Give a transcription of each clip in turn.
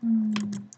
음.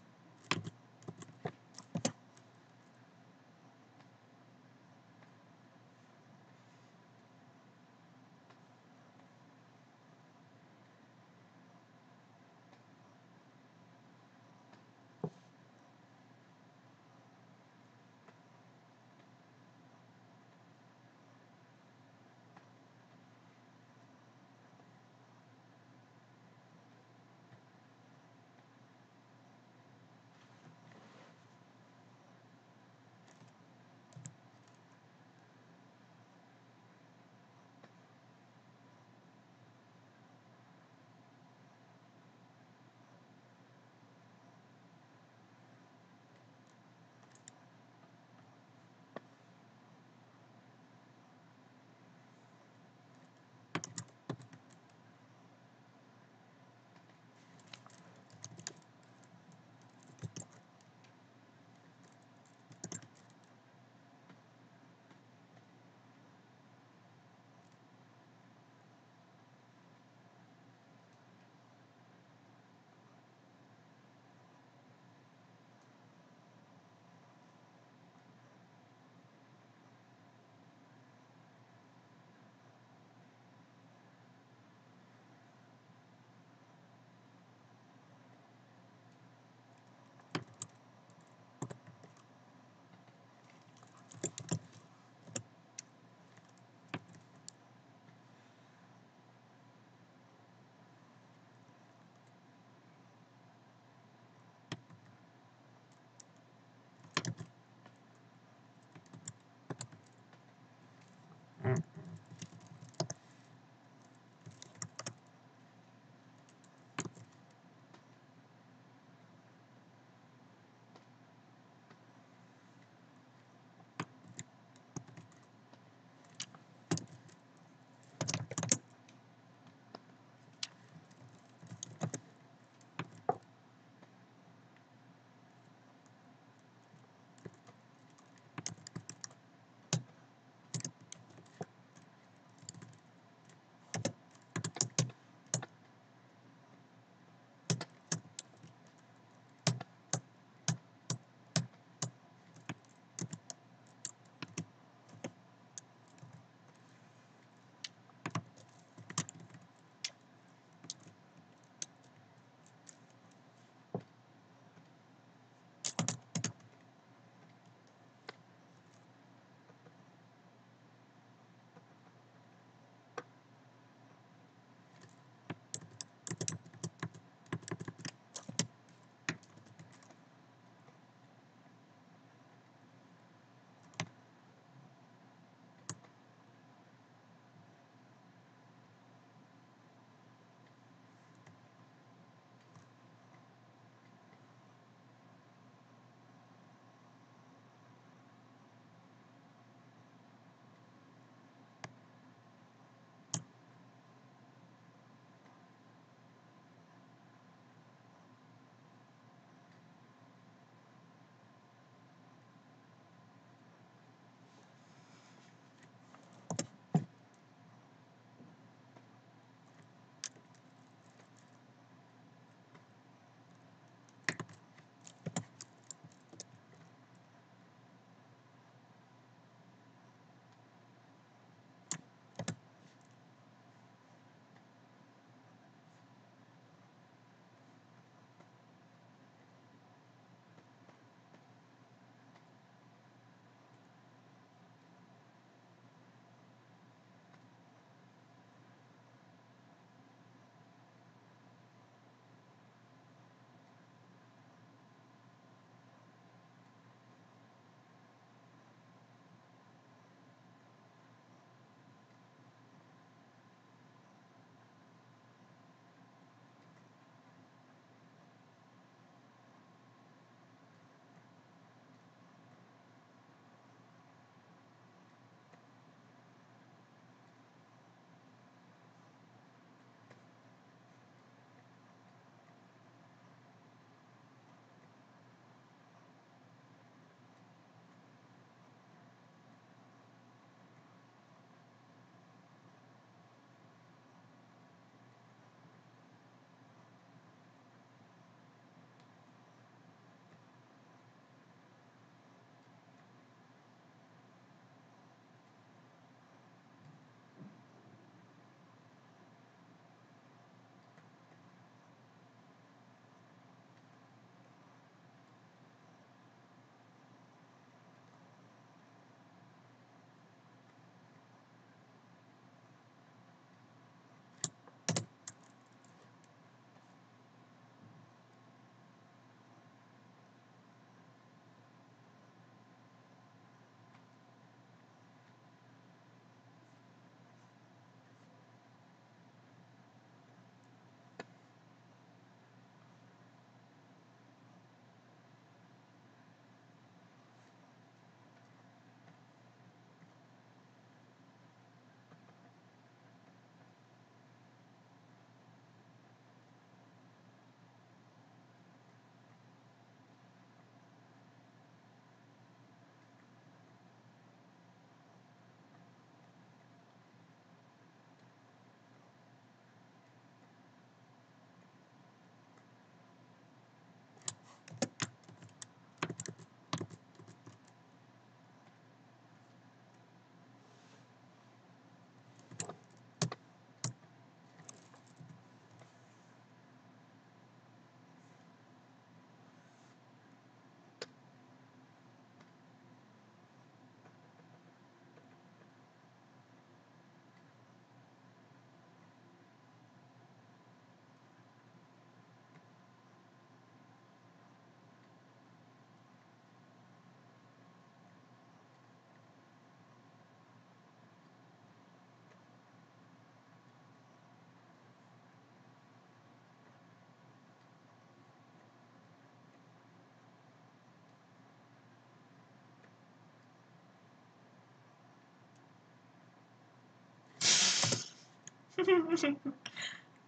Can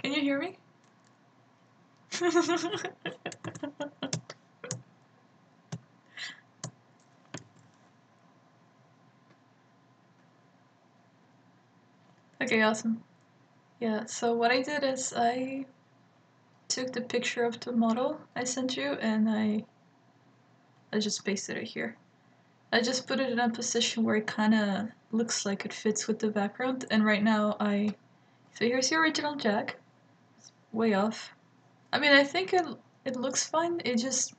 you hear me? Okay, awesome. Yeah, so what I did is I took the picture of the model I sent you and I just pasted it here. I just put it in a position where it kind of looks like it fits with the background, and right now so here's the original Jack. It's way off. I mean, I think it looks fine. It just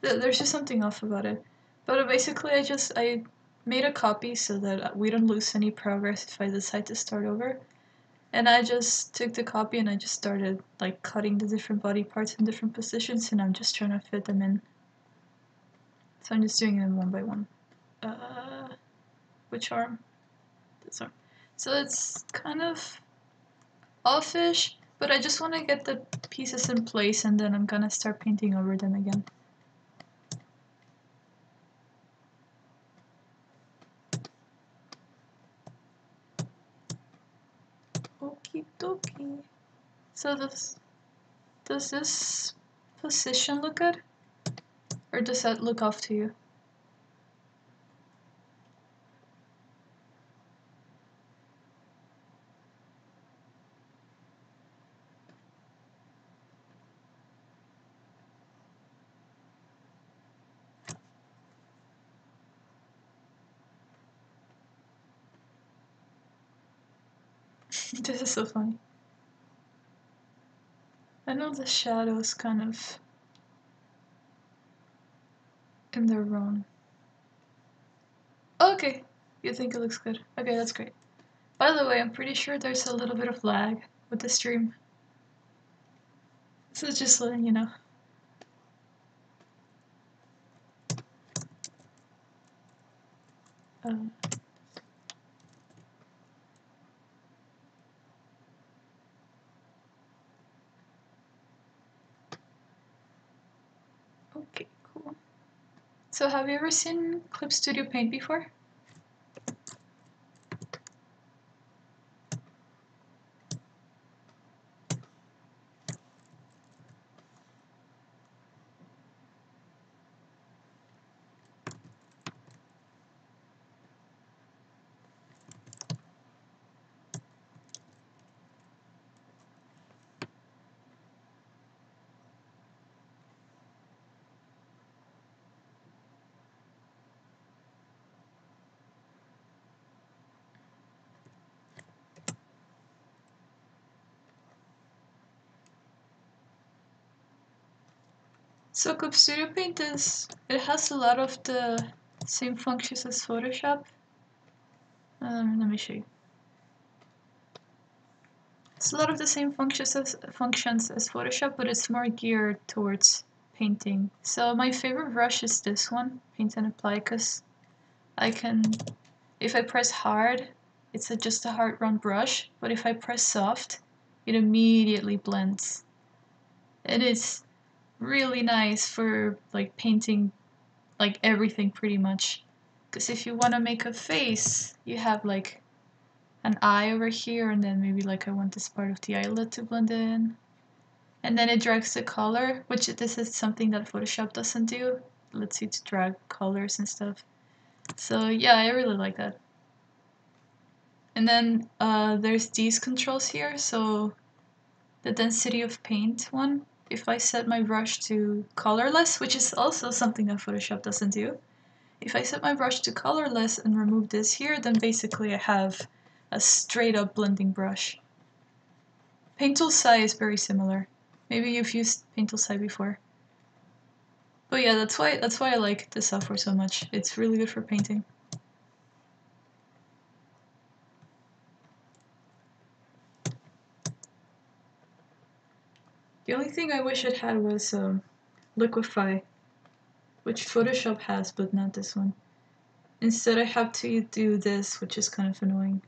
there's just something off about it. But basically, I made a copy so that we don't lose any progress if I decide to start over. And I just took the copy and I just started like cutting the different body parts in different positions, and I'm just trying to fit them in. So I'm just doing them one by one. Which arm? This arm. So it's kind of offish, but I just want to get the pieces in place and then I'm gonna start painting over them again. Okie dokie. So does this position look good? Or does that look off to you? This is so funny. I know the shadows kind of in their own. Okay, you think it looks good. Okay, that's great. By the way, I'm pretty sure there's a little bit of lag with the stream. So just letting you know. Um, okay, cool. So have you ever seen Clip Studio Paint before? So Clip Studio Paint it has a lot of the same functions as Photoshop. Let me show you. It's a lot of the same functions as Photoshop, but it's more geared towards painting. So my favorite brush is this one, Paint and Apply, because I can, if I press hard, it's just a hard round brush, but if I press soft, it immediately blends. It is really nice for like painting like everything pretty much. Because if you want to make a face, you have like an eye over here, and then maybe like I want this part of the eyelid to blend in. And then it drags the color, which this is something that Photoshop doesn't do. It lets you to drag colors and stuff. So yeah, I really like that. And then there's these controls here. So the density of paint one, if I set my brush to colorless, which is also something that Photoshop doesn't do. If I set my brush to colorless and remove this here, then basically I have a straight up blending brush. Paint Tool Sai is very similar. Maybe you've used Paint Tool Sai before. But yeah, that's why I like this software so much. It's really good for painting. The only thing I wish it had was Liquify, which Photoshop has, but not this one. Instead, I have to do this, which is kind of annoying.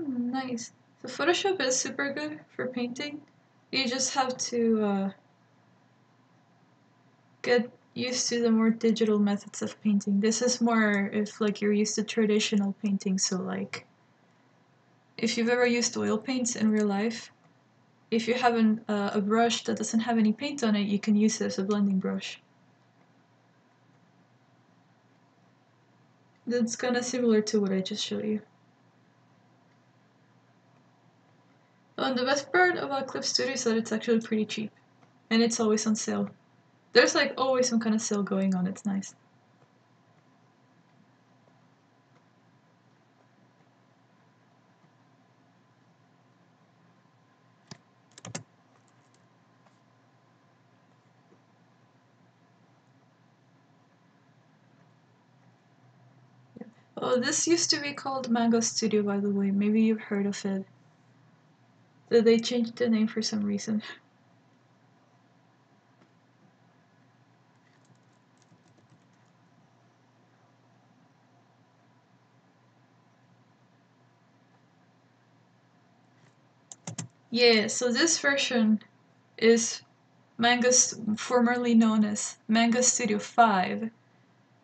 Nice. So Photoshop is super good for painting. You just have to get used to the more digital methods of painting. This is more if like you're used to traditional painting, so like if you've ever used oil paints in real life, if you have a brush that doesn't have any paint on it, you can use it as a blending brush. That's kind of similar to what I just showed you. Oh, and the best part about Clip Studio is that it's actually pretty cheap, and it's always on sale. There's like always some kind of sale going on, it's nice. Oh, this used to be called Mango Studio, by the way. Maybe you've heard of it. They changed the name for some reason. Yeah, so this version is formerly known as Mango Studio 5.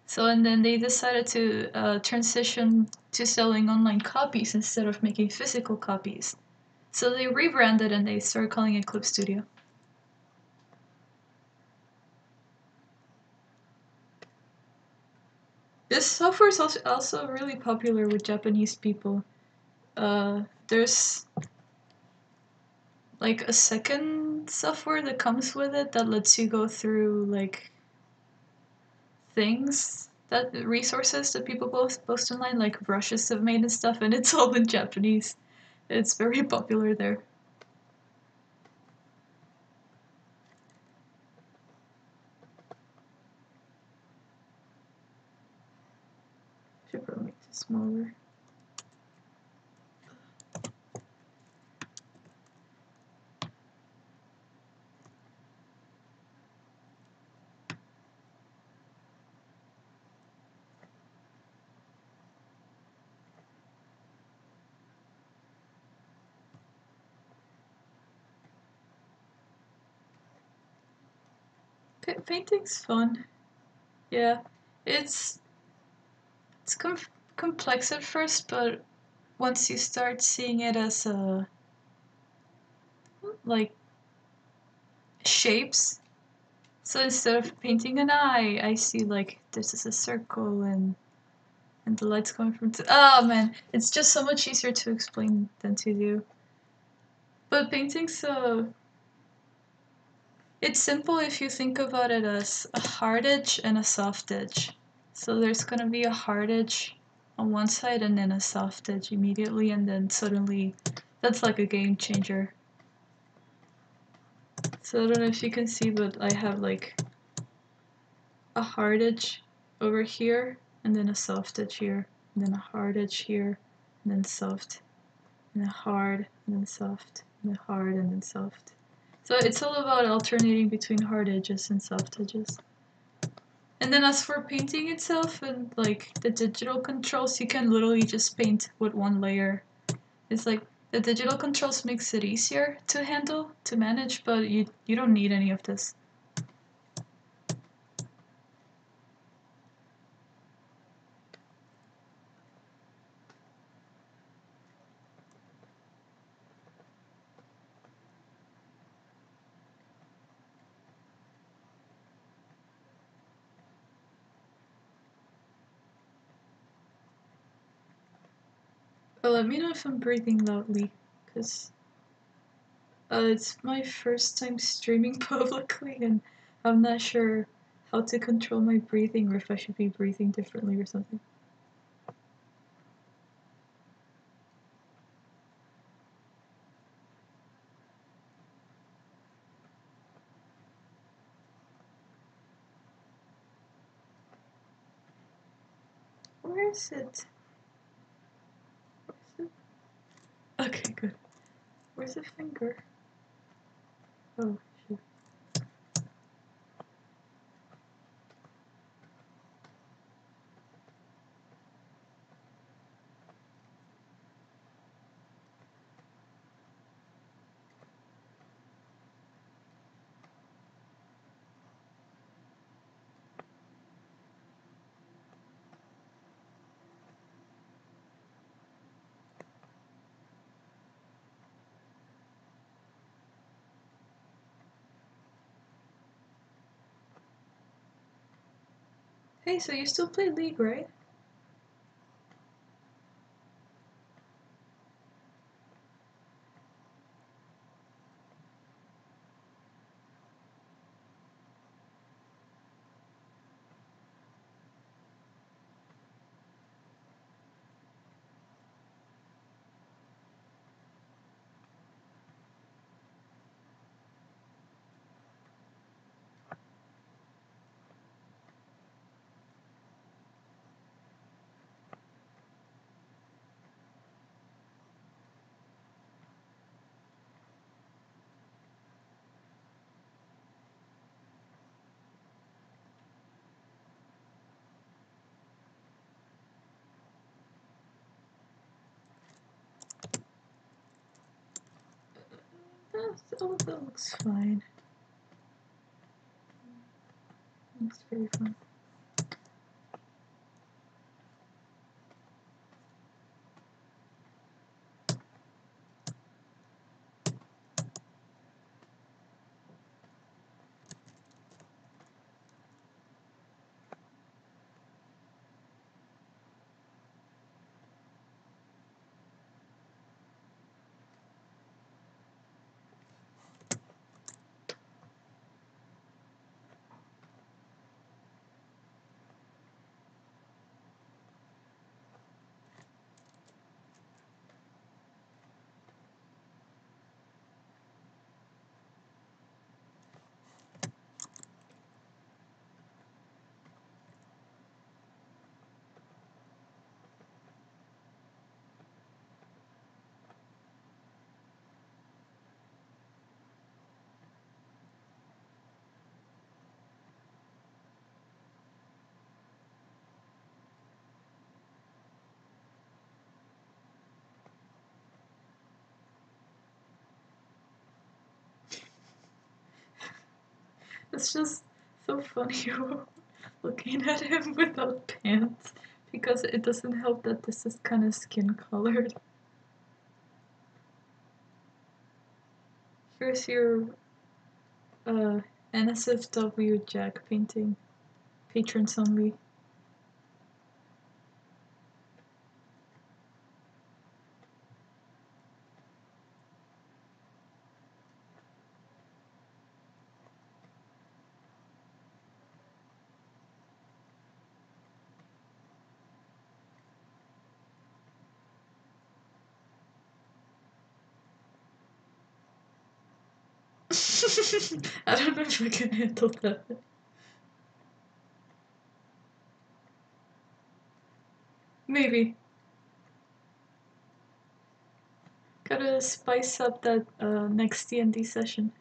So, and then they decided to transition to selling online copies instead of making physical copies. So they rebranded and they started calling it Clip Studio. This software is also really popular with Japanese people. There's like a second software that comes with it that lets you go through like things that resources that people post online, like brushes have made and stuff, and it's all in Japanese. It's very popular there. Should probably make this smaller. Painting's fun. Yeah, it's complex at first, but once you start seeing it as like shapes, so instead of painting an eye, I see like this is a circle and the light's coming from. Oh man, it's just so much easier to explain than to do. But painting's it's simple if you think about it as a hard edge and a soft edge. So there's gonna be a hard edge on one side and then a soft edge immediately, and then suddenly that's like a game changer. So I don't know if you can see, but I have like a hard edge over here, and then a soft edge here, and then a hard edge here, and then soft, and then hard, and then soft, and then hard, and then soft. So it's all about alternating between hard edges and soft edges. And then as for painting itself and like the digital controls, you can literally just paint with one layer. It's like the digital controls makes it easier to handle, to manage, but you don't need any of this. But let me know if I'm breathing loudly, because it's my first time streaming publicly, and I'm not sure how to control my breathing or if I should be breathing differently or something. Where is it? Where's it? Okay, good. Where's the finger? Oh, shoot. Hey, so you still play League, right? That looks fine. Looks very fun. It's just so funny looking at him without pants because it doesn't help that this is kind of skin colored. Here's your NSFW Jack painting. Patrons only. I don't know if I can handle that. Maybe. Gotta spice up that next D&D session.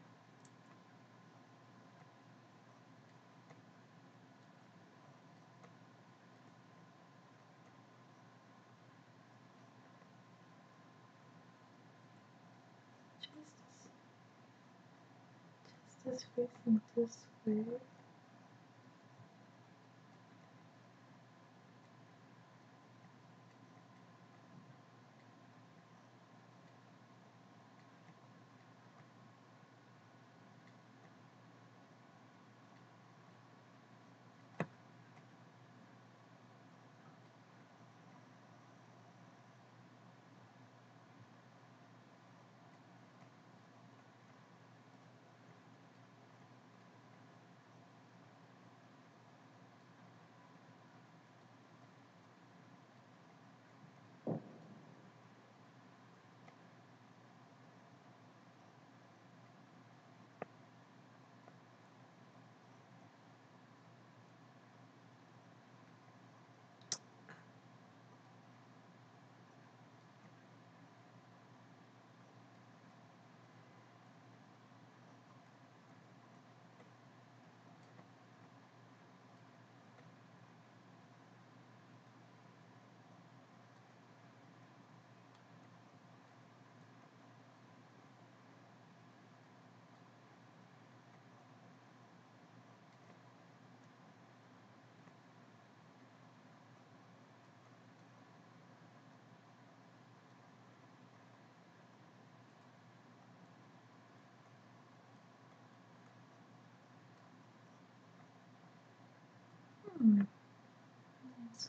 Just facing this way.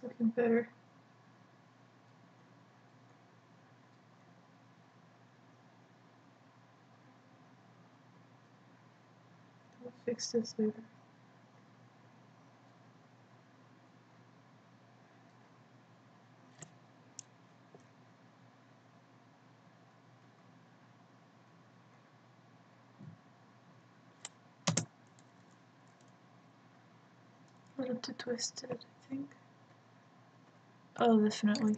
It's looking better. I'll fix this later. A little too twisted, I think. Oh, definitely.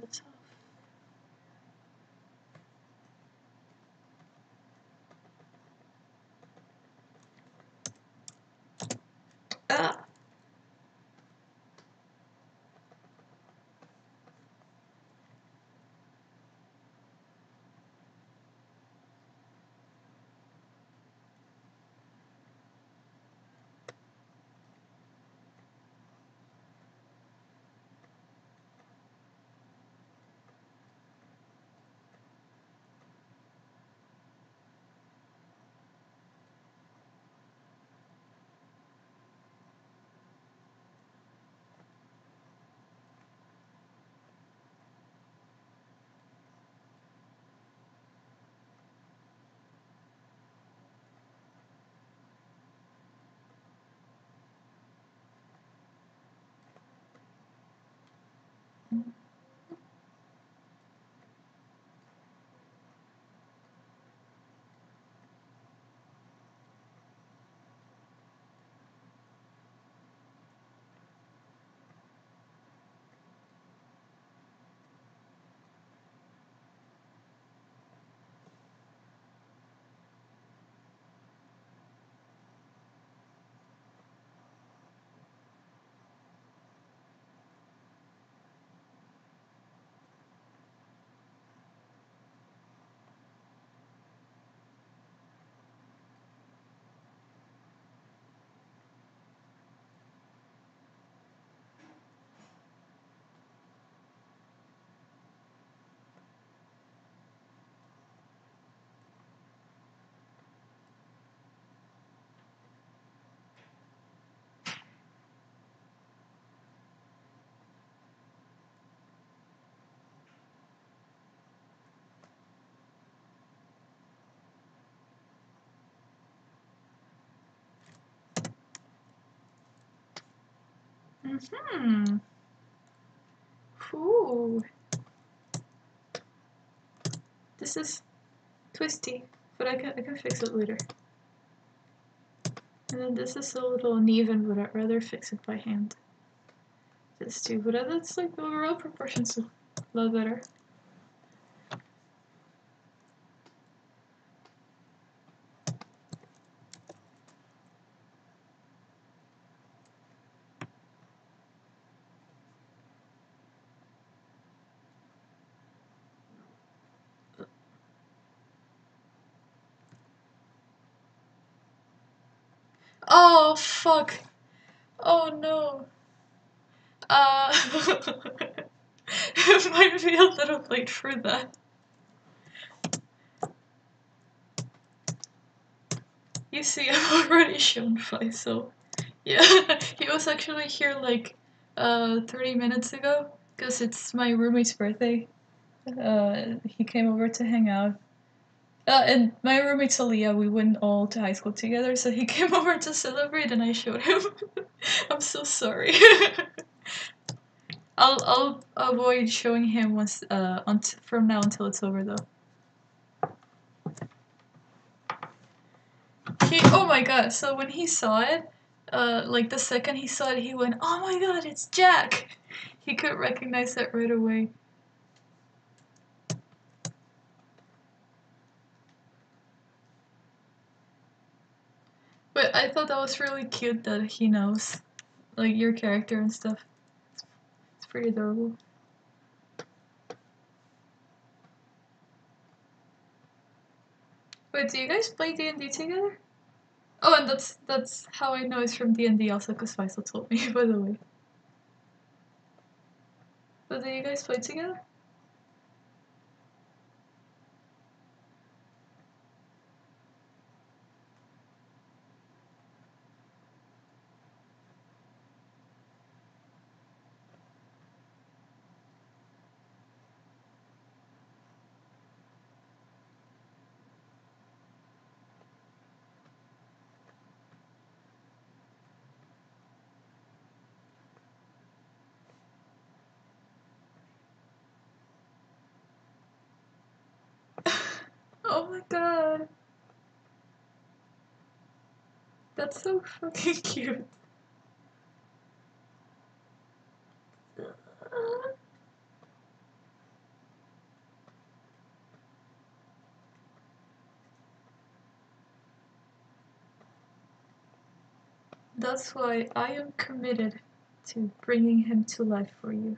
That's off. Ah! Mm-hmm. Ooh. This is twisty, but I can fix it later. And then this is a little uneven, but I'd rather fix it by hand. This too, but that's like the overall proportions a lot better. Oh fuck! Oh no! It might be a little late for that. You see, I've already shown Faisal. Yeah, he was actually here like 30 minutes ago, because it's my roommate's birthday. He came over to hang out. And my roommate Talia, we went all to high school together, so he came over to celebrate, and I showed him. I'm so sorry. I'll avoid showing him once from now until it's over though. Oh my god! So when he saw it, like the second he saw it, he went, "Oh my god, it's Jack!" He could recognize it right away. But I thought that was really cute that he knows, like, your character and stuff. It's pretty adorable. Wait, do you guys play D&D together? Oh, and that's how I know it's from D&D also, because Faisal told me, by the way. But do you guys play together? Oh my god. That's so fucking cute. That's why I am committed to bringing him to life for you.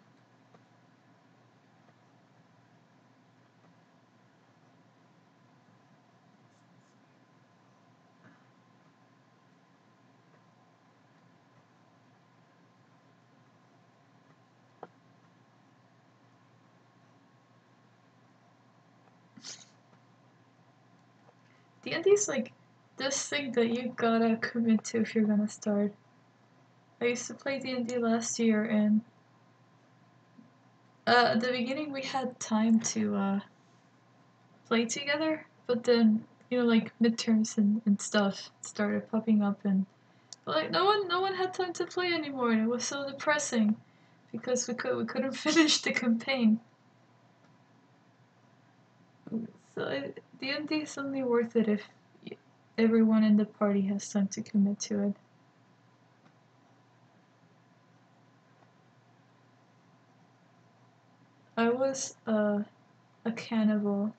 D&D is like this thing that you gotta commit to if you're gonna start. I used to play D&D last year, and at the beginning we had time to play together, but then like midterms and stuff started popping up, and like no one had time to play anymore, and it was so depressing because we couldn't finish the campaign. So D&D is only worth it if everyone in the party has time to commit to it. I was a cannibal.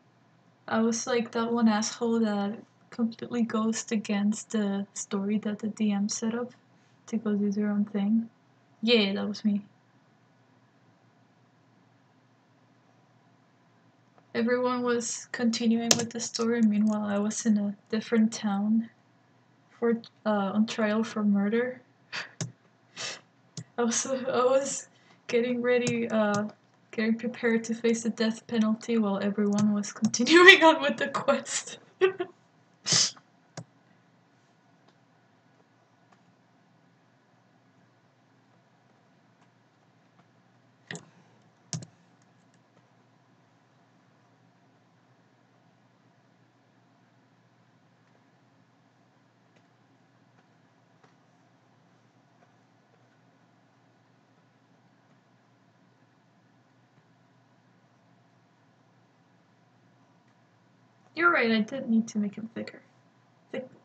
I was like that one asshole that completely goes against the story that the DM set up to go do their own thing. Yeah, that was me. Everyone was continuing with the story, meanwhile I was in a different town for on trial for murder. I was getting ready, getting prepared to face the death penalty while everyone was continuing on with the quest. You're right, I did need to make him thicker. Thick boy.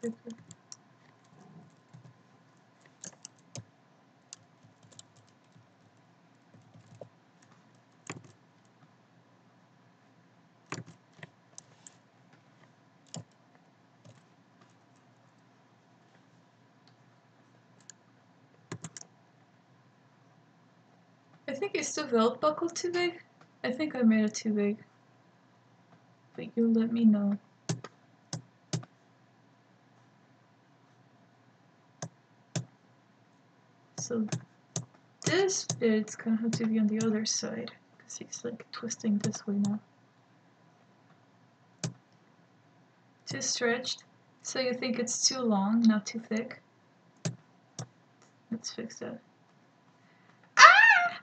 Thicker. I think is the belt buckle too big? I think I made it too big. But you let me know. So this bit's gonna have to be on the other side, because he's like twisting this way now. Too stretched? So you think it's too long, not too thick? Let's fix that. Ah!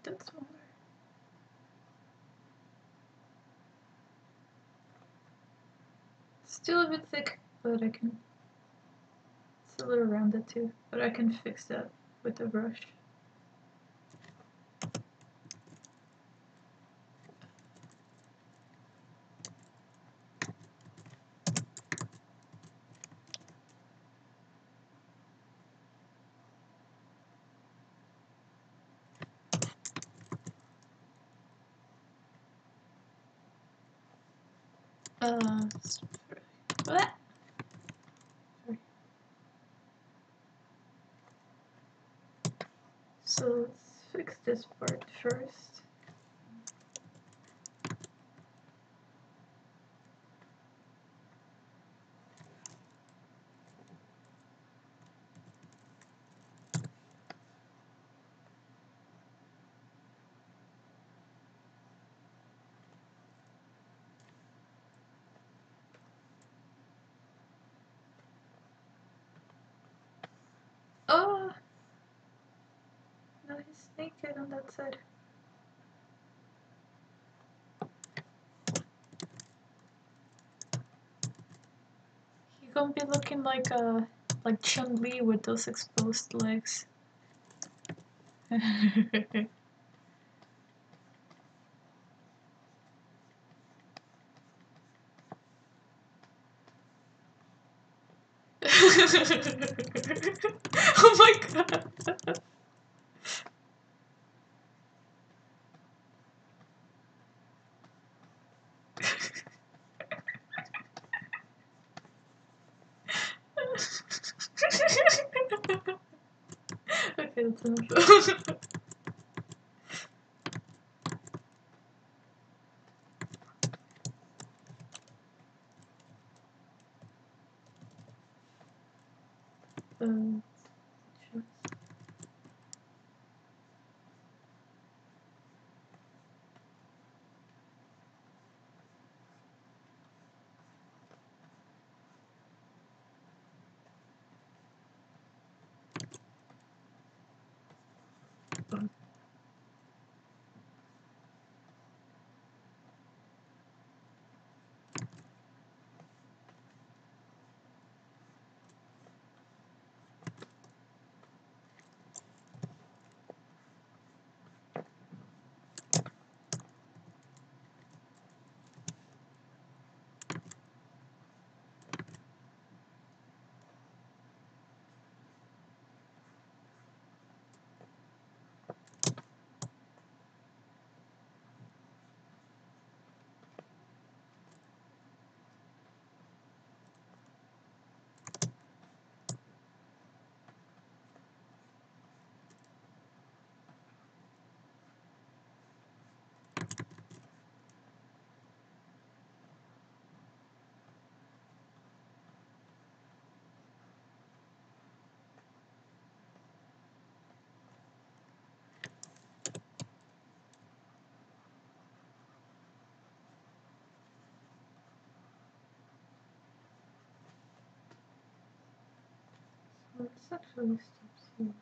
That's smaller. Still a bit thick, but I can. It's a little rounded too, but I can fix that with a brush. What? Sorry. So let's fix this part first. Oh! No, he's naked on that side. He gonna be looking like Chun-Li with those exposed legs. Oh my god. Okay, that's enough. um, Let's actually stop here.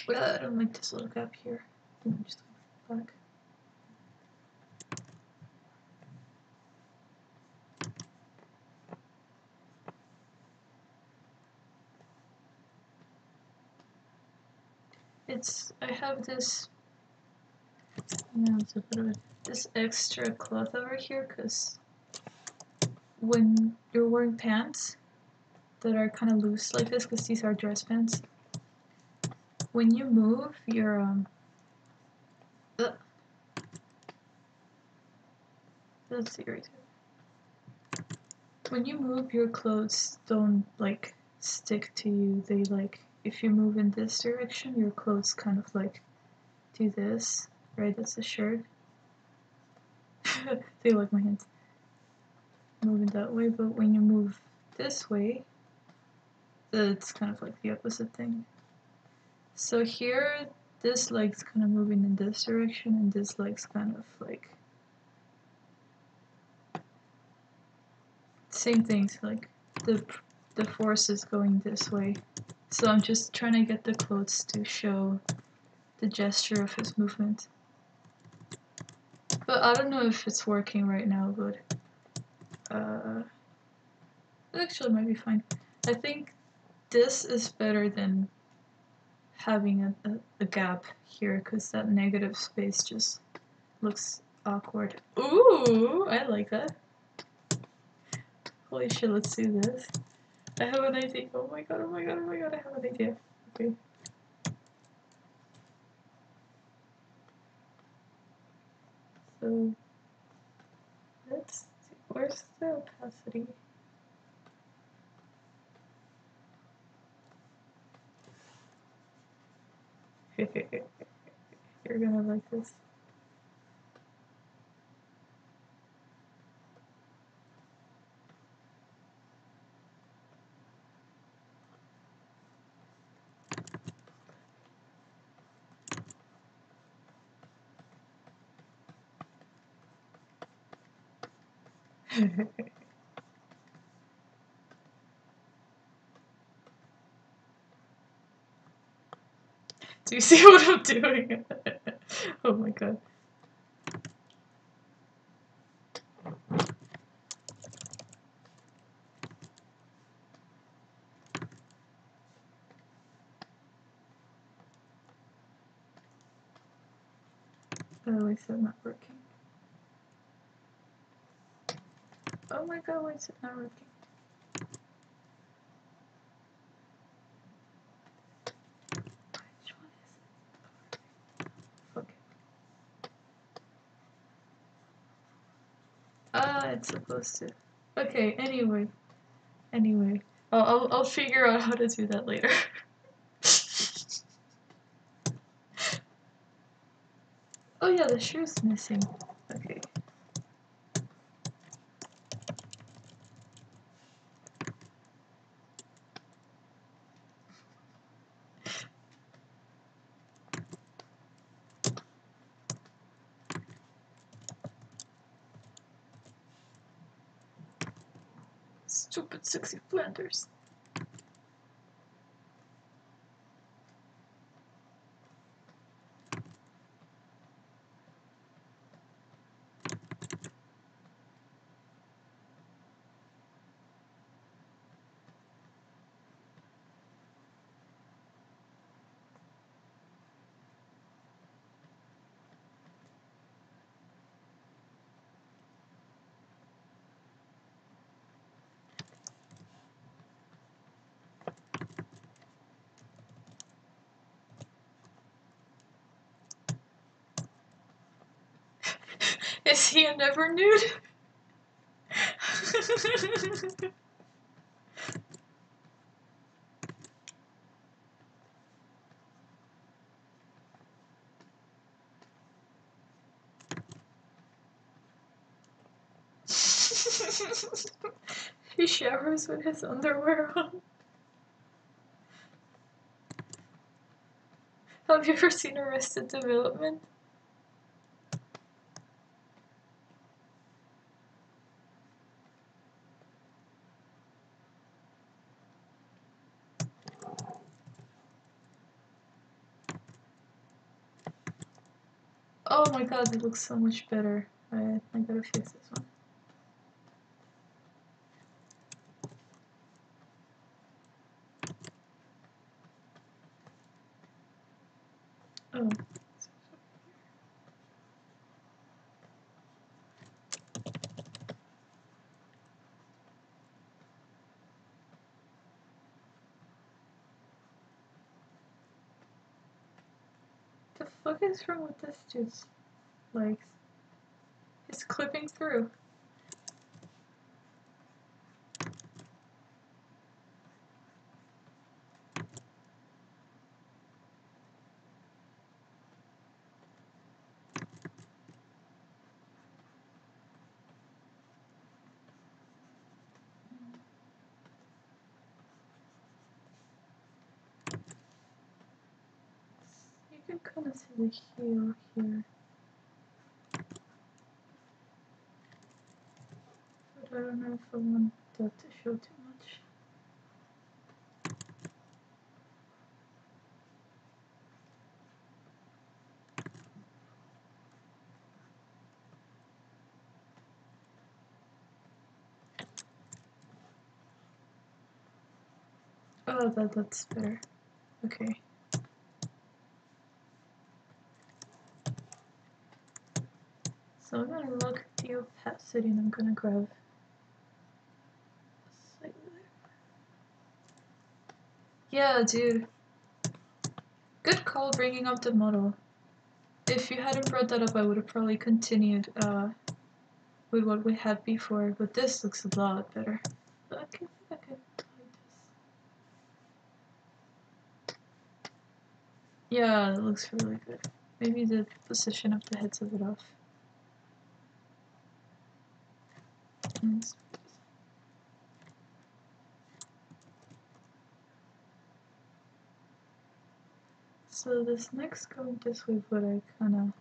I don't like this little gap here. I'm just going back. I have this, this extra cloth over here because when you're wearing pants that are kind of loose like this, because these are dress pants, when you move your that's irritating. When you move, your clothes don't like stick to you. They like, if you move in this direction, your clothes kind of like do this, right? That's the shirt. They like my hands moving that way, but when you move this way, it's kind of like the opposite thing. So here, this leg's kind of moving in this direction, and this leg's kind of like same things. Like the force is going this way. So I'm just trying to get the clothes to show the gesture of his movement. But I don't know if it's working right now, but it actually might be fine. I think this is better than having a gap here, because that negative space just looks awkward. Ooh, I like that. Holy shit, let's do this. I have an idea. Oh my god, oh my god, oh my god, I have an idea. Okay. So, let's see, where's the opacity? You're gonna like this. Do you see what I'm doing? Oh my god. Oh, is it not working? Oh my god, why is it not working? Which one is it? Okay. Ah, it's supposed to. Okay, anyway. I'll figure out how to do that later. Oh yeah, the shoe's missing. Okay. Stupid sexy Flanders. Is he a never nude? He showers with his underwear on. Have you ever seen Arrested Development? Oh my god, it looks so much better. Alright, I gotta fix this one. Oh. The fuck is wrong with this dude's legs? He's clipping through. You can kind of see the heel here. But I don't know if I want that to show too much. Oh, that's better. Okay. So I'm gonna look at the opacity and I'm gonna grab slightly there. Yeah, dude. Good call bringing up the model. If you hadn't brought that up, I would have probably continued with what we had before, but this looks a lot better. But I can hide this. Yeah, it looks really good. Maybe the position of the head's a bit off. So this next going this way, but I kinda...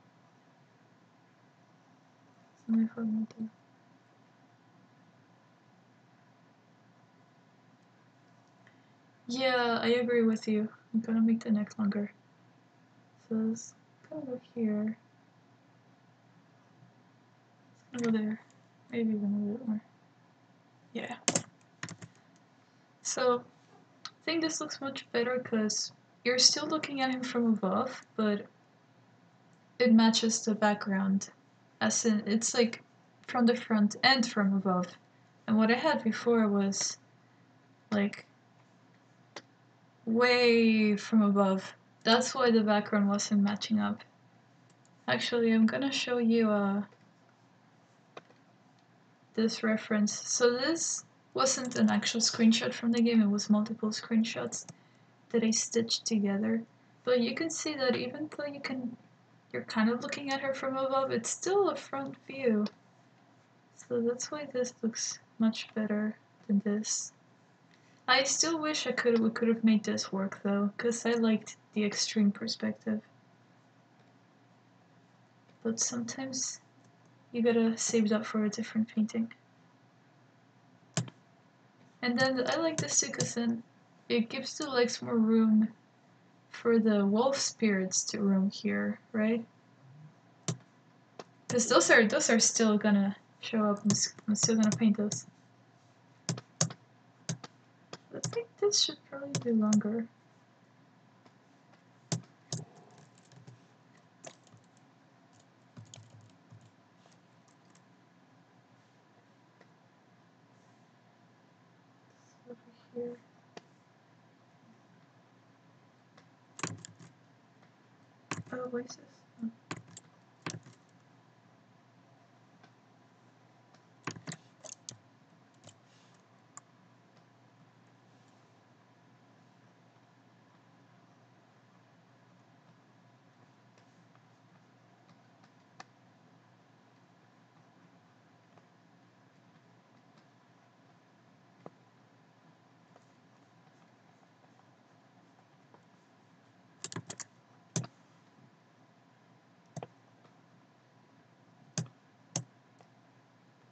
Yeah, I agree with you. I'm gonna make the neck longer. So it's gonna go here. It's gonna go there. Maybe even a little bit more. Yeah. So I think this looks much better because you're still looking at him from above, but it matches the background. As in, it's like from the front and from above. And what I had before was like way from above. That's why the background wasn't matching up. Actually, I'm gonna show you this reference. So this wasn't an actual screenshot from the game, it was multiple screenshots that I stitched together. But you can see that even though you're kind of looking at her from above, it's still a front view. So that's why this looks much better than this. I still wish we could have made this work though, because I liked the extreme perspective. But sometimes you gotta save that for a different painting. And then I like this too because then it gives the legs more room for the wolf spirits to roam here, right? Because those are still gonna show up. I'm still gonna paint those. I think this should probably be longer. Over here. Oh, what is this? Oh.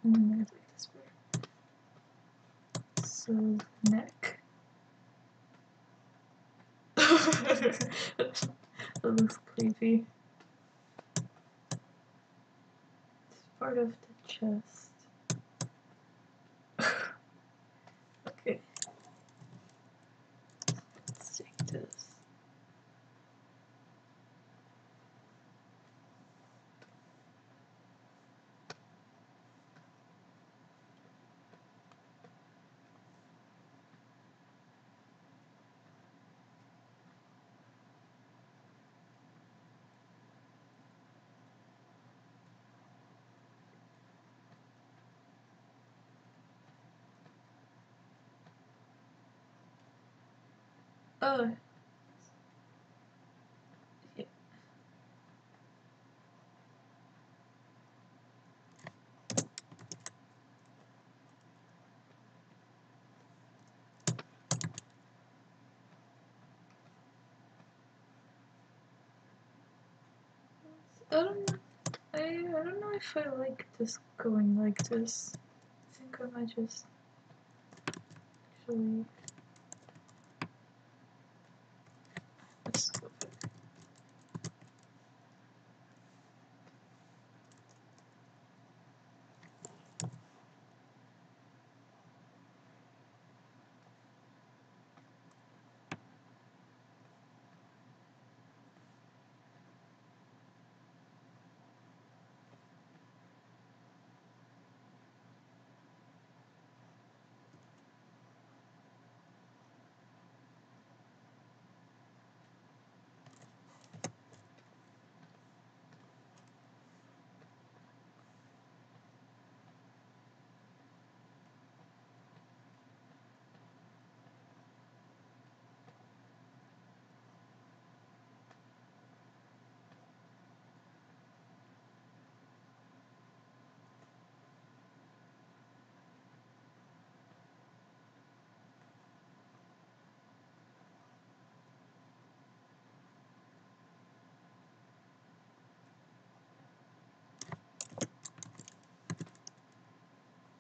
I like this better. So, neck. That looks creepy. part of the chest. Okay. Let's take this. Oh. Yeah. I don't know if I like this going like this. I think I might just actually. Let's go back.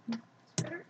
It's better.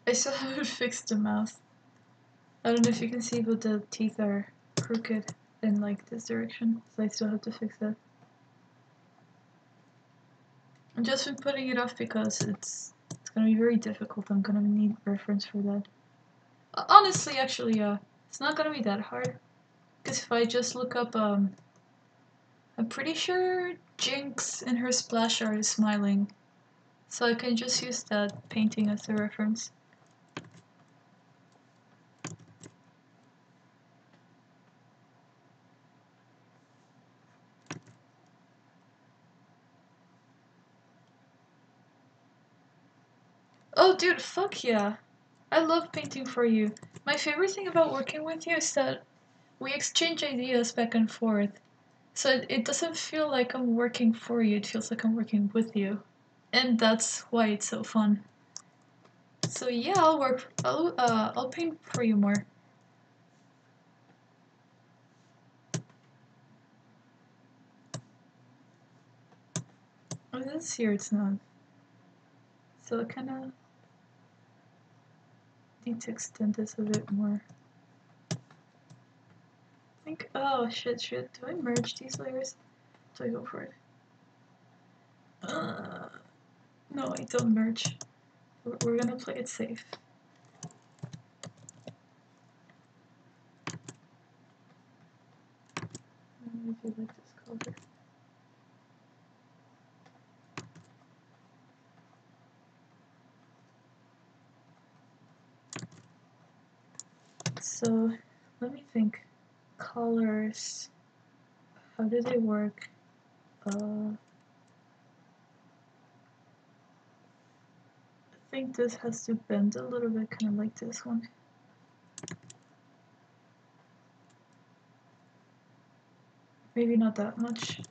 I still haven't fixed the mouth. I don't know if you can see, but the teeth are crooked in like this direction, so I still have to fix that. I've just been putting it off because it's gonna be very difficult. I'm gonna need reference for that. Honestly, actually, it's not gonna be that hard. Because if I just look up, I'm pretty sure Jinx in her splash art is smiling. So I can just use that painting as a reference. Oh dude, fuck yeah. I love painting for you. My favorite thing about working with you is that we exchange ideas back and forth. So it doesn't feel like I'm working for you, it feels like I'm working with you. And that's why it's so fun. So yeah, I'll paint for you more. Oh, this here it's not. So I kinda need to extend this a bit more. I think, oh shit, do I merge these layers? Do I go for it? No, I don't merge. We're gonna play it safe. I do like this color. So let me think. Colors. How do they work? I think this has to bend a little bit, kind of like this one. Maybe not that much.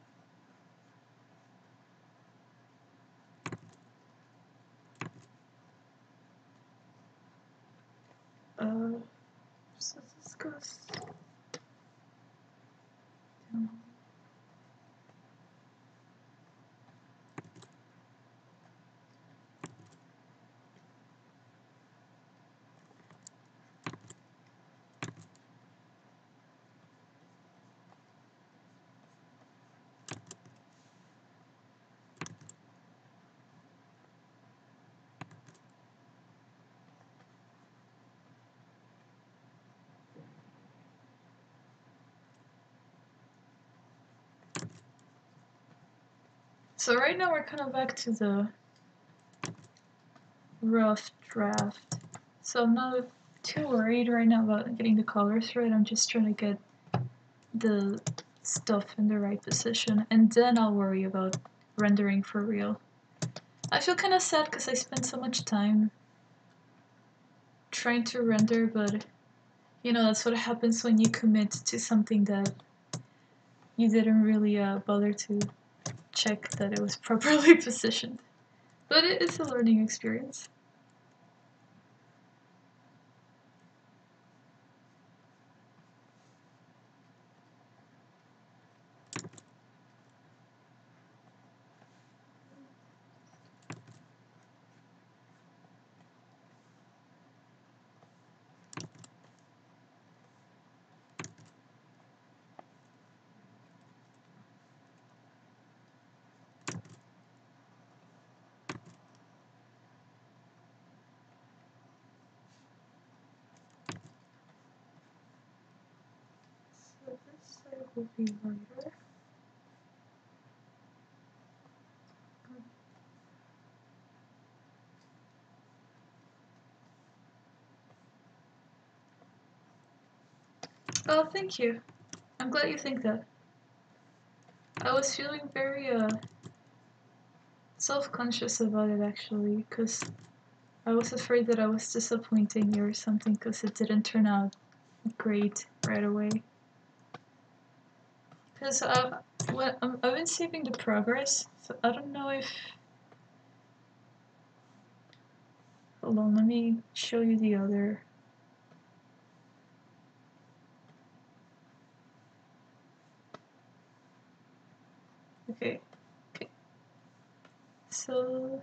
So this goes down. So right now we're kind of back to the rough draft. So I'm not too worried right now about getting the colors right. I'm just trying to get the stuff in the right position, and then I'll worry about rendering for real. I feel kind of sad because I spent so much time trying to render, but you know, that's what happens when you commit to something that you didn't really bother to check that it was properly positioned. But it's a learning experience. So this side will be lighter. Oh, thank you. I'm glad you think that. I was feeling very self-conscious about it actually, because I was afraid that I was disappointing you or something because it didn't turn out great right away. Because I've been saving the progress, so I don't know if... Hold on, let me show you the other... Okay. So,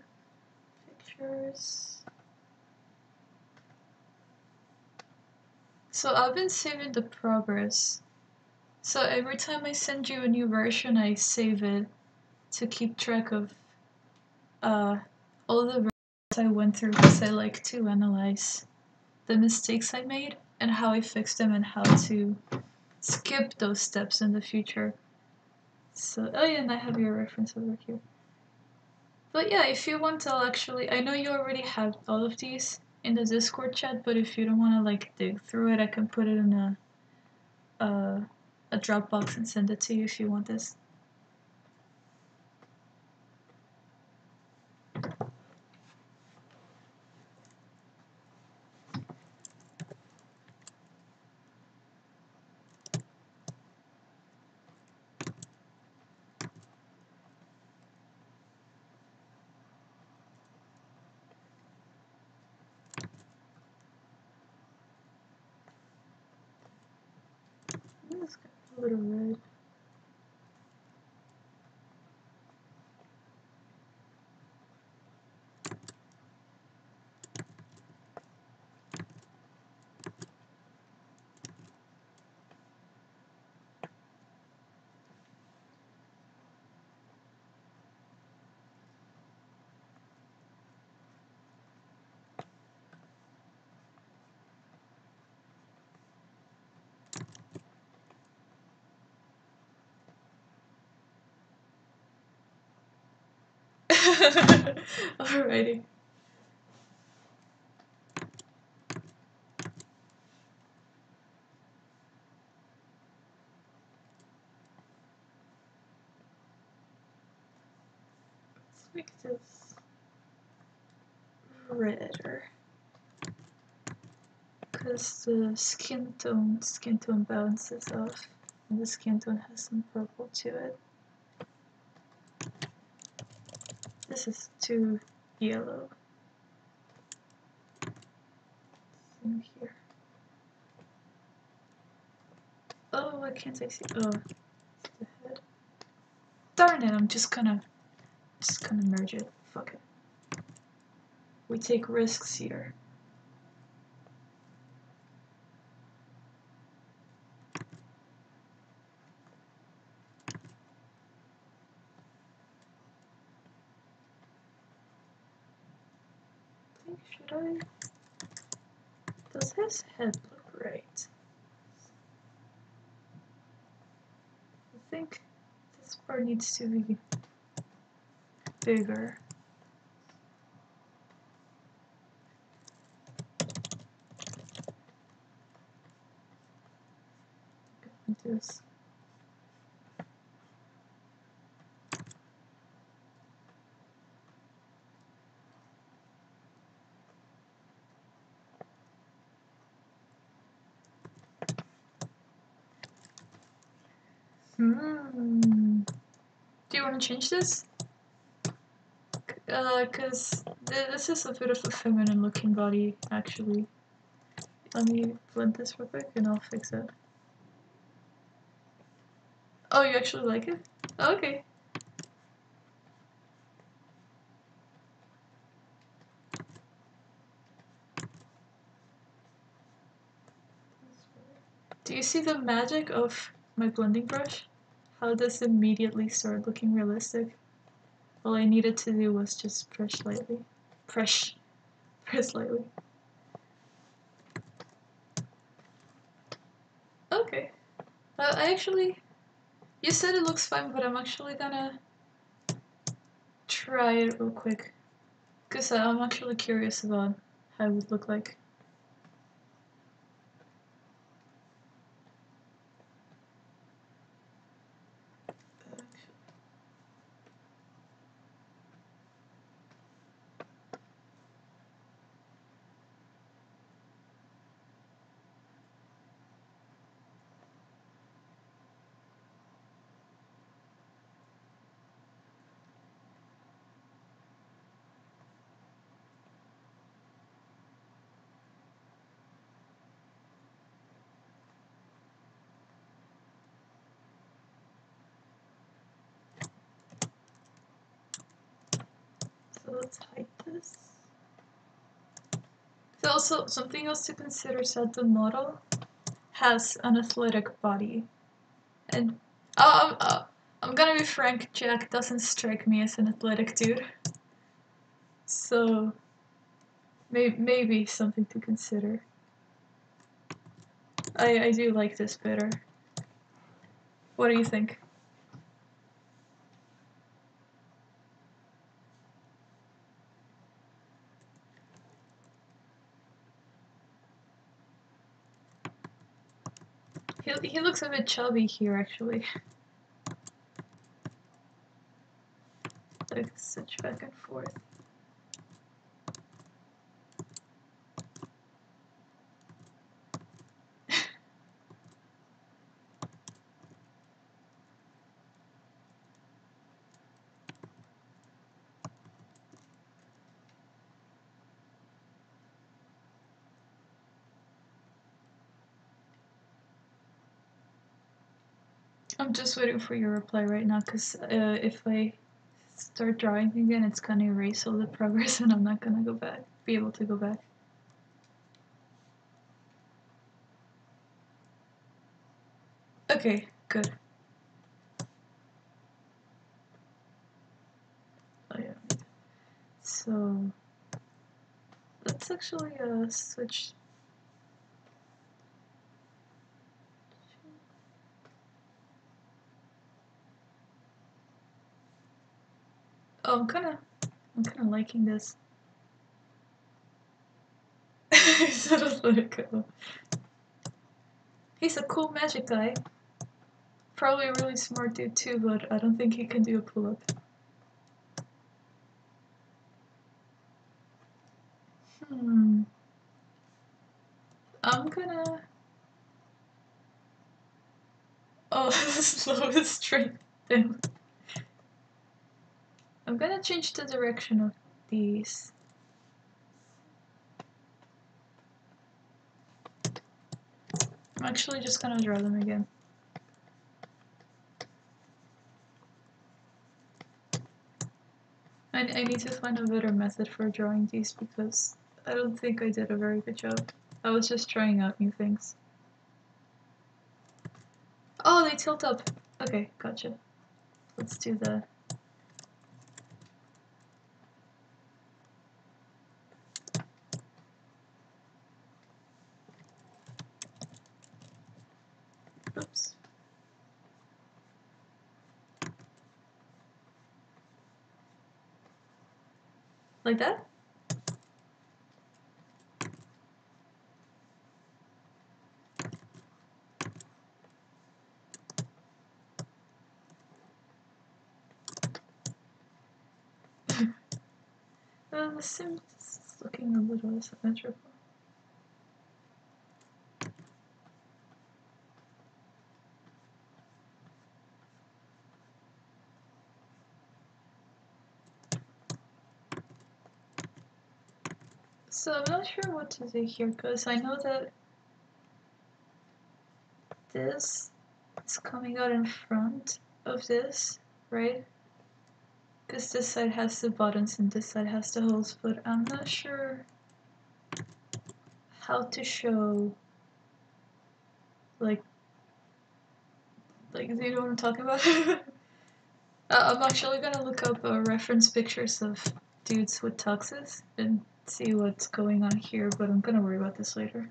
pictures... So I've been saving the progress. So every time I send you a new version, I save it to keep track of all the versions I went through, because I like to analyze the mistakes I made and how I fixed them and how to skip those steps in the future. So, oh yeah, and I have your reference over here. But yeah, if you want, I'll actually, I know you already have all of these in the Discord chat, but if you don't want to like dig through it, I can put it in a Dropbox and send it to you if you want this. It's got a little red. Alrighty. make this redder. Because the skin tone balances off, and the skin tone has some purple to it. This is too yellow. Same here. Oh, why can't I see? Oh, it's the head. Darn it! I'm just gonna merge it. Fuck it. We take risks here. Should I? Does his head look right? I think this part needs to be bigger. This. Do you want to change this? Cause this is a bit of a feminine looking body, actually. Let me blend this real quick and I'll fix it. Oh, you actually like it? Oh, okay. Do you see the magic of my blending brush? How this immediately start looking realistic? All I needed to do was just press lightly. Press lightly. Okay. I actually... You said it looks fine, but I'm actually gonna try it real quick. Because I'm actually curious about how it would look like. So let's hide this. So also, something else to consider is that the model has an athletic body. And I'm gonna be frank, Jack doesn't strike me as an athletic dude. So maybe something to consider. I do like this better. What do you think? He looks a bit chubby here, actually. Like, switch back and forth. I'm just waiting for your reply right now, because if I start drawing again, it's gonna erase all the progress and I'm not gonna be able to go back. Okay, good. Oh yeah. So let's actually switch. Oh, I'm kinda liking this. He's let it go. He's a cool magic guy. Probably a really smart dude too, but I don't think he can do a pull-up. Hmm. I'm gonna... Oh, slowest straight down. I'm gonna change the direction of these. I'm actually just gonna draw them again. I need to find a better method for drawing these because I don't think I did a very good job. I was just trying out new things. Oh, they tilt up. Okay, gotcha. Let's do that. Oops. Like that? The sim is looking a little asymmetrical. So I'm not sure what to do here because I know that this is coming out in front of this, right? Because this side has the buttons and this side has the holes, but I'm not sure how to show, like do you know what I'm talking about? I'm actually gonna look up reference pictures of dudes with tuxes and see what's going on here, but I'm gonna worry about this later.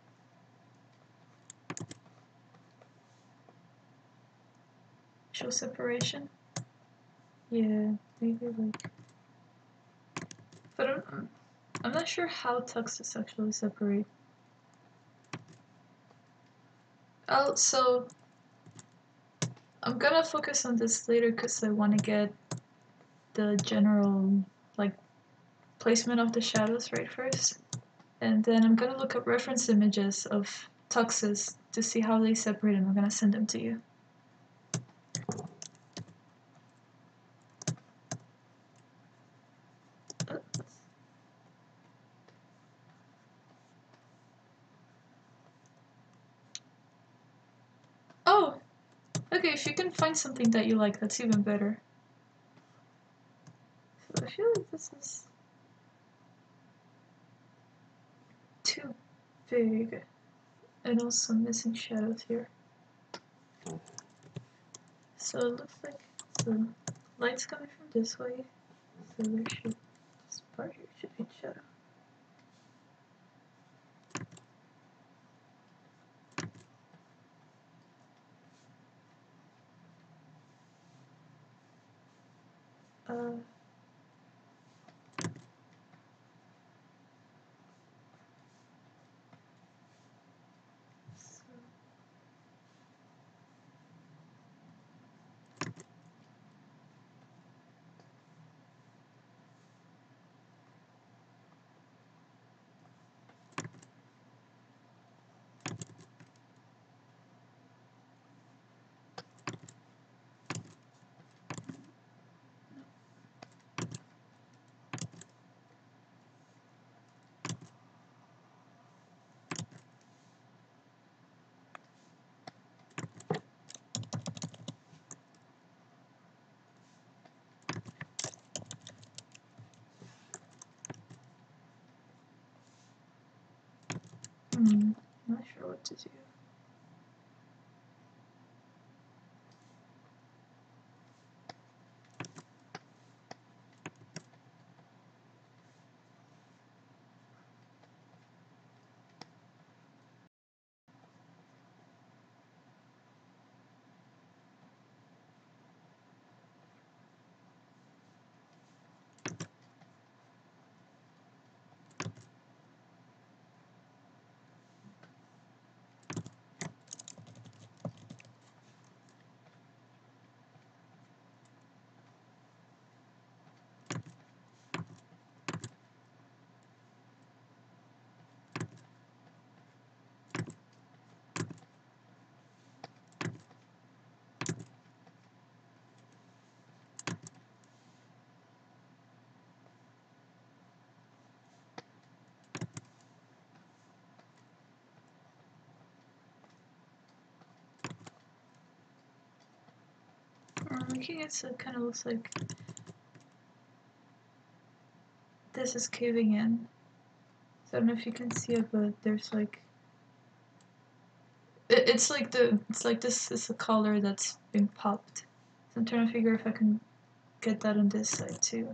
Show separation? Yeah, maybe like... But I'm not sure how tuxes actually separate. So I'm gonna focus on this later because I want to get the general like placement of the shadows right first, and then I'm gonna look up reference images of tuxes to see how they separate, and I'm gonna send them to you. Oh, okay. If you can find something that you like, that's even better. So I feel like this is too big, and also missing shadows here. So it looks like the light's coming from this way, so there should, this part here should be in shadow. Uh, so not sure what to do. making it so it kind of looks like this is caving in. So I don't know if you can see it, but there's like it's like this is a color that's been popped. So I'm trying to figure if I can get that on this side too.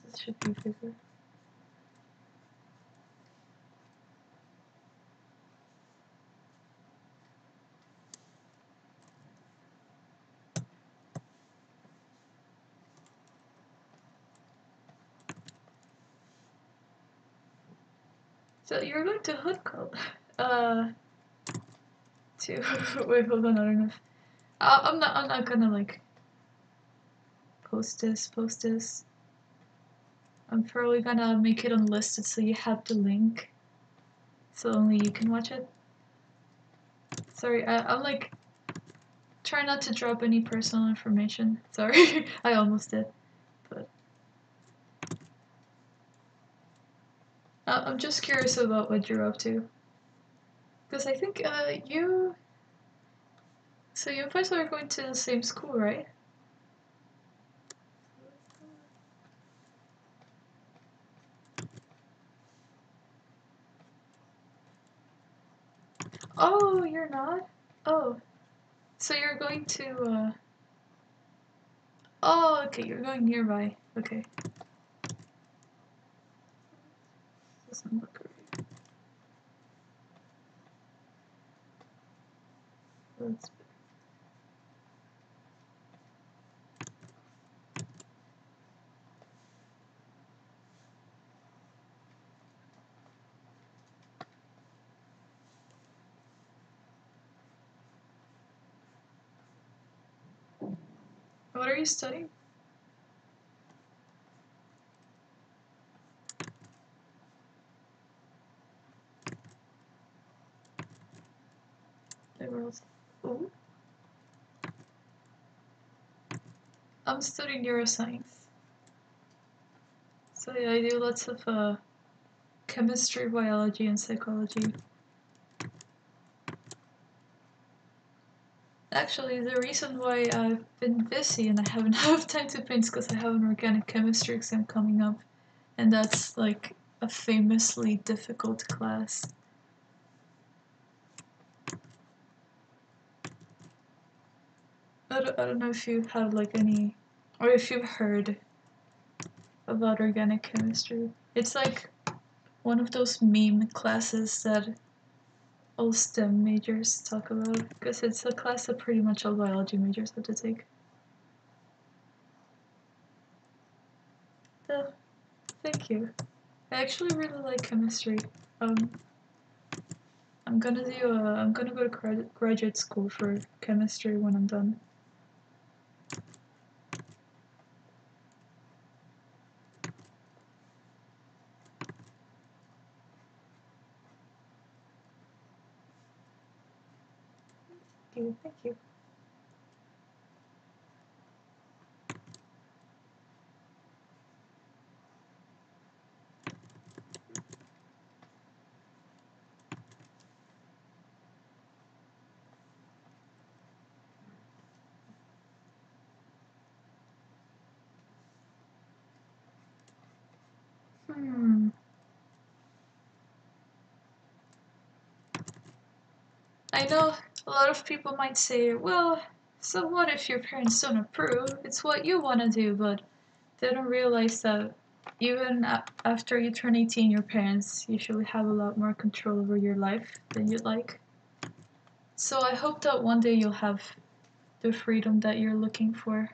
This should be bigger. So you're going to hood cult. To wait, hold on, I don't know if I'm not gonna like post this. I'm probably gonna make it unlisted so you have the link. So only you can watch it. Sorry, I'm like trying not to drop any personal information. Sorry, I almost did. But I'm just curious about what you're up to. Because I think so you and Faisal are going to the same school, right? Oh, you're not? Oh. So you're going to oh, okay, you're going nearby. Okay. Doesn't look right. That's what are you studying? Liberals. Ooh. I'm studying neuroscience. So yeah, I do lots of chemistry, biology, and psychology. Actually, the reason why I've been busy and I haven't had time to paint is because I have an organic chemistry exam coming up, and that's like a famously difficult class. I don't know if you have like any, or if you've heard about organic chemistry. It's like one of those meme classes that all STEM majors talk about, because it's a class that pretty much all biology majors have to take. So, thank you. I actually really like chemistry. Um, I'm gonna go to graduate school for chemistry when I'm done. Thank you. Hmm. I know a lot of people might say, well, so what if your parents don't approve? It's what you want to do, but they don't realize that even after you turn 18, your parents usually have a lot more control over your life than you'd like. So I hope that one day you'll have the freedom that you're looking for.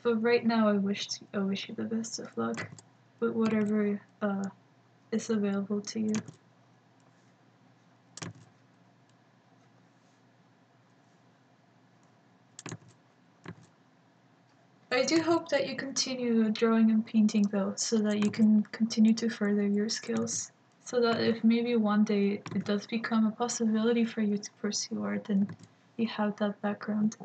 But right now, I wish you the best of luck with whatever is available to you. I do hope that you continue drawing and painting though, so that you can continue to further your skills. So that if maybe one day it does become a possibility for you to pursue art, then you have that background.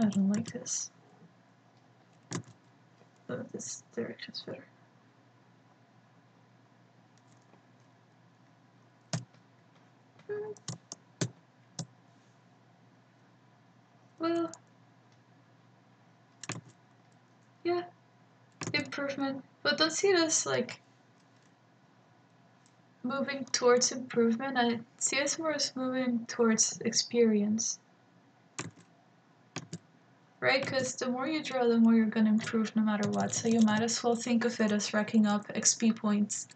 I don't like this. Oh, this direction's better. Well, yeah, improvement. But don't see it as like moving towards improvement. I see it more as moving towards experience. Right? Because the more you draw, the more you're gonna improve no matter what. So you might as well think of it as racking up XP points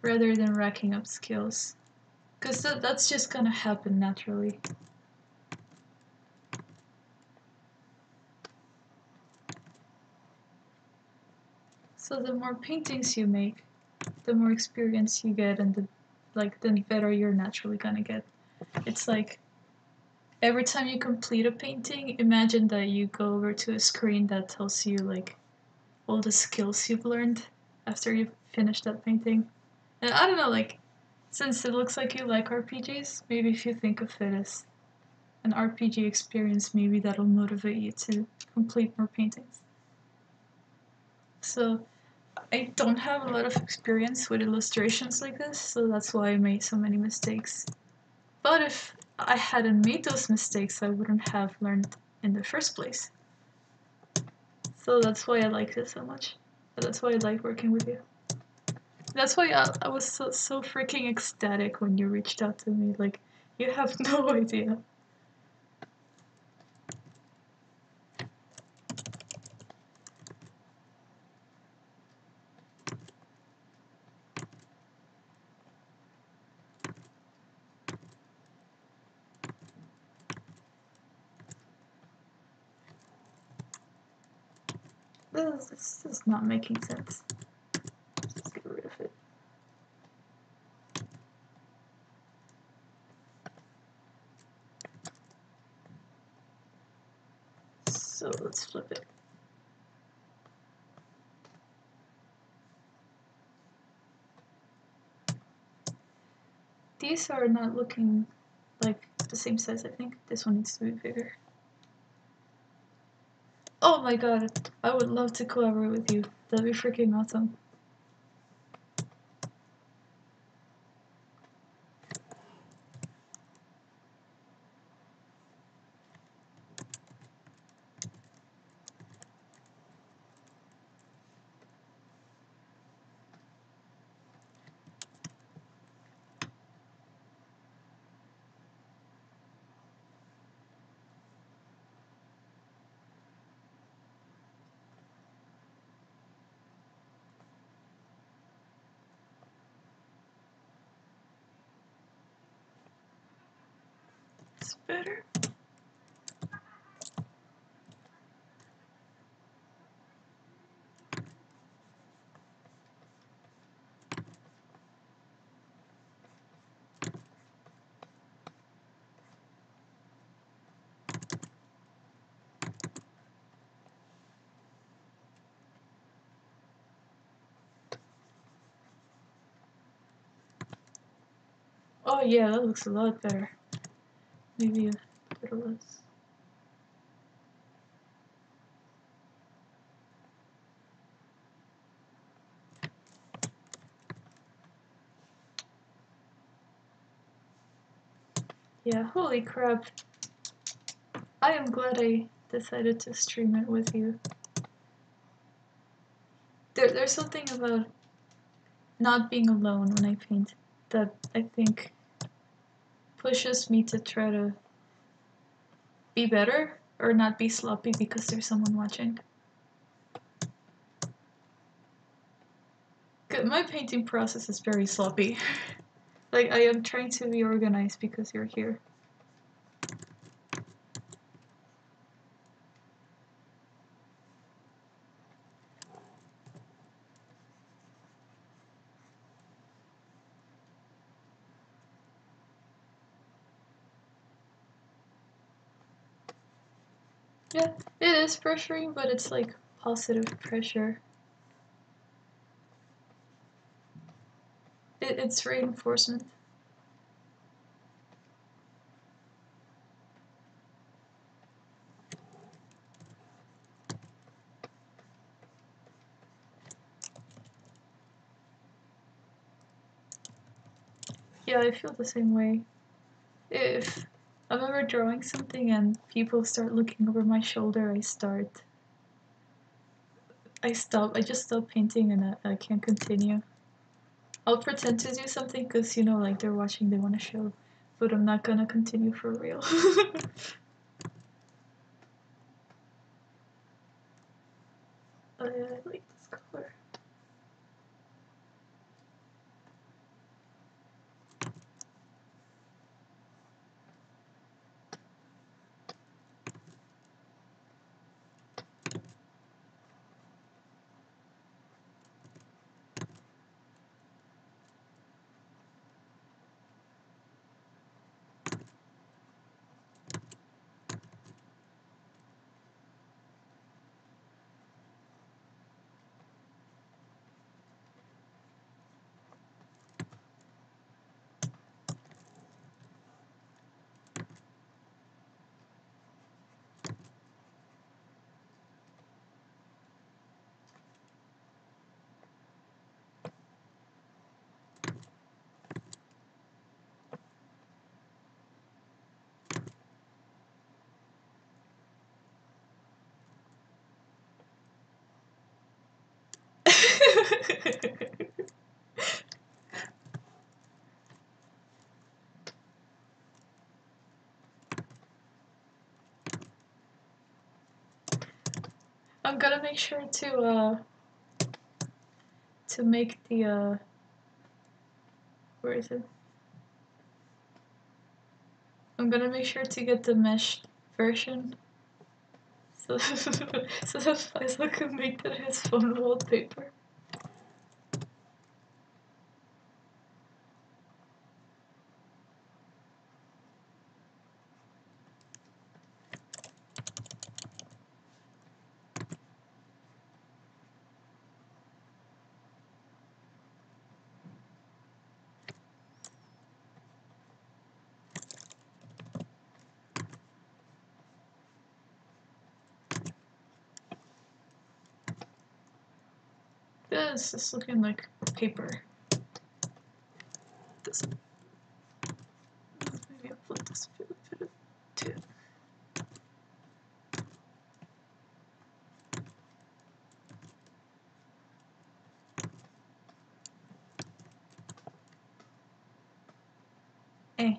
rather than racking up skills. Because that's just gonna happen naturally. So the more paintings you make, the more experience you get, and the better you're naturally gonna get. It's like every time you complete a painting, imagine that you go over to a screen that tells you like all the skills you've learned after you've finished that painting. And I don't know, like since it looks like you like RPGs, maybe if you think of it as an RPG experience, maybe that'll motivate you to complete more paintings. So I don't have a lot of experience with illustrations like this, so that's why I made so many mistakes. But if I hadn't made those mistakes, I wouldn't have learned in the first place. So that's why I like this so much. That's why I like working with you. That's why I was so freaking ecstatic when you reached out to me. Like, you have no idea. This is not making sense. Let's get rid of it. So let's flip it. These are not looking like the same size, I think. This one needs to be bigger. Oh my god, I would love to collaborate with you. That'd be freaking awesome. It's better. Oh yeah, that looks a lot better. Maybe a little less. Yeah, holy crap. I am glad I decided to stream it with you. There's something about not being alone when I paint that I think pushes me to try to be better or not be sloppy because there's someone watching. My painting process is very sloppy. Like, I am trying to be organized because you're here. Yeah, it is pressuring, but it's like positive pressure. It's reinforcement. Yeah, I feel the same way. If I'm ever drawing something and people start looking over my shoulder, I just stop painting and I can't continue. I'll pretend to do something because, you know, like they're watching, they want to show, but I'm not gonna continue for real. I like this color. I'm gonna make sure to make the where is it? I'm gonna make sure to get the meshed version so so that Faisal can make that his phone wallpaper. This is looking like paper. This maybe I'll put this bit too. Hey.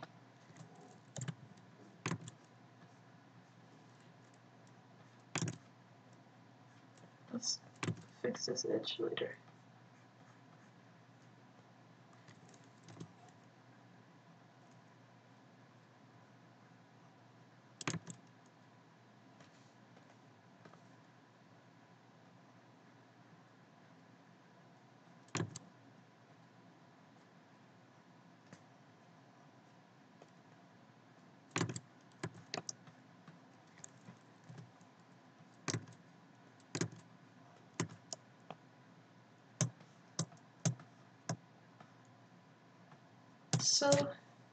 Let's fix this edge later. So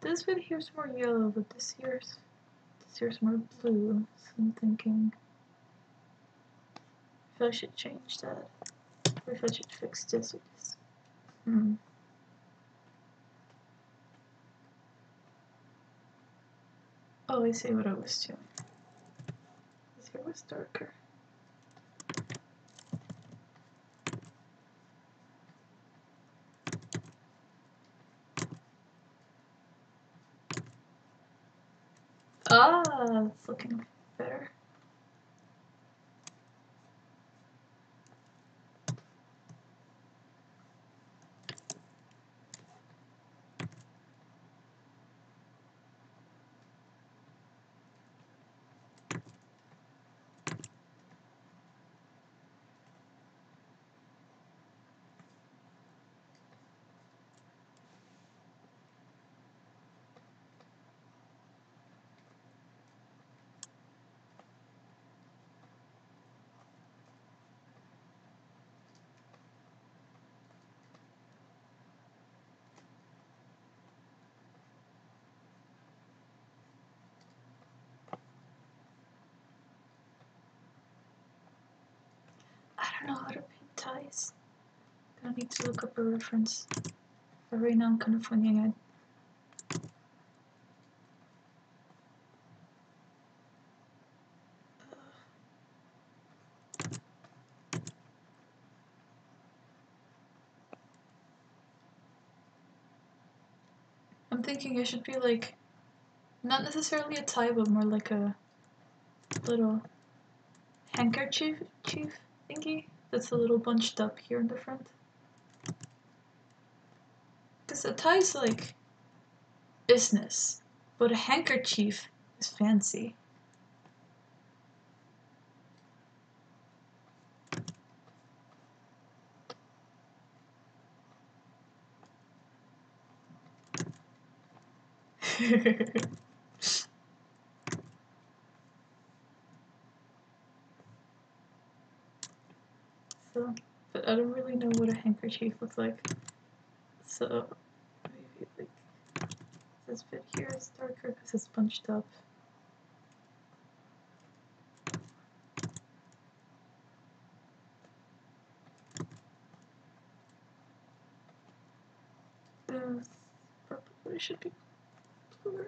this bit here's more yellow, but this here's more blue. So I'm thinking if I should change that, or if I should fix this with this. Oh, I see what I was doing. This here was darker. Ah, it's looking better. I don't know how to paint ties. I need to look up a reference. But right now I'm kind of winging it. thinking it should be like, not necessarily a tie, but more like a little handkerchief thingy that's a little bunched up here in the front. Because a tie is like business, but a handkerchief is fancy. So, but I don't really know what a handkerchief looks like. So maybe like this bit here is darker because it's bunched up. This purple, but it should be bluer.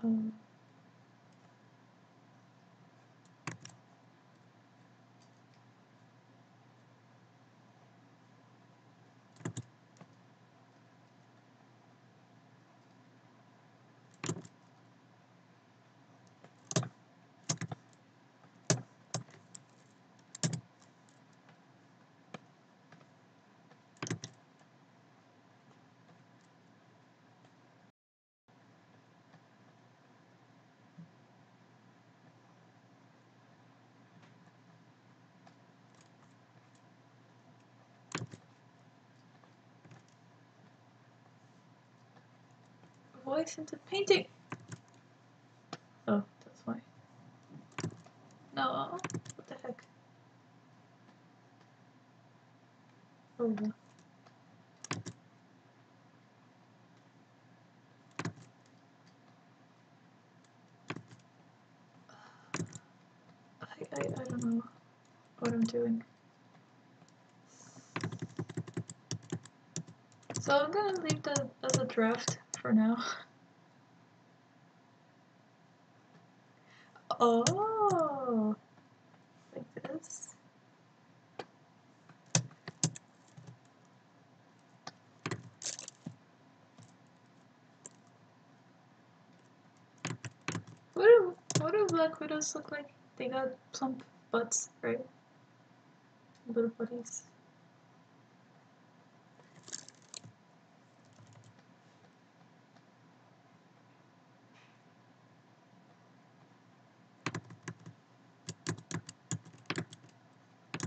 Um, voice into painting. Oh, that's why. No, what the heck? Oh, yeah. I don't know what I'm doing. So I'm gonna leave that as a draft for now. Oh, like this. What do Black Widows look like? They got plump butts, right? Little butties.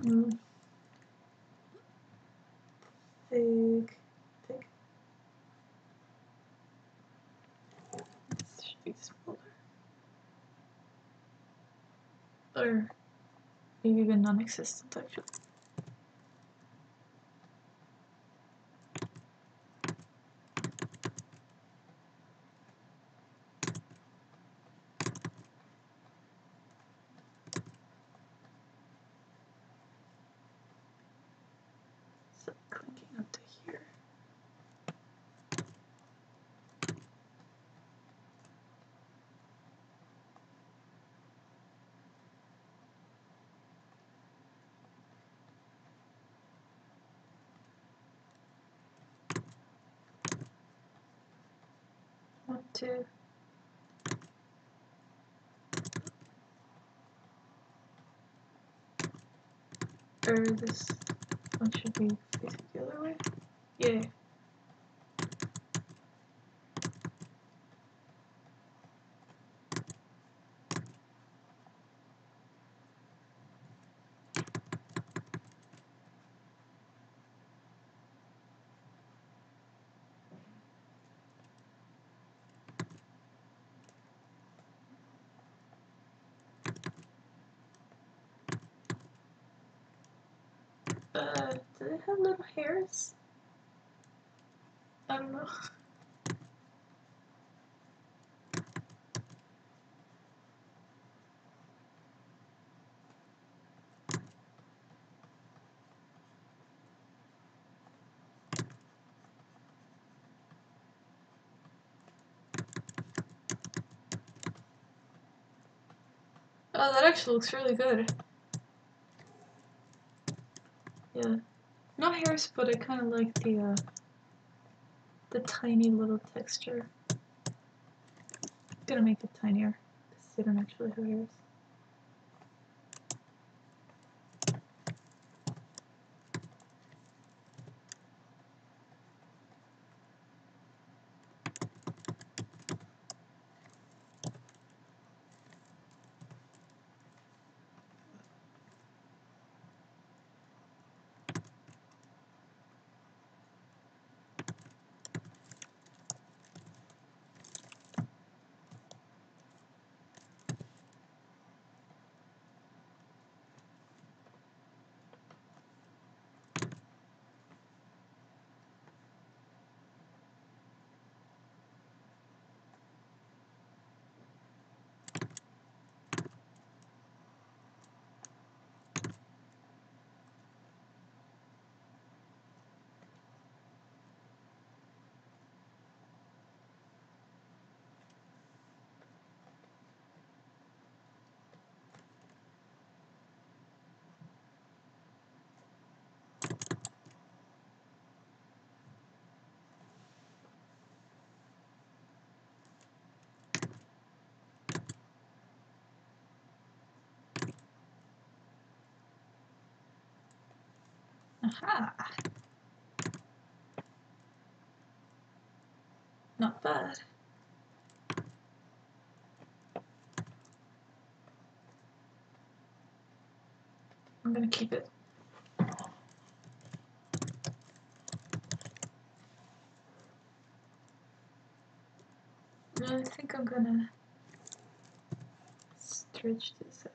Mm. Thick. This should be smaller. Or maybe even non-existent, actually. So clinking up to here. One, two. Or this one should be facing the other way. Yeah. Do they have little hairs? I don't know. Oh, that actually looks really good. Yeah. No hairs, but I kind of like the tiny little texture. I'm gonna make it tinier, because they don't actually have hairs. Aha! Not bad. I'm gonna keep it. I think I'm gonna stretch this out.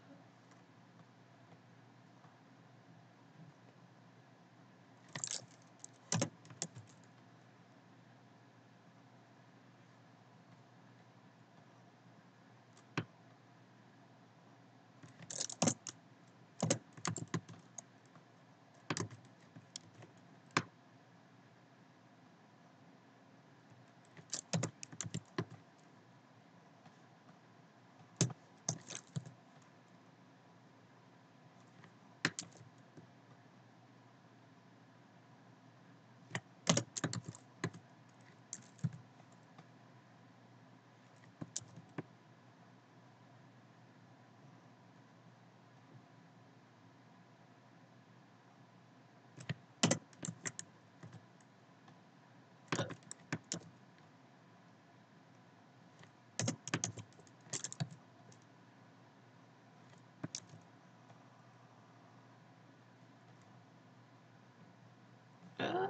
Uh,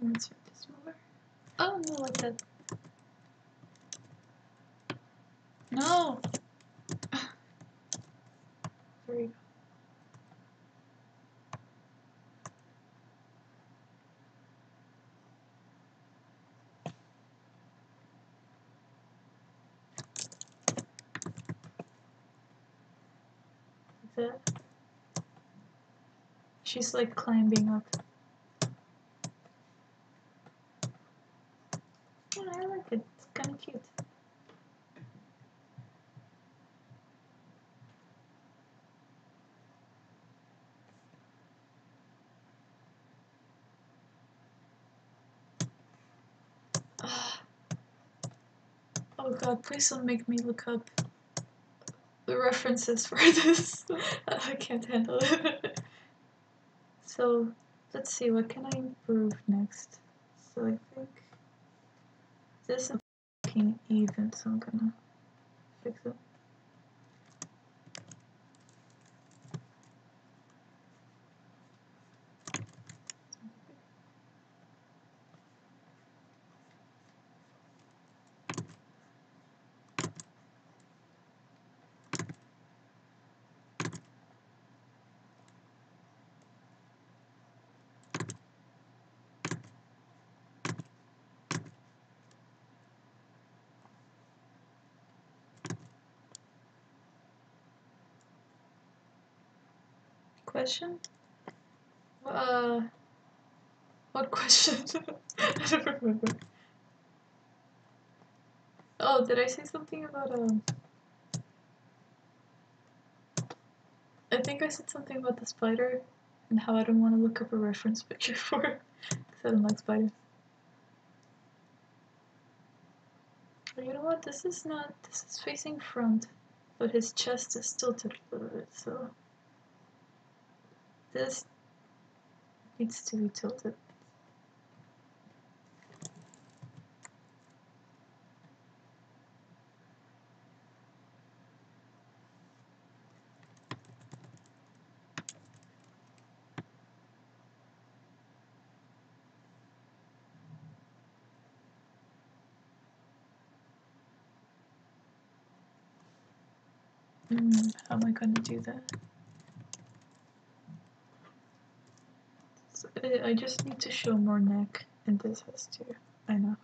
Let's make this smaller. Oh, no, like that. No! There you go. Like that. She's like climbing up. Oh, I like it. It's kind of cute. Oh god, please don't make me look up the references for this. I can't handle it. So, let's see, what can I improve next? So I think this is looking even, so I'm gonna fix it. question? What question? I don't remember. Oh, did I say something about I think I said something about the spider and how I don't want to look up a reference picture for it because I don't like spiders. But you know what? This is facing front, but his chest is tilted a little bit, so this needs to be tilted. How am I gonna do that? So, I just need to show more neck, and this has to. I know.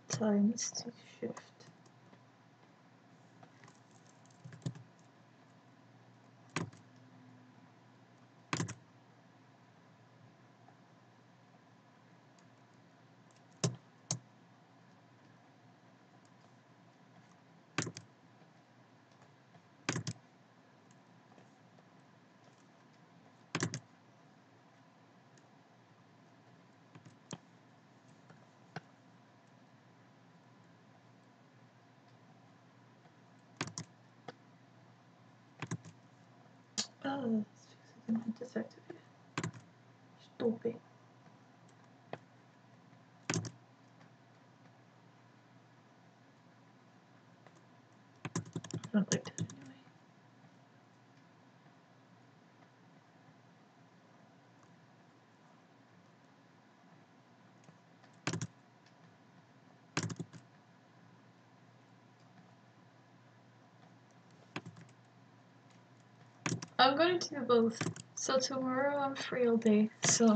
Times to shift. Oh, I didn't disactivate. Stupid. I don't like that anyway. I'm going to do both. So tomorrow I'm free all day, so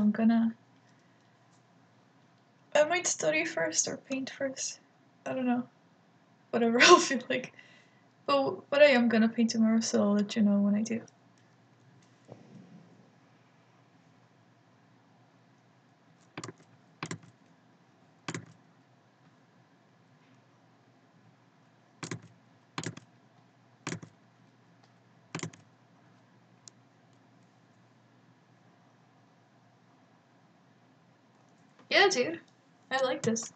I might study first or paint first. I don't know. Whatever I'll feel like. But I am gonna paint tomorrow, so I'll let you know when I do. Yeah, dude. I like this.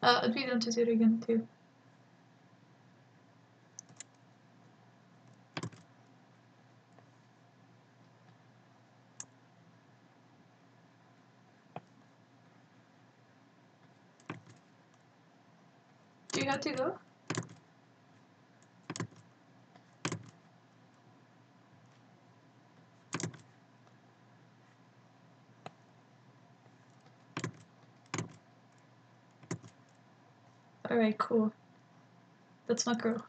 I'd be down to do it again too. Do you have to go? Alright, cool. That's my girl.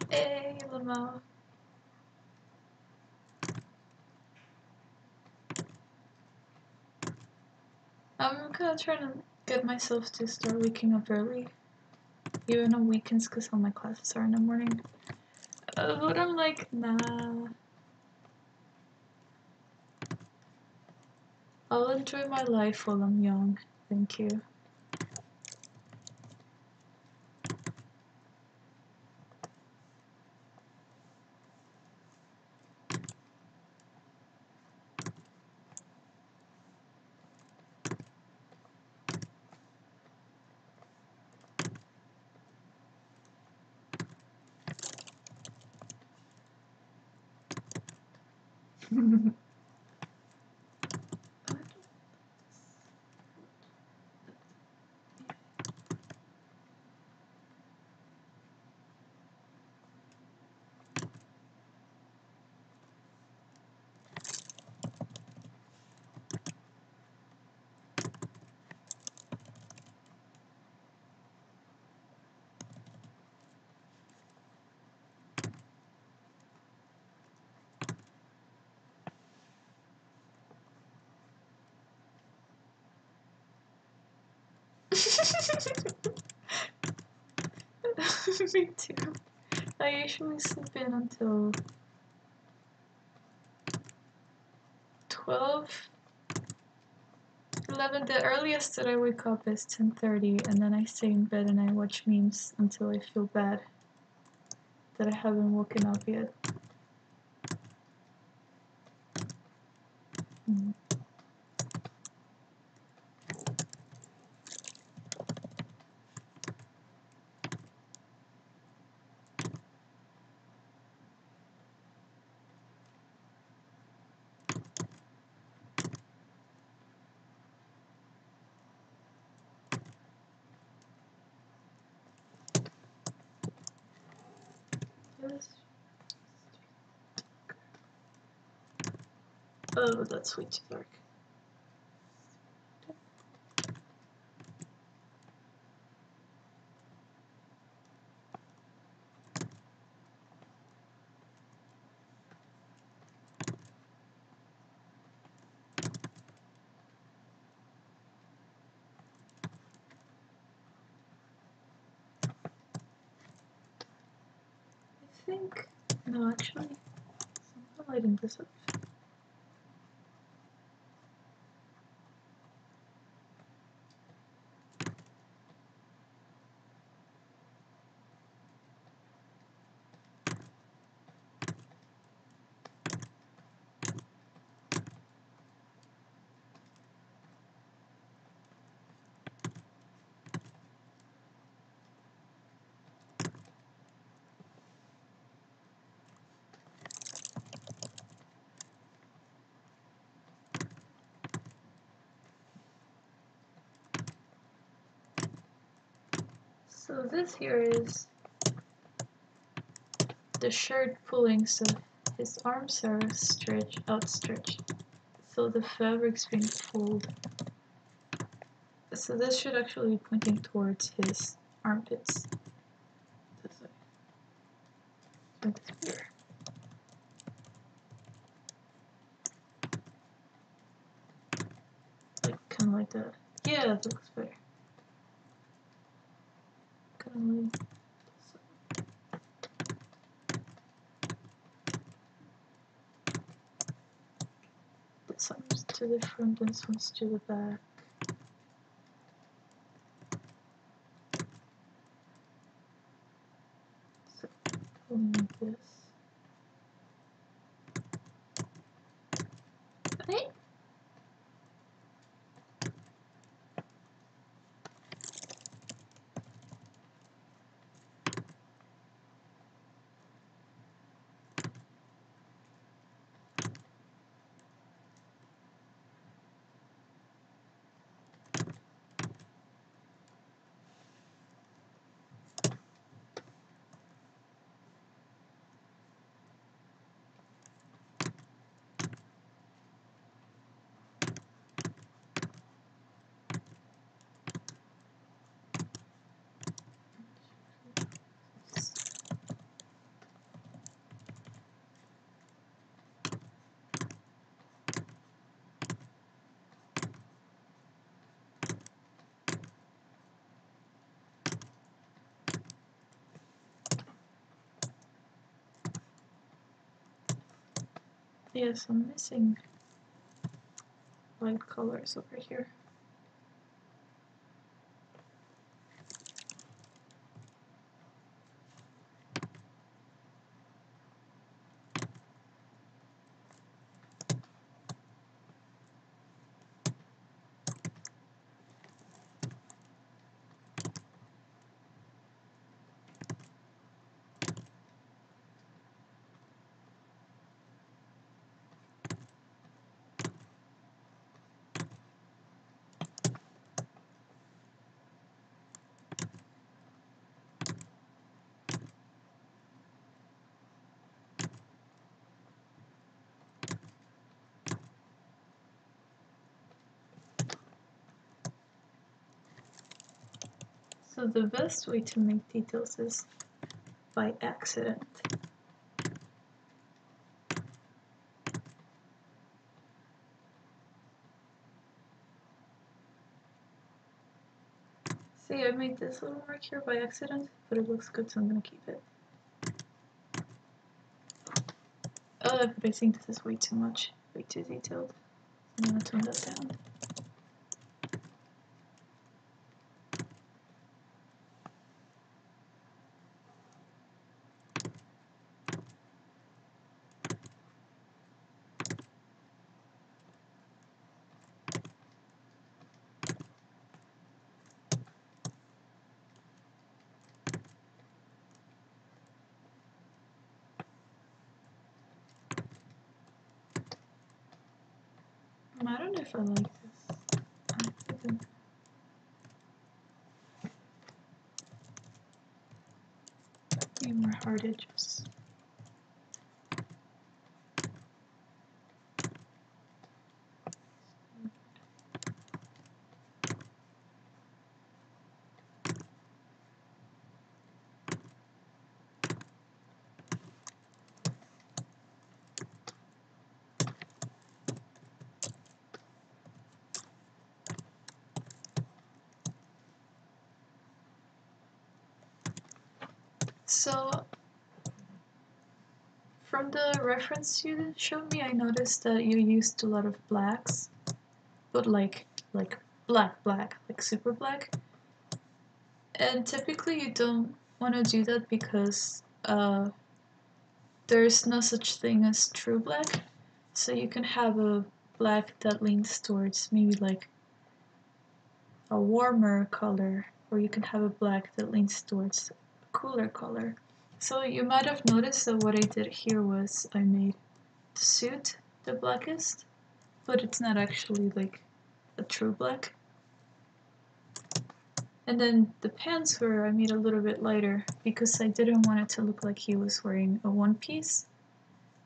Hey, Lamau. I'm gonna try to get myself to start waking up early. Even on weekends, because all my classes are in the morning. But I'm like, nah. I'll enjoy my life while I'm young. Thank you. Me too. I usually sleep in until 12, 11. The earliest that I wake up is 10:30, and then I stay in bed and I watch memes until I feel bad that I haven't woken up yet. Mm. Yes. Oh, that's way too dark. I think. No, actually. I'm lighting this up. So this here is the shirt pulling, so his arms are outstretched. So the fabric's being pulled. So this should actually be pointing towards his armpits. This way. Like here. Like kind of like that. Yeah, that looks better. Kind of like this one's to the front, this one's to the back. Something like this. Right? Yes, I'm missing light colors over here. So the best way to make details is by accident. See, I made this little mark here by accident, but it looks good, so I'm gonna keep it. But I think this is way too much, way too detailed. I'm gonna tone that down. I don't know if I like this. I think maybe more hard edges. So, from the reference you showed me, I noticed that you used a lot of blacks, but like black, like super black. And typically you don't want to do that because there's no such thing as true black. So you can have a black that leans towards maybe like a warmer color, or you can have a black that leans towards a cooler color. So you might have noticed that what I did here was I made the suit the blackest, but it's not actually like a true black. And then the pants were I made a little bit lighter because I didn't want it to look like he was wearing a one piece.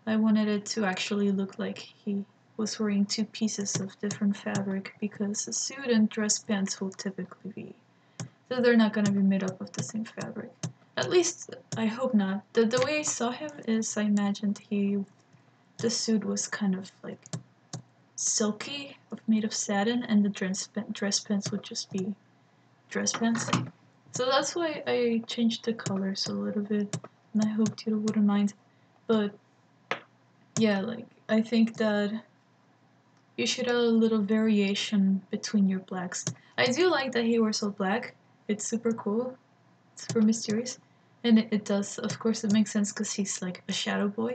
I wanted it to actually look like he was wearing two pieces of different fabric because a suit and dress pants will typically be, so they're not going to be made up of the same fabric. At least I hope not. The way I saw him is I imagined the suit was kind of like silky, made of satin, and the dress pants would just be dress pants. So that's why I changed the colors a little bit, and I hope you wouldn't mind. But yeah, like I think that you should have a little variation between your blacks. I do like that he wears all black. It's super cool, super mysterious. And it does, of course, it makes sense because he's like a shadow boy.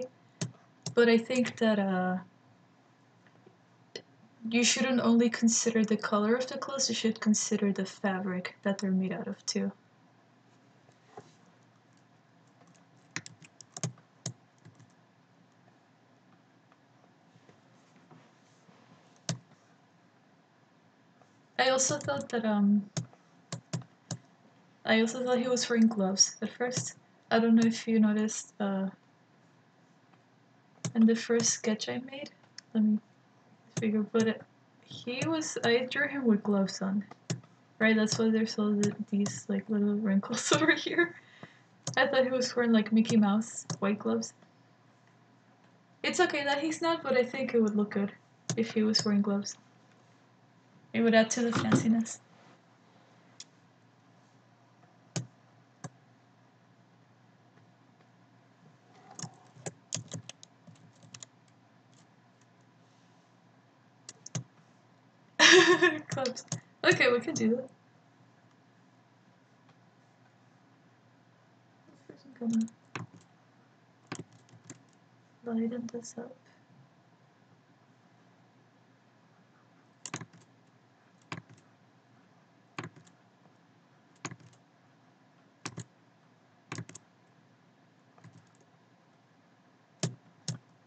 But I think that you shouldn't only consider the color of the clothes, you should consider the fabric that they're made out of too. I also thought that I also thought he was wearing gloves at first. I don't know if you noticed in the first sketch I made. Let me figure, but I drew him with gloves on, right? That's why there's all these like little wrinkles over here. I thought he was wearing like Mickey Mouse white gloves. It's okay that he's not, but I think it would look good if he was wearing gloves. It would add to the fanciness. Gloves. Okay, we can do that. I'm gonna lighten this up.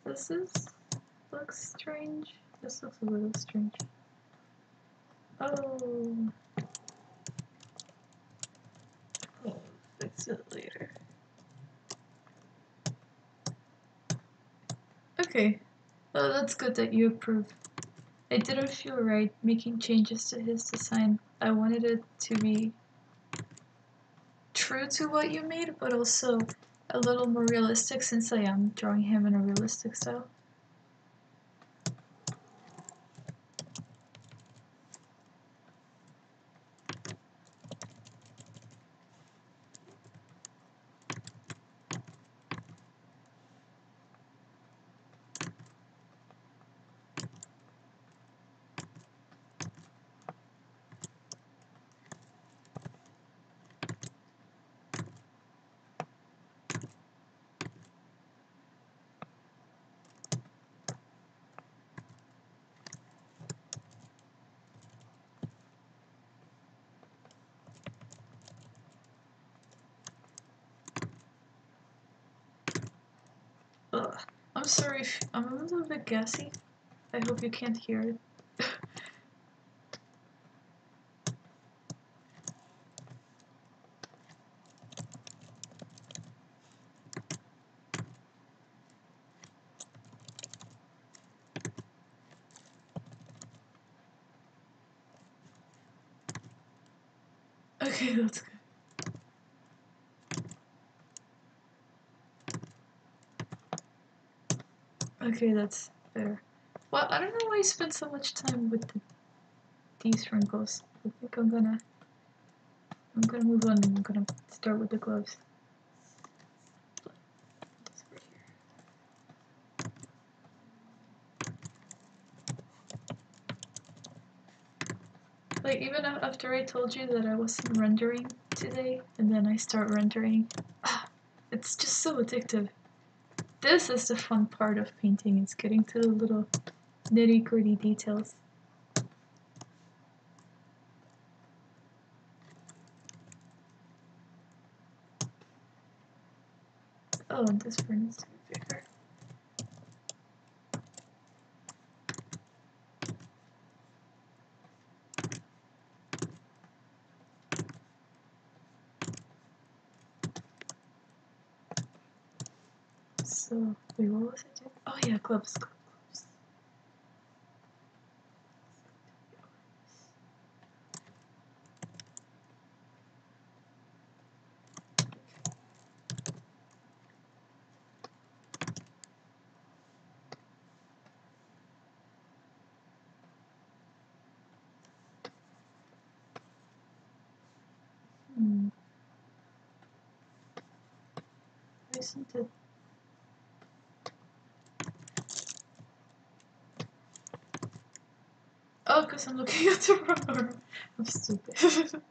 This looks strange. This looks a little strange. Oh. I'll fix it later. Okay. Oh, that's good that you approve. I didn't feel right making changes to his design. I wanted it to be true to what you made, but also a little more realistic since I am drawing him in a realistic style. Ugh. I'm sorry if I'm a little bit gassy. I hope you can't hear it. Okay, that's good. Okay, that's better. Well, I don't know why you spent so much time with these wrinkles. I think I'm gonna move on and I'm gonna start with the gloves. Like, even after I told you that I wasn't rendering today, and then I start rendering, it's just so addictive. This is the fun part of painting, it's getting to the little nitty-gritty details. Oh, and this one needs to be bigger. So, wait, what was it? Oh yeah, gloves. Isn't it? Oh, because I'm looking at the wrong arm. I'm stupid.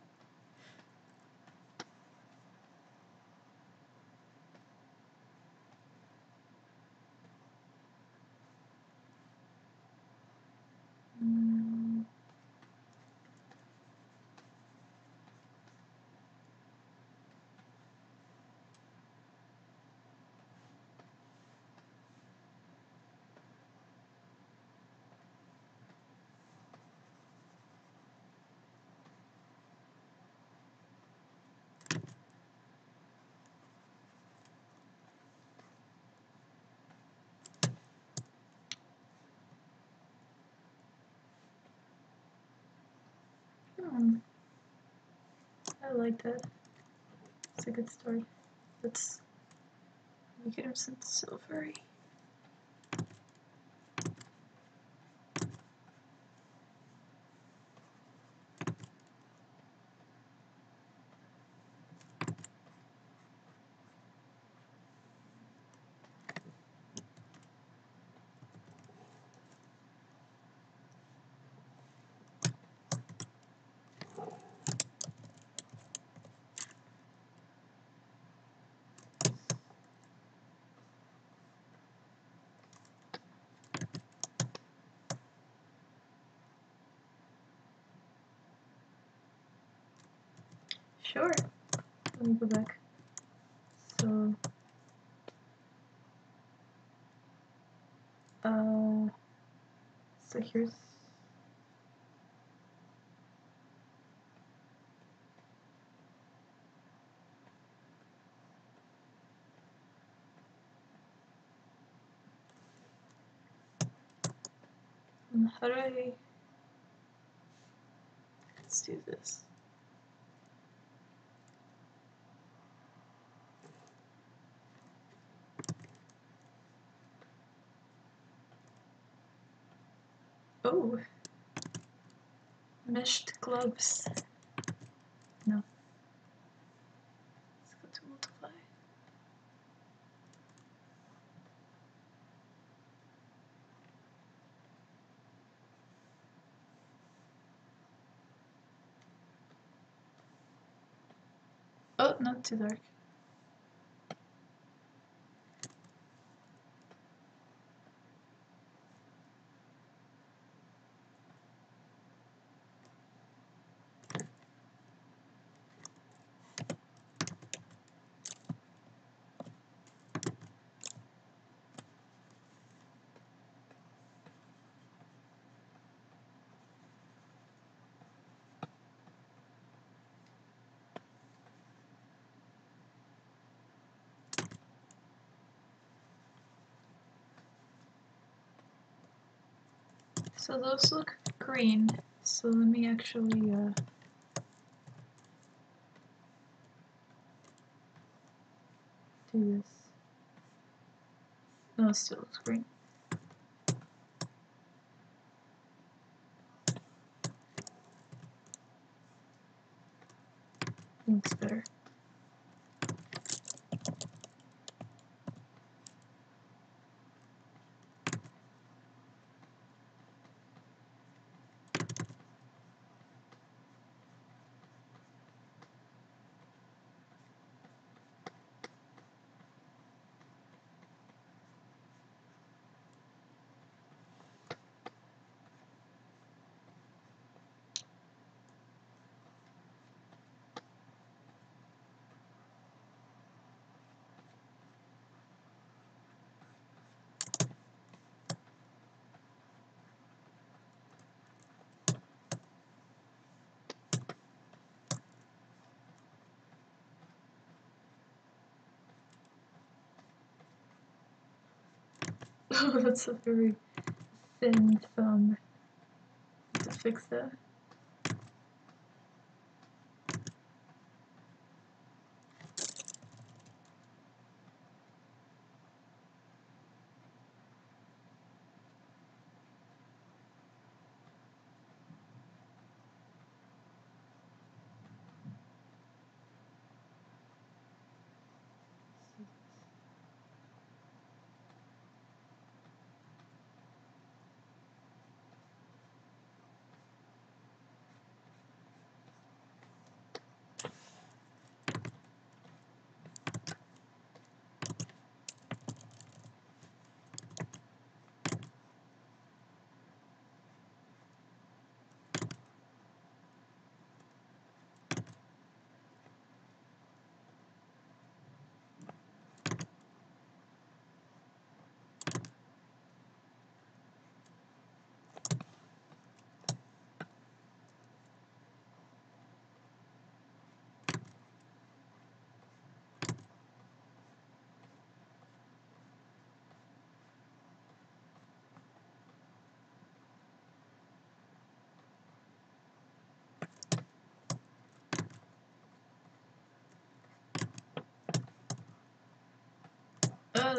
Hmm. I like that. It's a good story. Let's make it some silvery. Sure. Let me go back. So, so here's how do I? Let's do this. Oh, meshed gloves. No. Let's go to multiply. Oh, not too dark. So those look green. So let me actually do this. No, it still looks green. Looks better. Oh, that's a very thin thumb to fix that.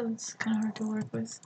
it's kind of hard to work with.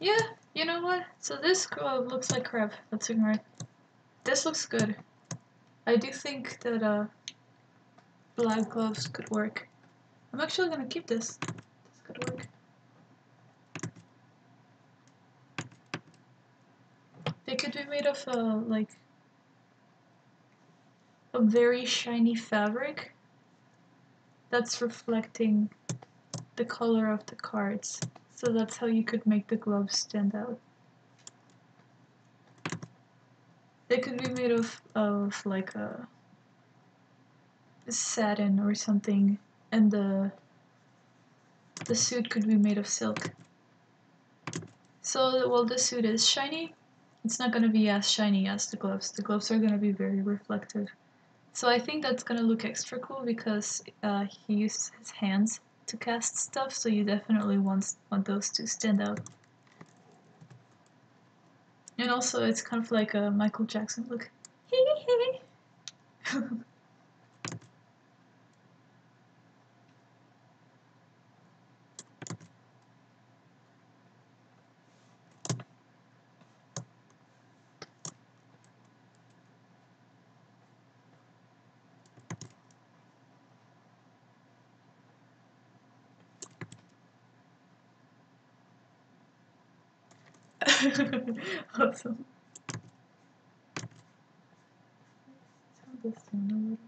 Yeah, you know what? So this glove looks like crap. Let's ignore it. This looks good. I do think that black gloves could work. I'm actually gonna keep this. This could work. They could be made of like a very shiny fabric that's reflecting the color of the cards. So that's how you could make the gloves stand out. They could be made of like a satin or something, and the suit could be made of silk. So while the suit is shiny, it's not gonna be as shiny as the gloves. The gloves are gonna be very reflective. So I think that's gonna look extra cool because he used his hands to cast stuff, so you definitely want those to stand out. And also it's kind of like a Michael Jackson look. Awesome. Turn this down a little.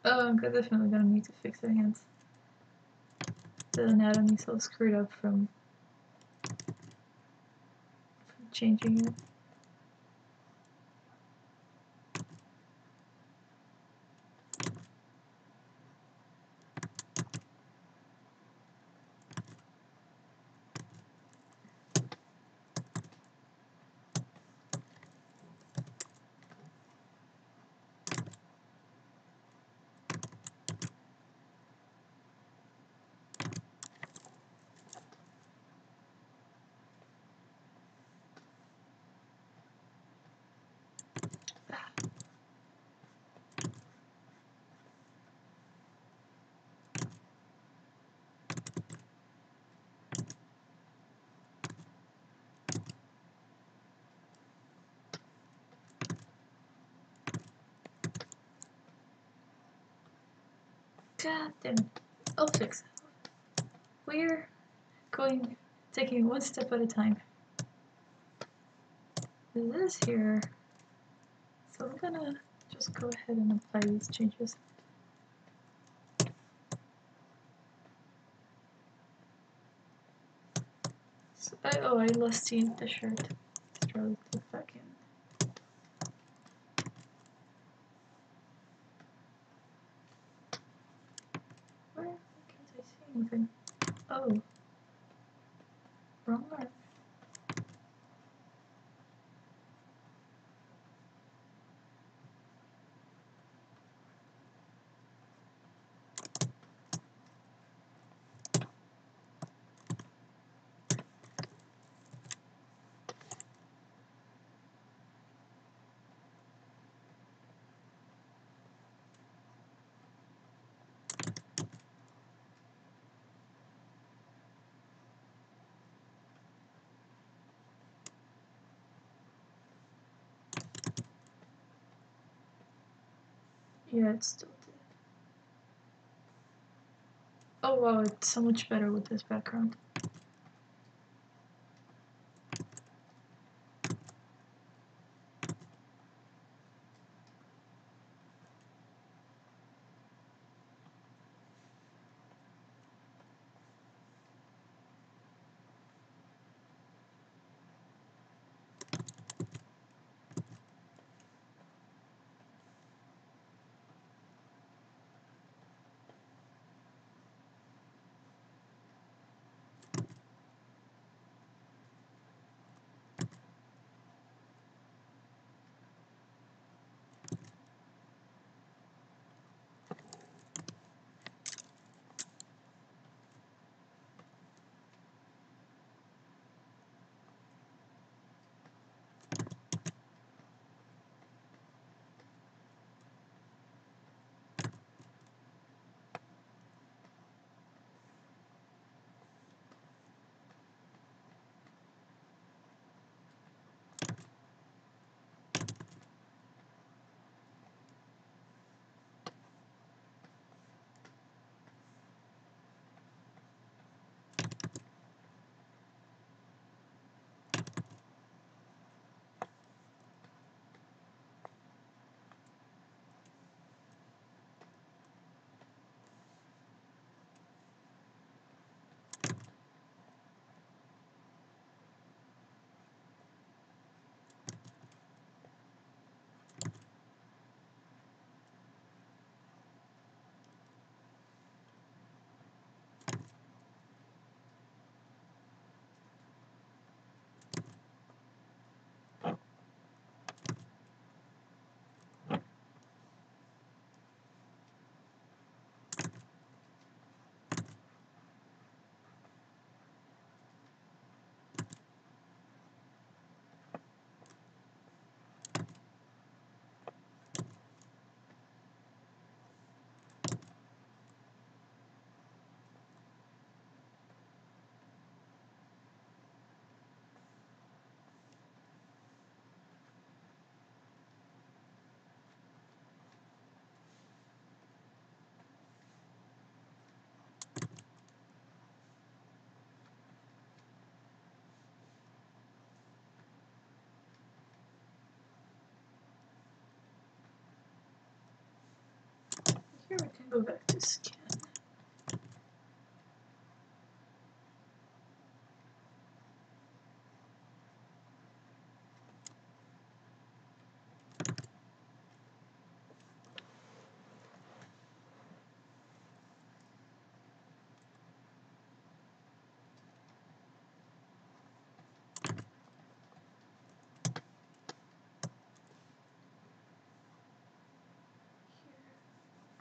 Oh, I'm definitely gonna need to fix the hands. The anatomy's all screwed up from changing it. God damn it. I'll fix it. We're taking one step at a time. This here. So I'm gonna just go ahead and apply these changes. So, I lost the shirt. Let's try to put it back in. Where can't I see anything? Oh. Wrong arm. Yeah, it's still there. Oh wow, it's so much better with this background. Here we can go back to scan.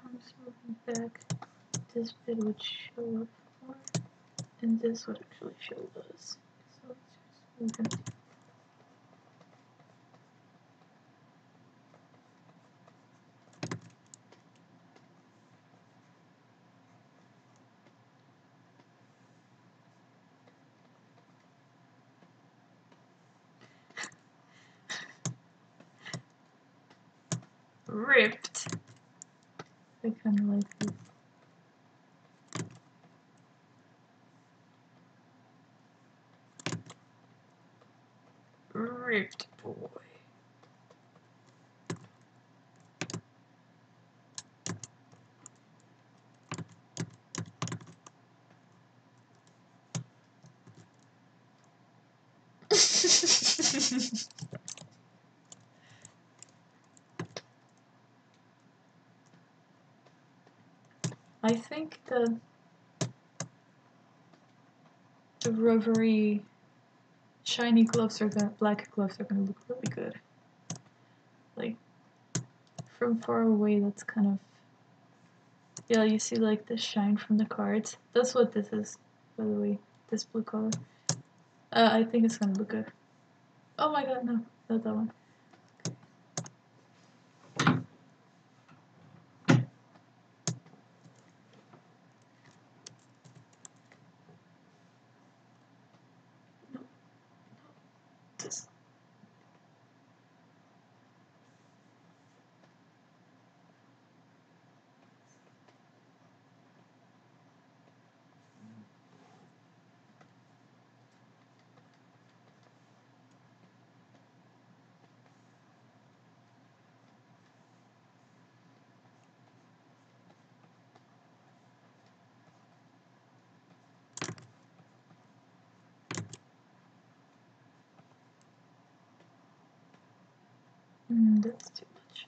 I'm just moving back. This bit would show up more, and this would actually show us. So let's just move it. Ripped. I kind of like this. Ripped boy. I think the rubbery, shiny gloves are gonna, black gloves are gonna look really good. Like from far away, that's kind of, yeah. You see like the shine from the cards. That's what this is, by the way. This blue color. I think it's gonna look good. Oh my god, no, not that one. No, this. That's too much.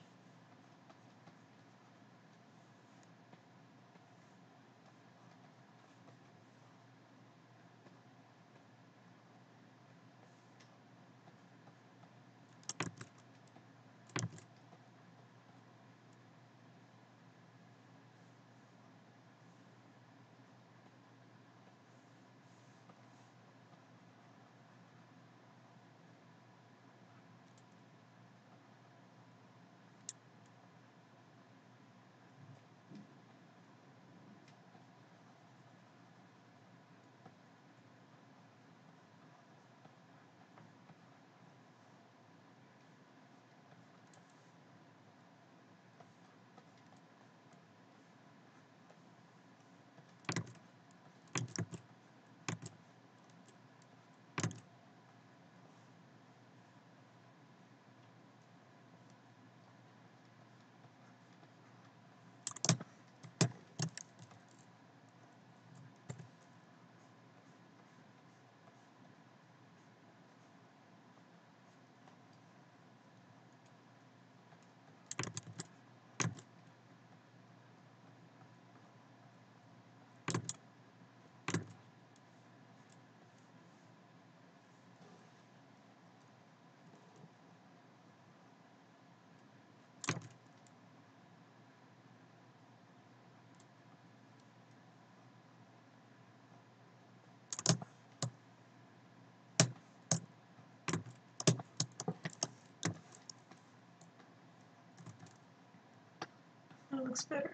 That looks better.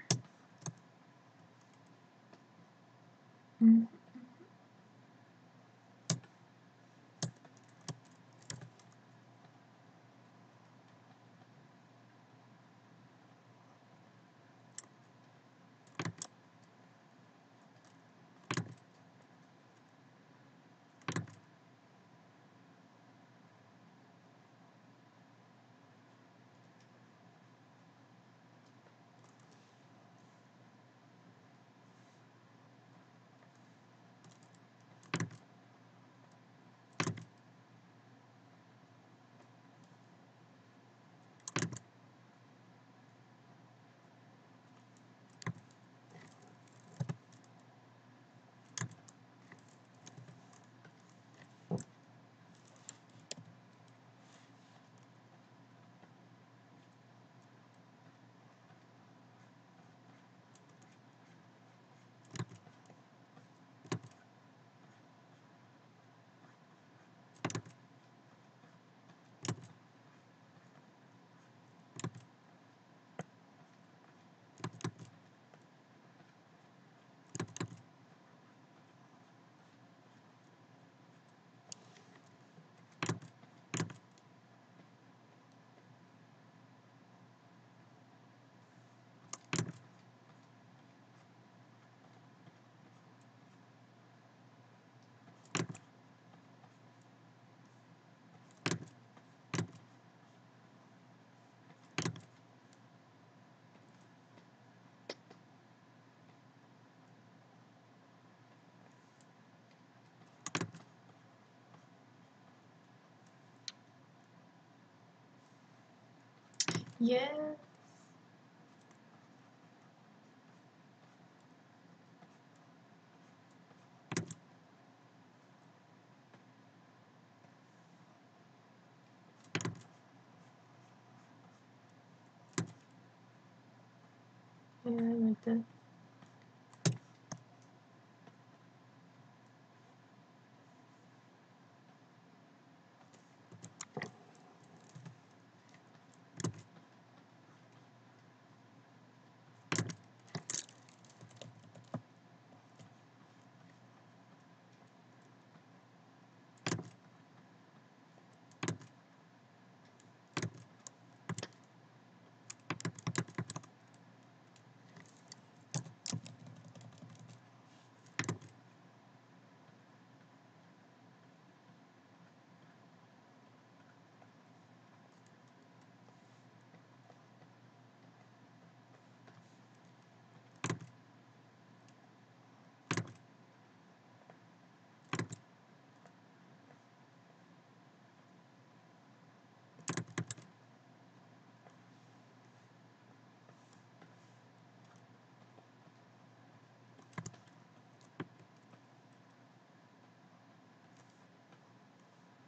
Mm. Yes. Yeah, I like that.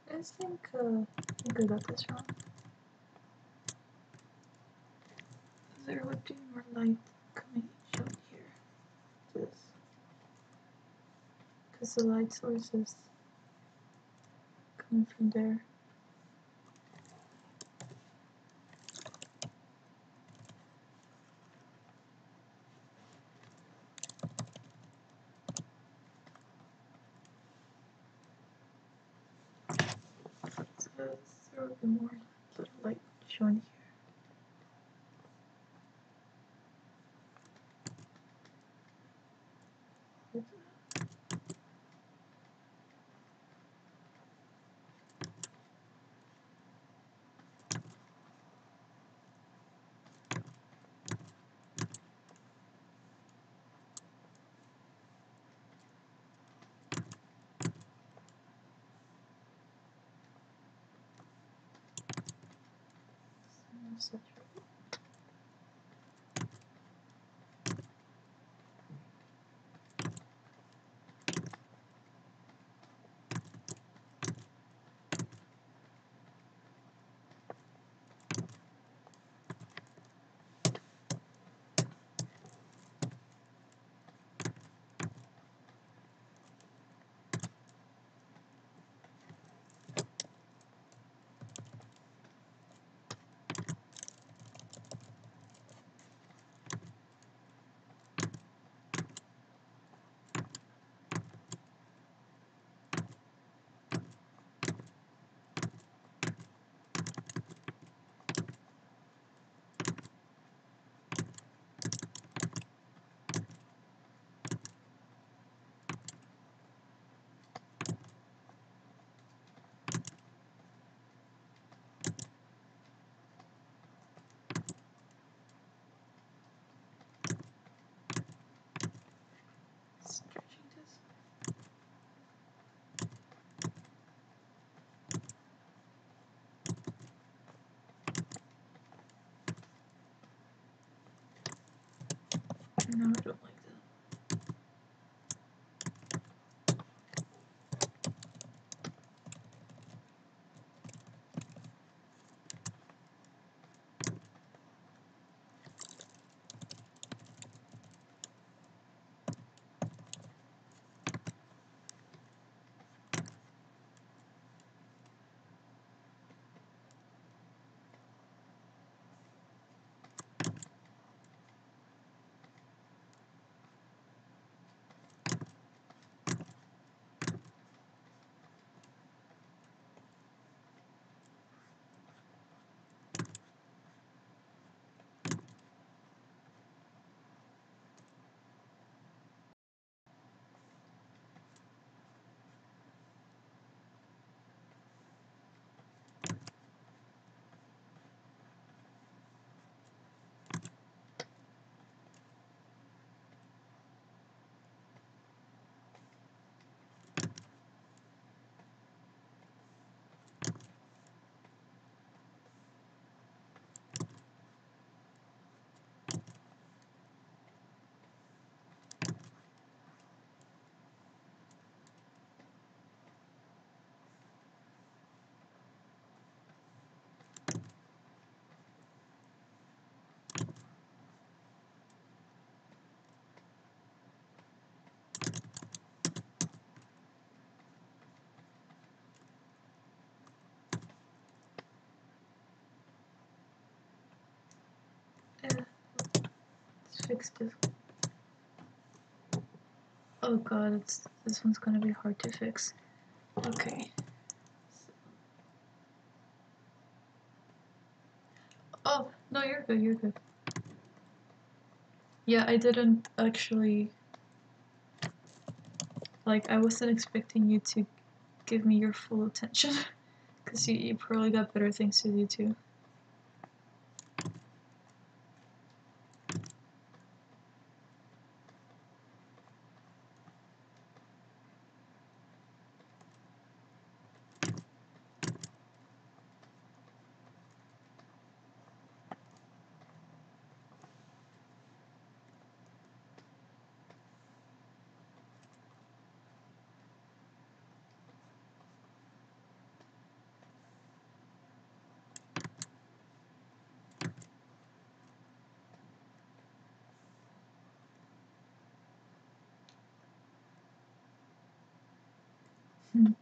I think I got this wrong. There would be more light coming shown here. This. Because the light source is coming from there. So there would be more little light shown here. Such fix this. Oh god, this one's gonna be hard to fix. Okay. Oh, no, you're good, you're good. Yeah, I didn't actually... Like, I wasn't expecting you to give me your full attention. Because you probably got better things to do too. Hmm.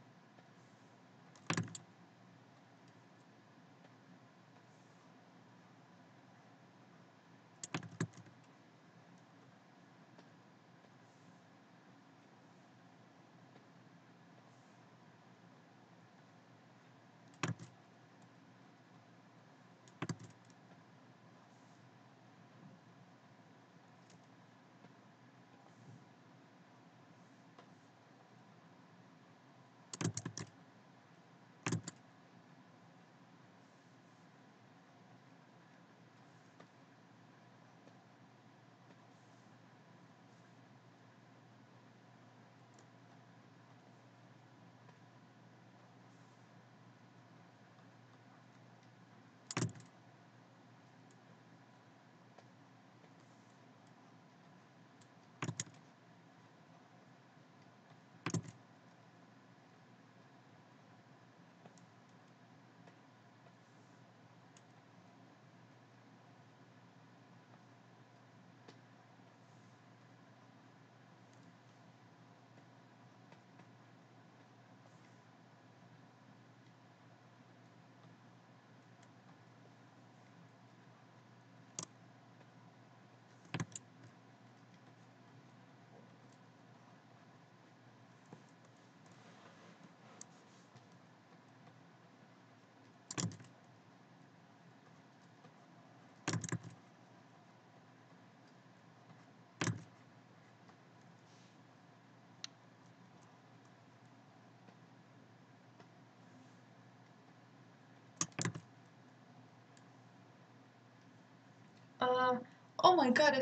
Oh my god,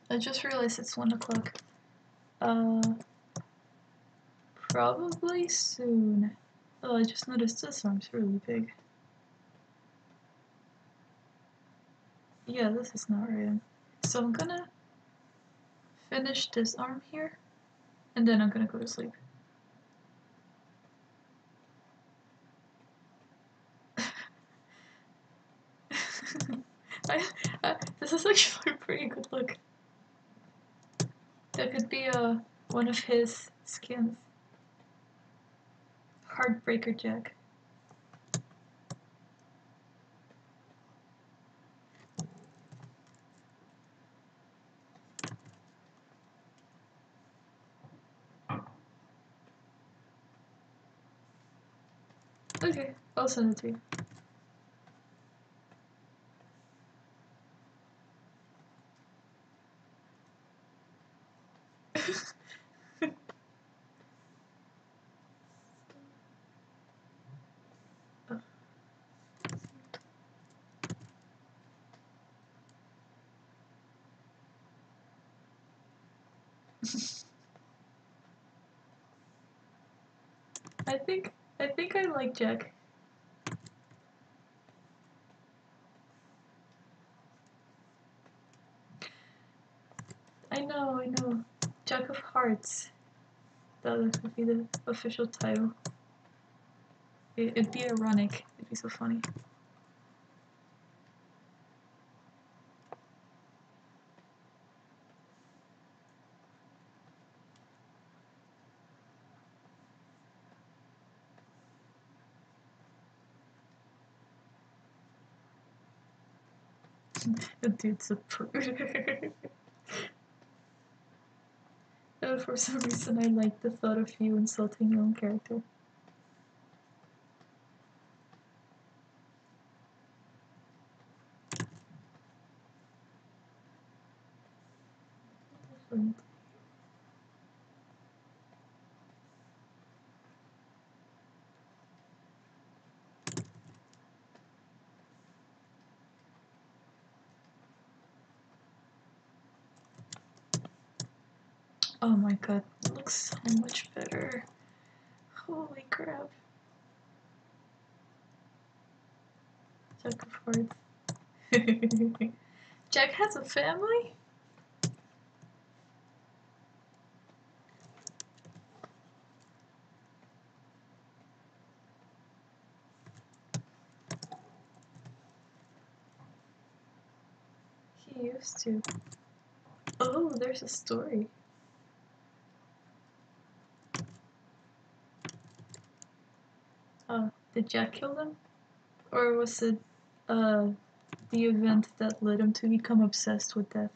I just realized it's 1 o'clock. Uh, Probably soon. Oh, I just noticed this arm's really big. Yeah, this is not right. So I'm gonna finish this arm here, and then I'm gonna go to sleep. This is actually a pretty good look. That could be one of his skins. Heartbreaker Jack. Okay, I'll send it to you. I think I like Jack. I know. Jack of Hearts. That would be the official title. It'd be ironic. It'd be so funny. The dude's a prude. For some reason I like the thought of you insulting your own character. Oh my god, it looks so much better. Holy crap. Jack of Hearts. Jack has a family? He used to. Oh, there's a story. Did Jack kill them? Or was it the event that led him to become obsessed with death?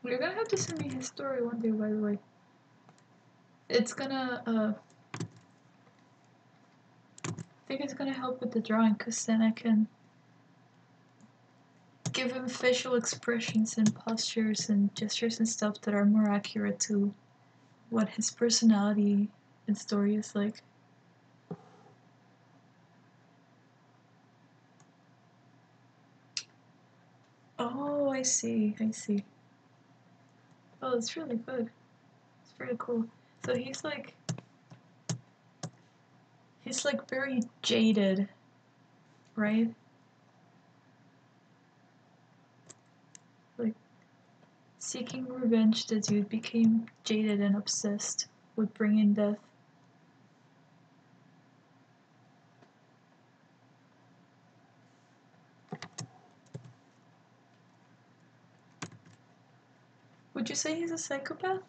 You're gonna have to send me his story one day, by the way. It's gonna, I think it's gonna help with the drawing, because then I can give him facial expressions and postures and gestures and stuff that are more accurate to what his personality and story is like. Oh, I see, I see. Oh, it's really good. It's pretty cool. So he's like very jaded, right? Like seeking revenge, the dude became jaded and obsessed with bringing death. Would you say he's a psychopath?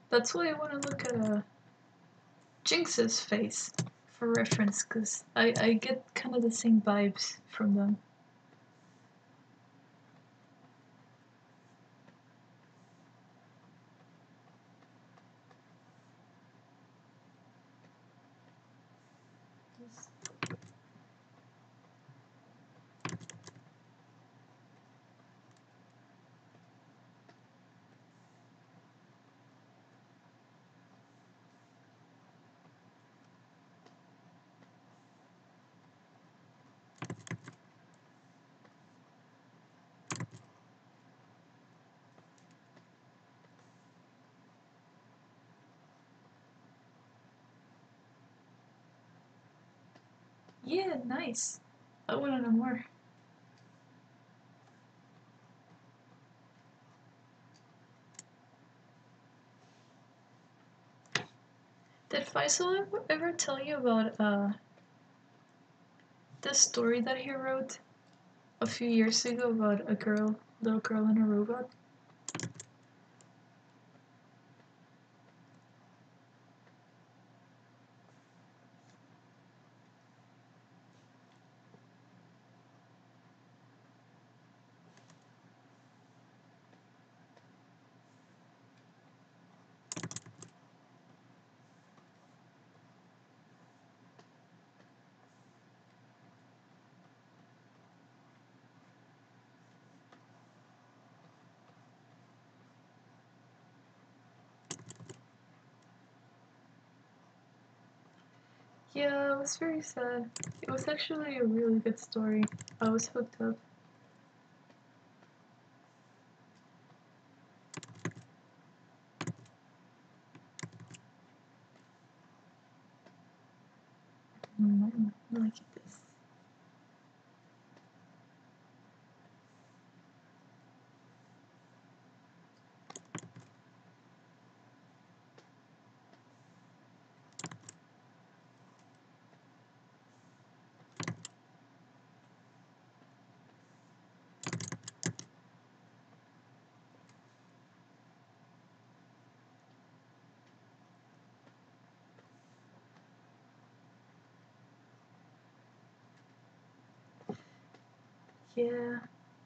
That's why I want to look at Jinx's face for reference, because I get kind of the same vibes from them. Yeah, nice. I want to know more. Faisal ever tell you about this story that he wrote a few years ago about a little girl and a robot? Yeah, it was very sad. It was actually a really good story. I was hooked up. I like this. Yeah,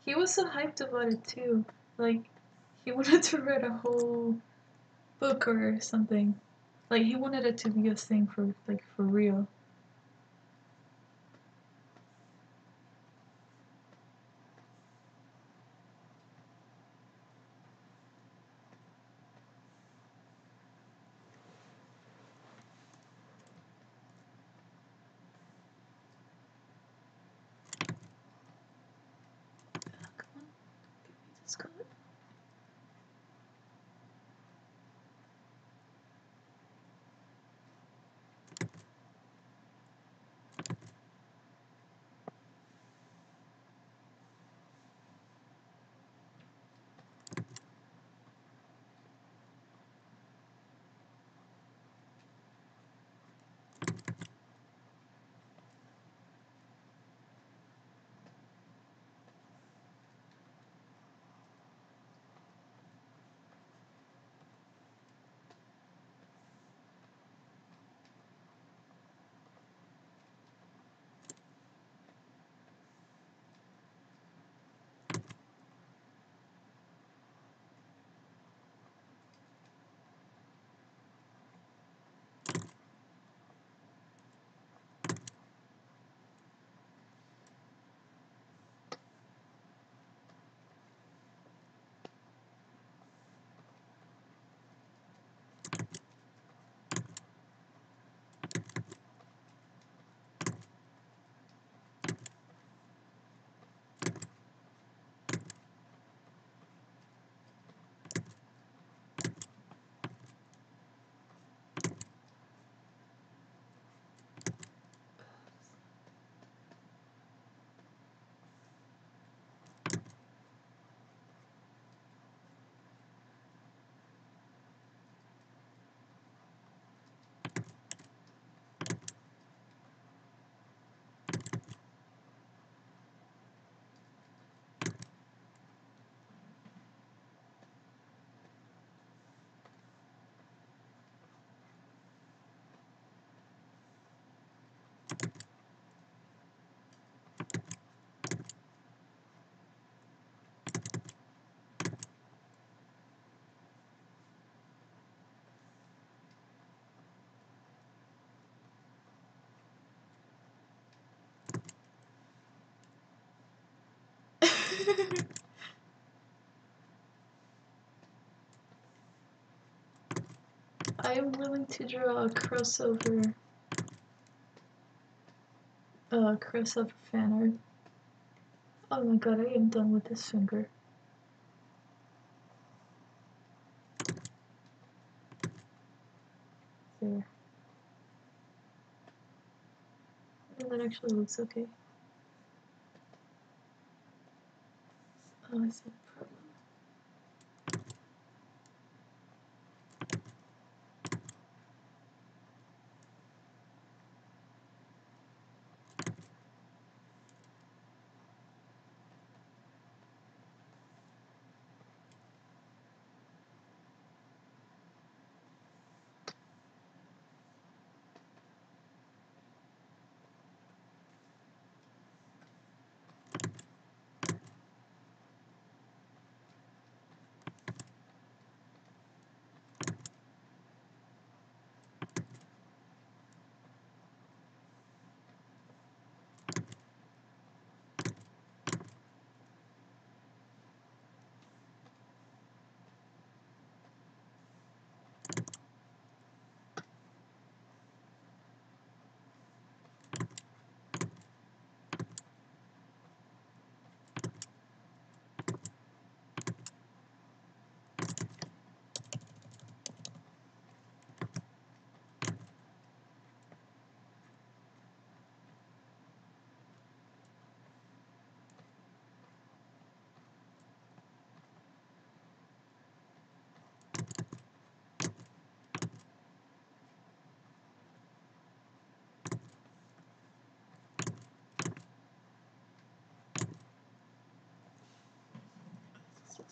he was so hyped about it too. Like, he wanted to write a whole book or something. Like, he wanted it to be a thing for real. Come on, give me this code. I am willing to draw a crossover fan art. Oh my god, I am done with this finger. There. And that actually looks okay. Oh, I see the problem.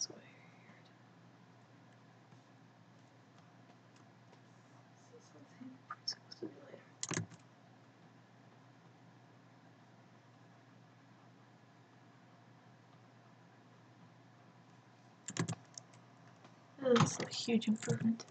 That's weird. This is something I'm supposed to do later. That's a huge improvement.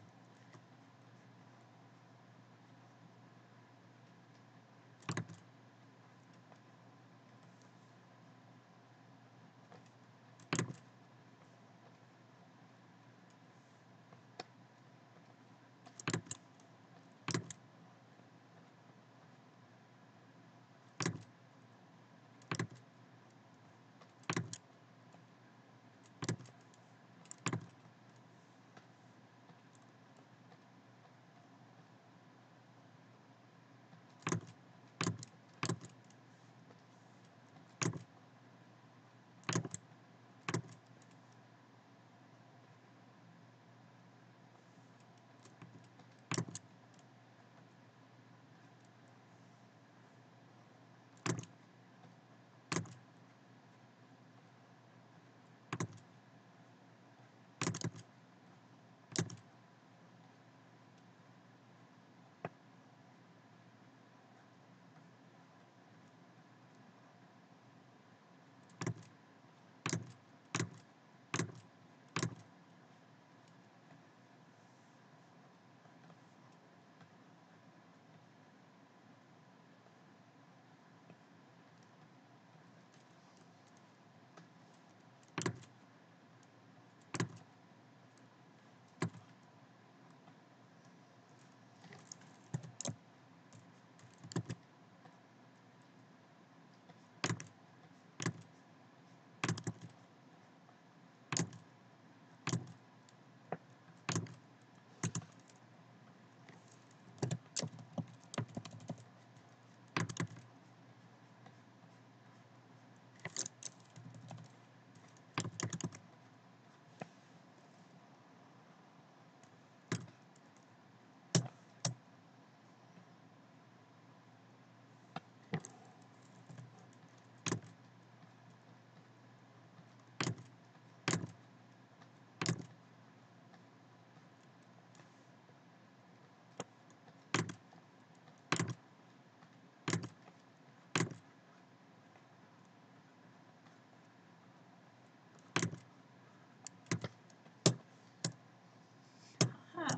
Huh.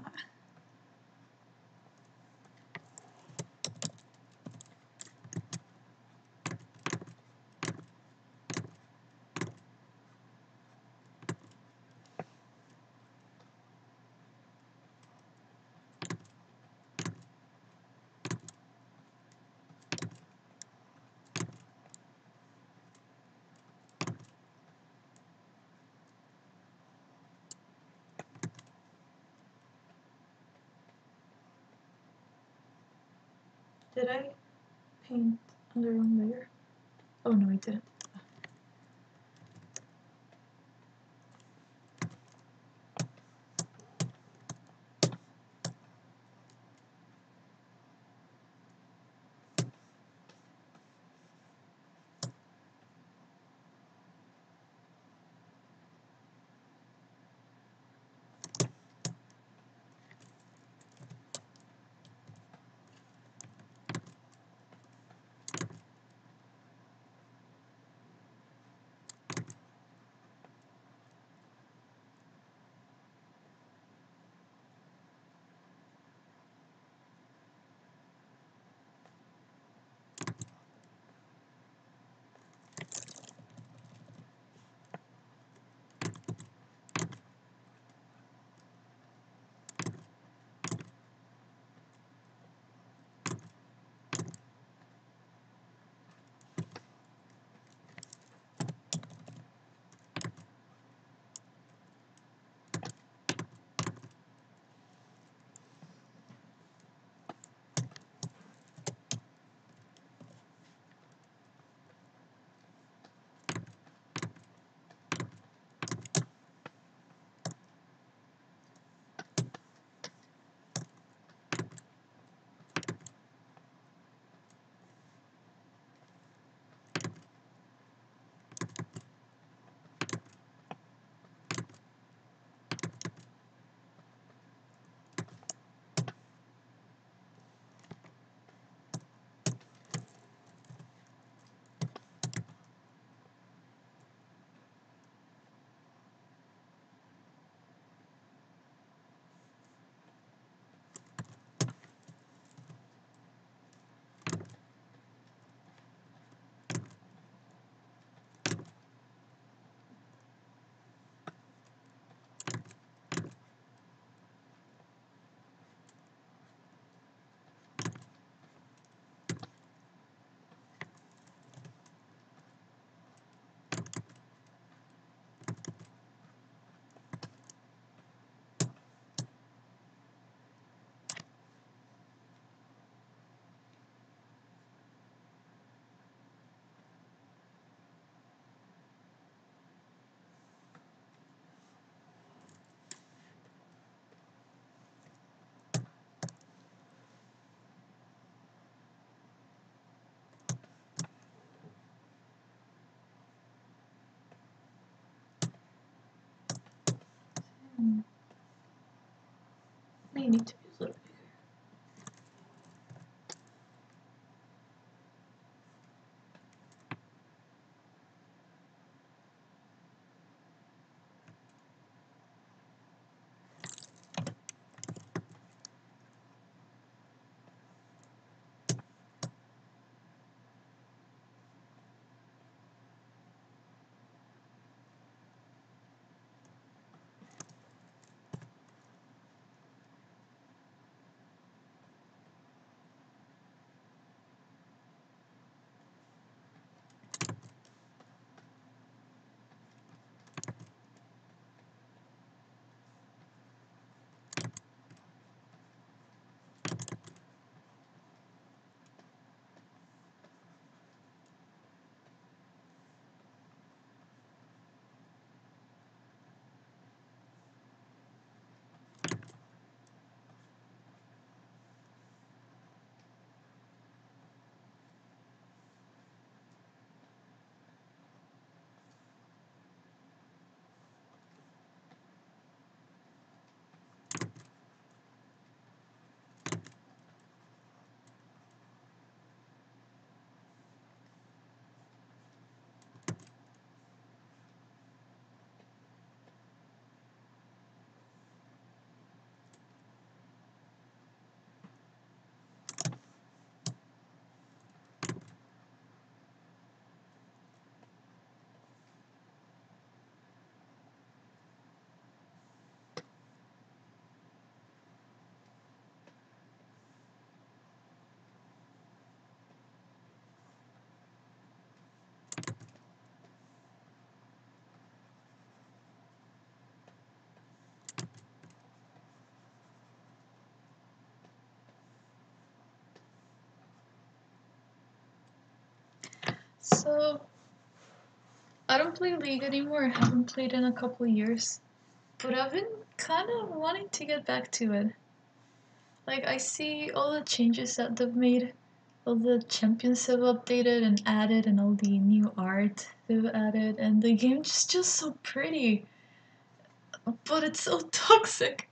Did I paint on the wrong layer? Oh no, I didn't. So, I don't play League anymore. I haven't played in a couple of years. But I've been kind of wanting to get back to it. Like, I see all the changes that they've made, all the champions have updated and added, and all the new art they've added, and the game's just so pretty. But it's so toxic.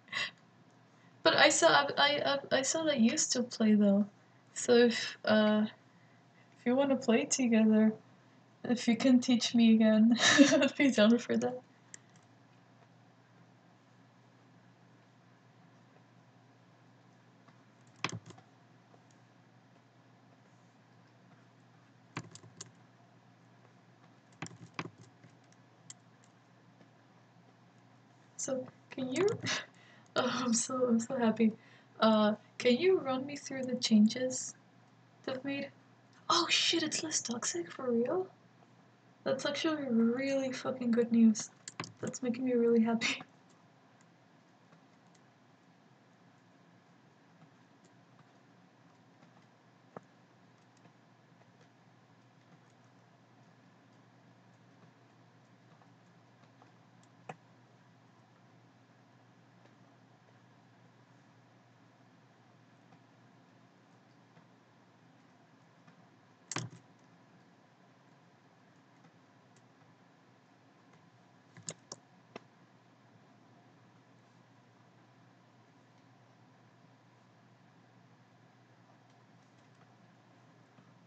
But I saw that you still play though. So if you want to play together, if you can teach me again, I'd be down for that. So can you? Oh, I'm so happy. Can you run me through the changes they've made? Oh shit, it's less toxic for real. That's actually really fucking good news. That's making me really happy.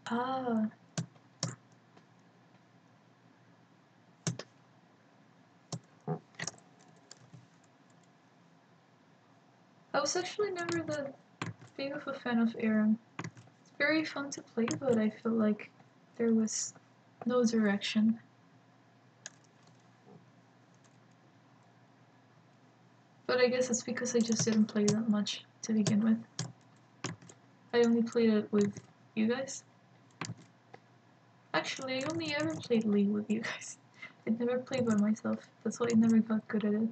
Ah, I was actually never that big of a fan of Aram. It's very fun to play, but I feel like there was no direction. But I guess it's because I just didn't play that much to begin with. I only played it with you guys. Actually, I only ever played League with you guys. I never played by myself. That's why I never got good at it.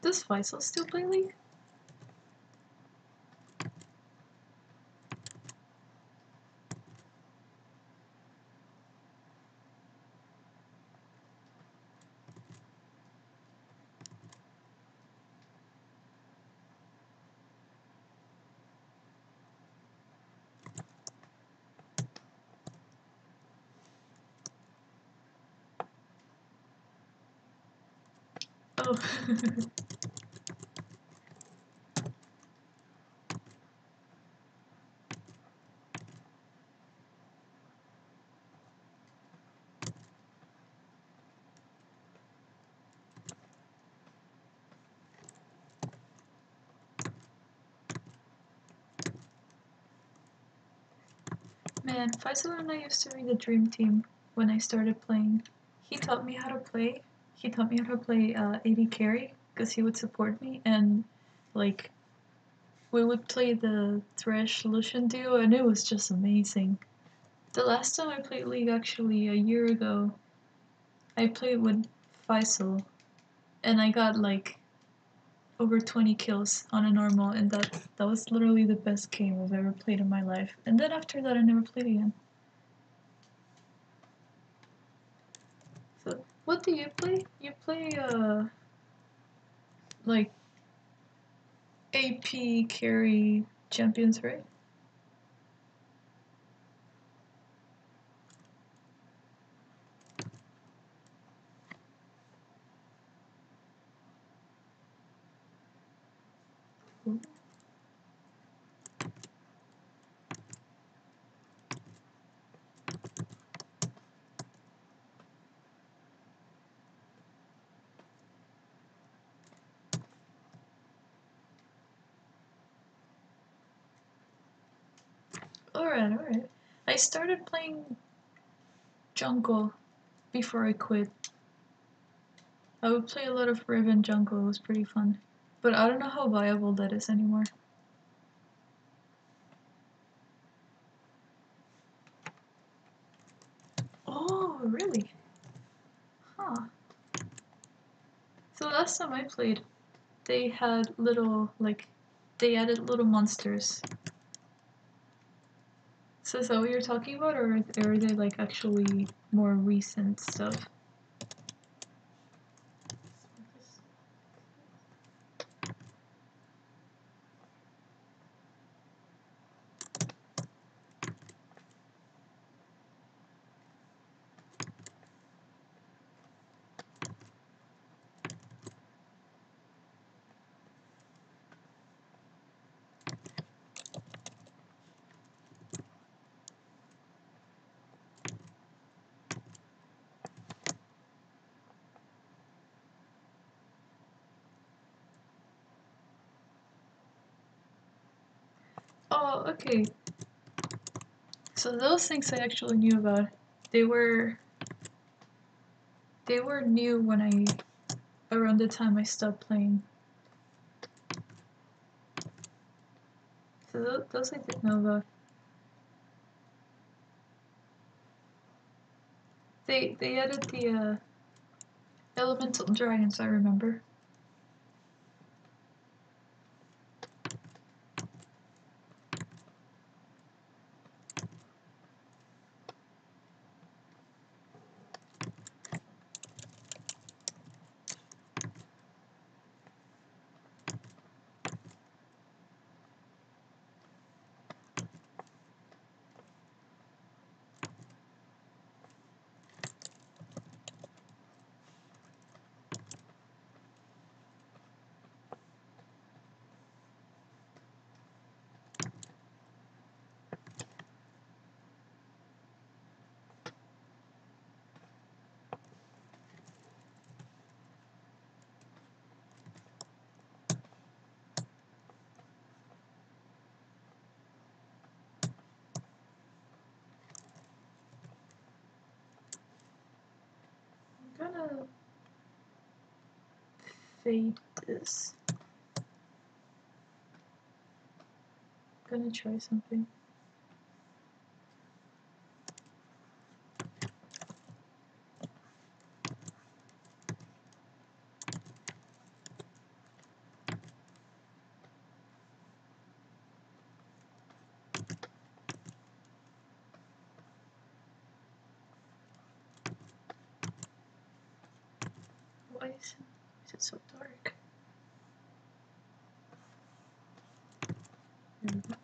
Does Faisal still play League? Oh. Man, Faisal and I used to be the dream team when I started playing. He taught me how to play. He taught me how to play AD carry because he would support me, and like we would play the Thresh Lucian duo, and it was just amazing. The last time I played League, actually a year ago, I played with Faisal, and I got like over 20 kills on a normal, and that was literally the best game I've ever played in my life. And then after that, I never played again. So, what do you play? You play like AP carry champions, right? Alright, alright. I started playing jungle before I quit. I would play a lot of Riven jungle, it was pretty fun. But I don't know how viable that is anymore. Oh, really? Huh. So last time I played, they had little, like, they added little monsters. So is that what you're talking about, or are they like actually more recent stuff? Oh, okay. So those things I actually knew about. They were new when around the time I stopped playing. So those I did know about. They added the elemental dragons, I remember. I'm gonna fade this. I'm gonna try something. Why is it so dark? There we go.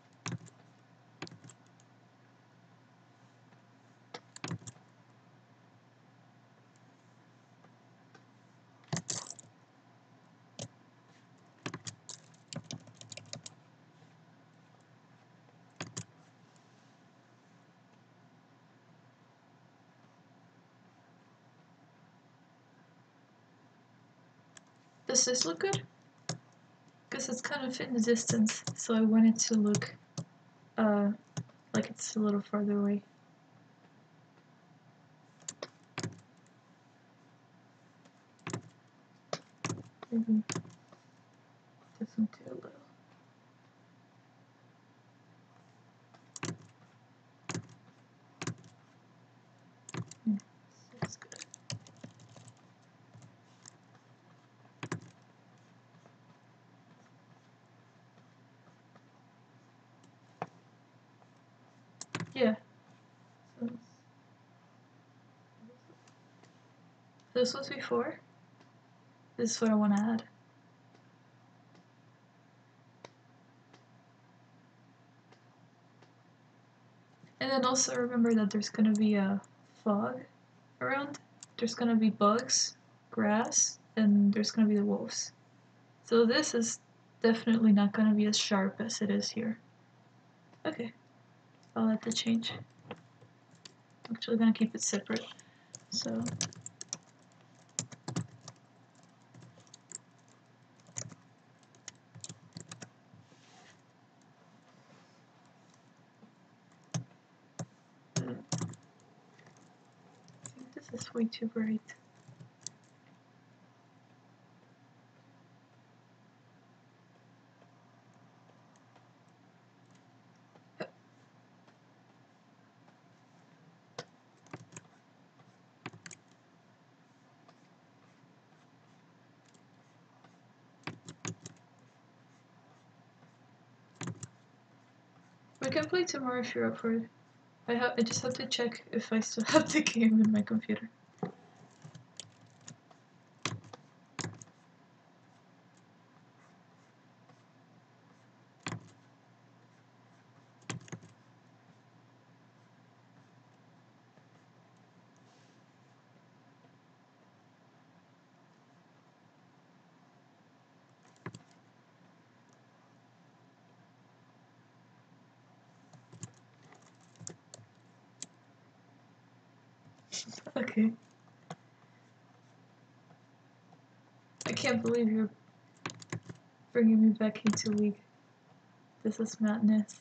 Does this look good? Because it's kind of in the distance, so I want it to look like it's a little farther away. Maybe this one too a little. Yeah, that's good. Yeah. So this was before. This is what I want to add. And then also remember that there's gonna be a fog around. There's gonna be bugs, grass, and there's gonna be the wolves. So this is definitely not gonna be as sharp as it is here. Okay, I'll let that change. I'm actually gonna keep it separate. So I think this is way too bright. can play tomorrow if you're up for it. I just have to check if I still have the game in my computer. Okay. I can't believe you're bringing me back into League. This is madness.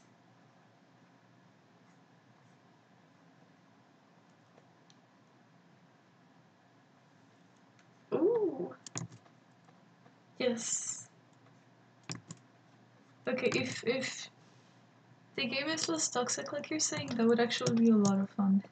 Ooh. Yes. Okay, if the game is less toxic like you're saying, that would actually be a lot of fun.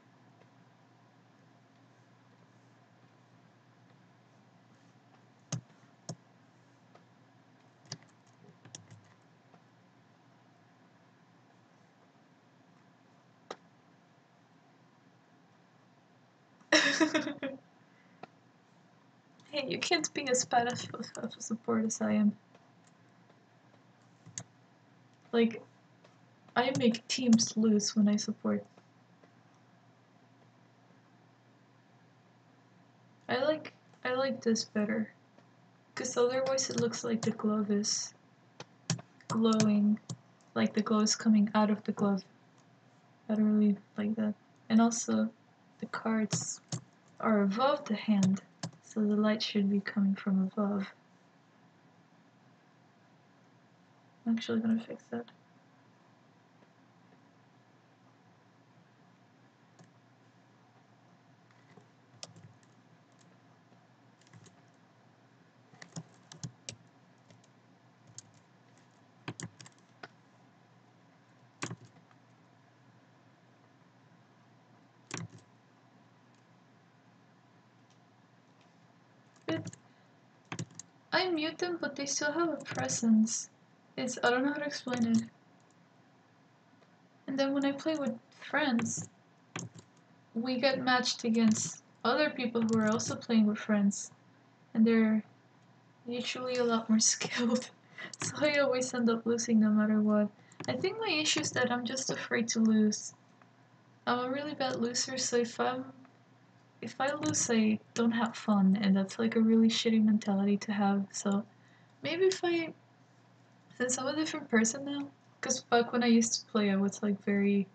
Hey, you can't be as bad of a support as I am. Like, I make teams lose when I support. I like this better. Because otherwise it looks like the glove is glowing. Like the glow is coming out of the glove. I don't really like that. And also, the cards are above the hand. So the light should be coming from above. I'm actually gonna fix that. I mute them, but they still have a presence. I don't know how to explain it. And then when I play with friends, we get matched against other people who are also playing with friends. And they're usually a lot more skilled. So I always end up losing no matter what. I think my issue is that I'm just afraid to lose. I'm a really bad loser, so if I lose, I don't have fun, and that's like a really shitty mentality to have. So maybe since I'm a different person now, because back when I used to play, I was like very,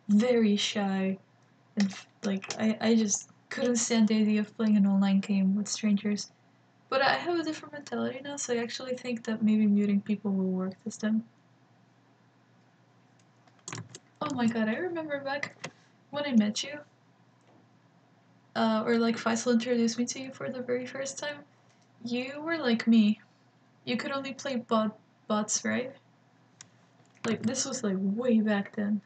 very shy, and like I just couldn't stand the idea of playing an online game with strangers. But I have a different mentality now, so I actually think that maybe muting people will work this time. Oh my god, I remember back when I met you, or like Faisal introduced me to you for the very first time. You were like me. You could only play bots, right? Like this was like way back then.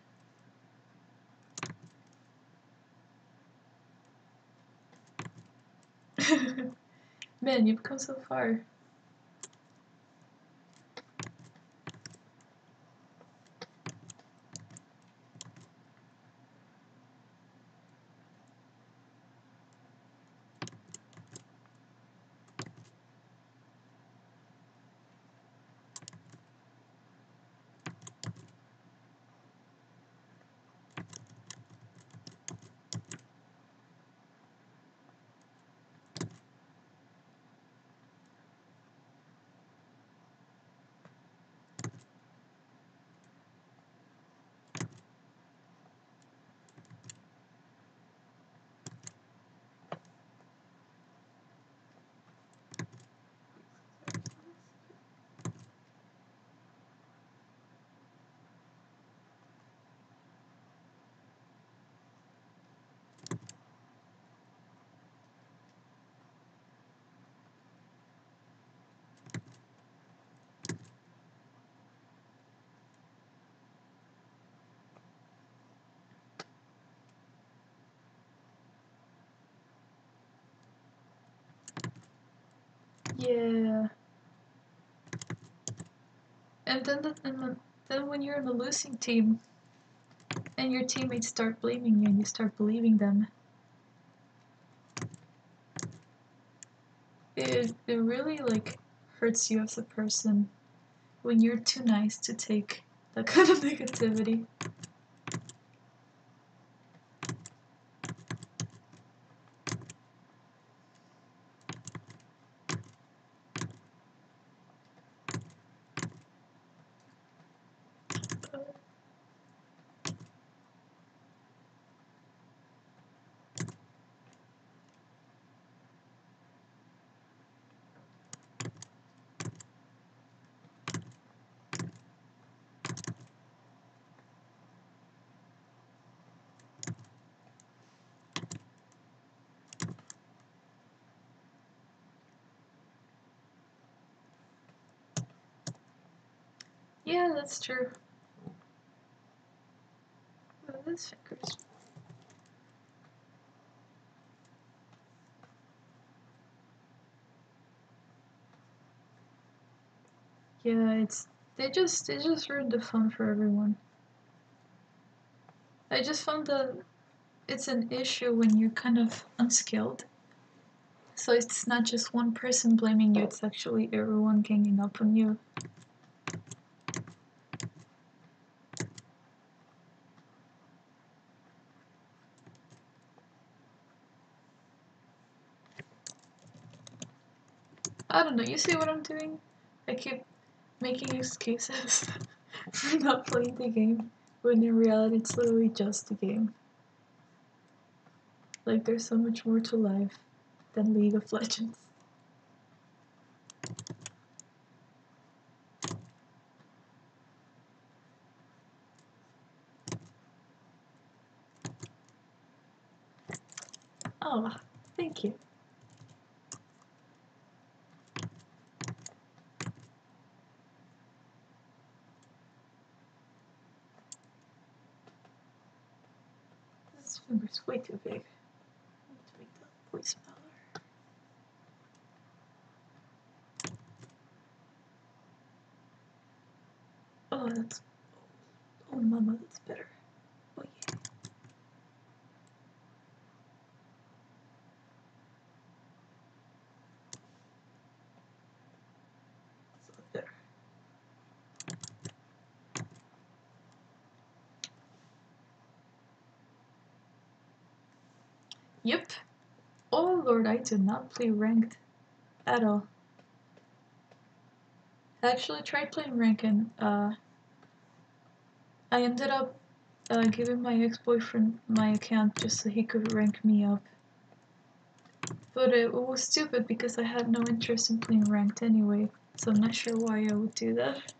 Man, you've come so far. Yeah. And then when you're in the losing team, and your teammates start blaming you and you start believing them. It really like hurts you as a person when you're too nice to take that kind of negativity. Yeah, that's true. Oh, those fingers. Yeah, they just ruined the fun for everyone. I just found that it's an issue when you're kind of unskilled. So it's not just one person blaming you, it's actually everyone ganging up on you. I don't know, you see what I'm doing? I keep making excuses for not playing the game, when in reality it's literally just a game. Like, there's so much more to life than League of Legends. Oh, thank you. This finger's way too big. I need to make the voice smaller. Oh, that's... Oh, mama, that's better. Oh, yeah. That's a lot better. Yep. Oh, Lord, I did not play ranked at all. I actually tried playing ranked and, I ended up giving my ex-boyfriend my account just so he could rank me up. But it was stupid because I had no interest in playing ranked anyway, so I'm not sure why I would do that.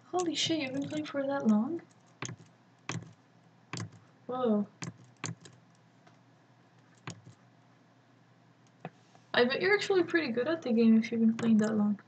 Holy shit, you've been playing for that long? Whoa. I bet you're actually pretty good at the game if you've been playing that long.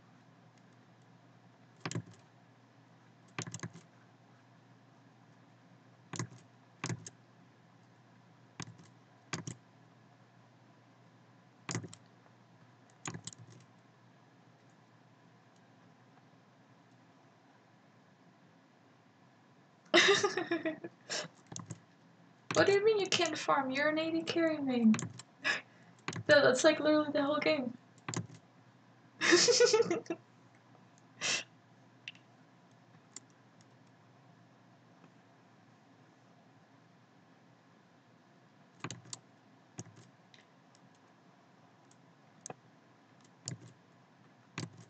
What do you mean you can't farm? You're an AD carry main. That's like literally the whole game.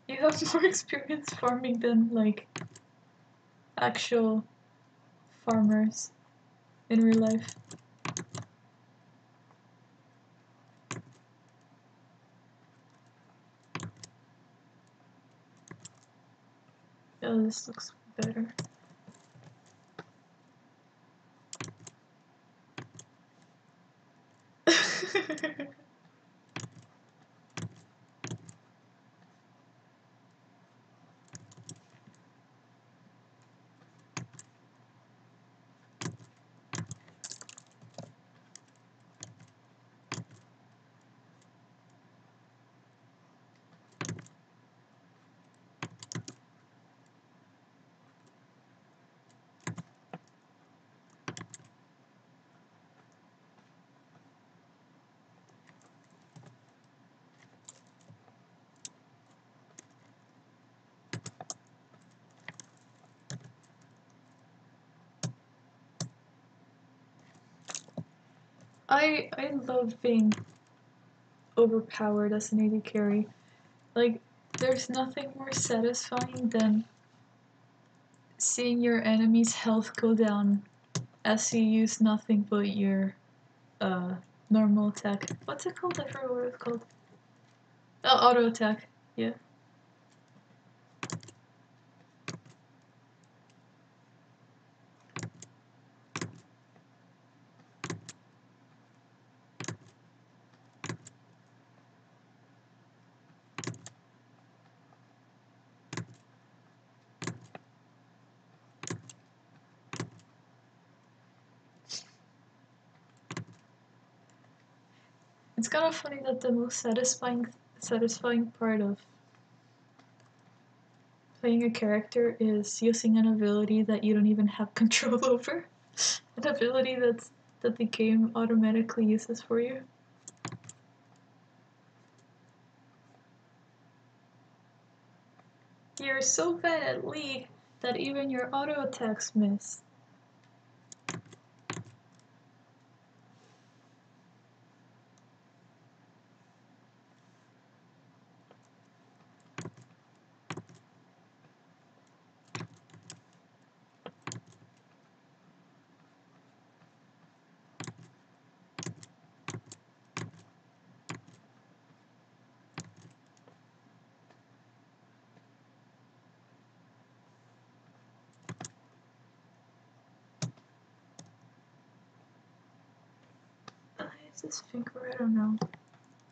You have more experience farming than, like, actual farmers in real life. Oh, this looks better. I love being overpowered as an AD carry. Like, there's nothing more satisfying than seeing your enemy's health go down as you use nothing but your normal attack. What's it called? I forgot what it's called. Auto attack. Yeah. It's kind of funny that the most satisfying part of playing a character is using an ability that you don't even have control over. An ability that the game automatically uses for you. You're so bad at League that even your auto attacks miss. Is this finger? I don't know.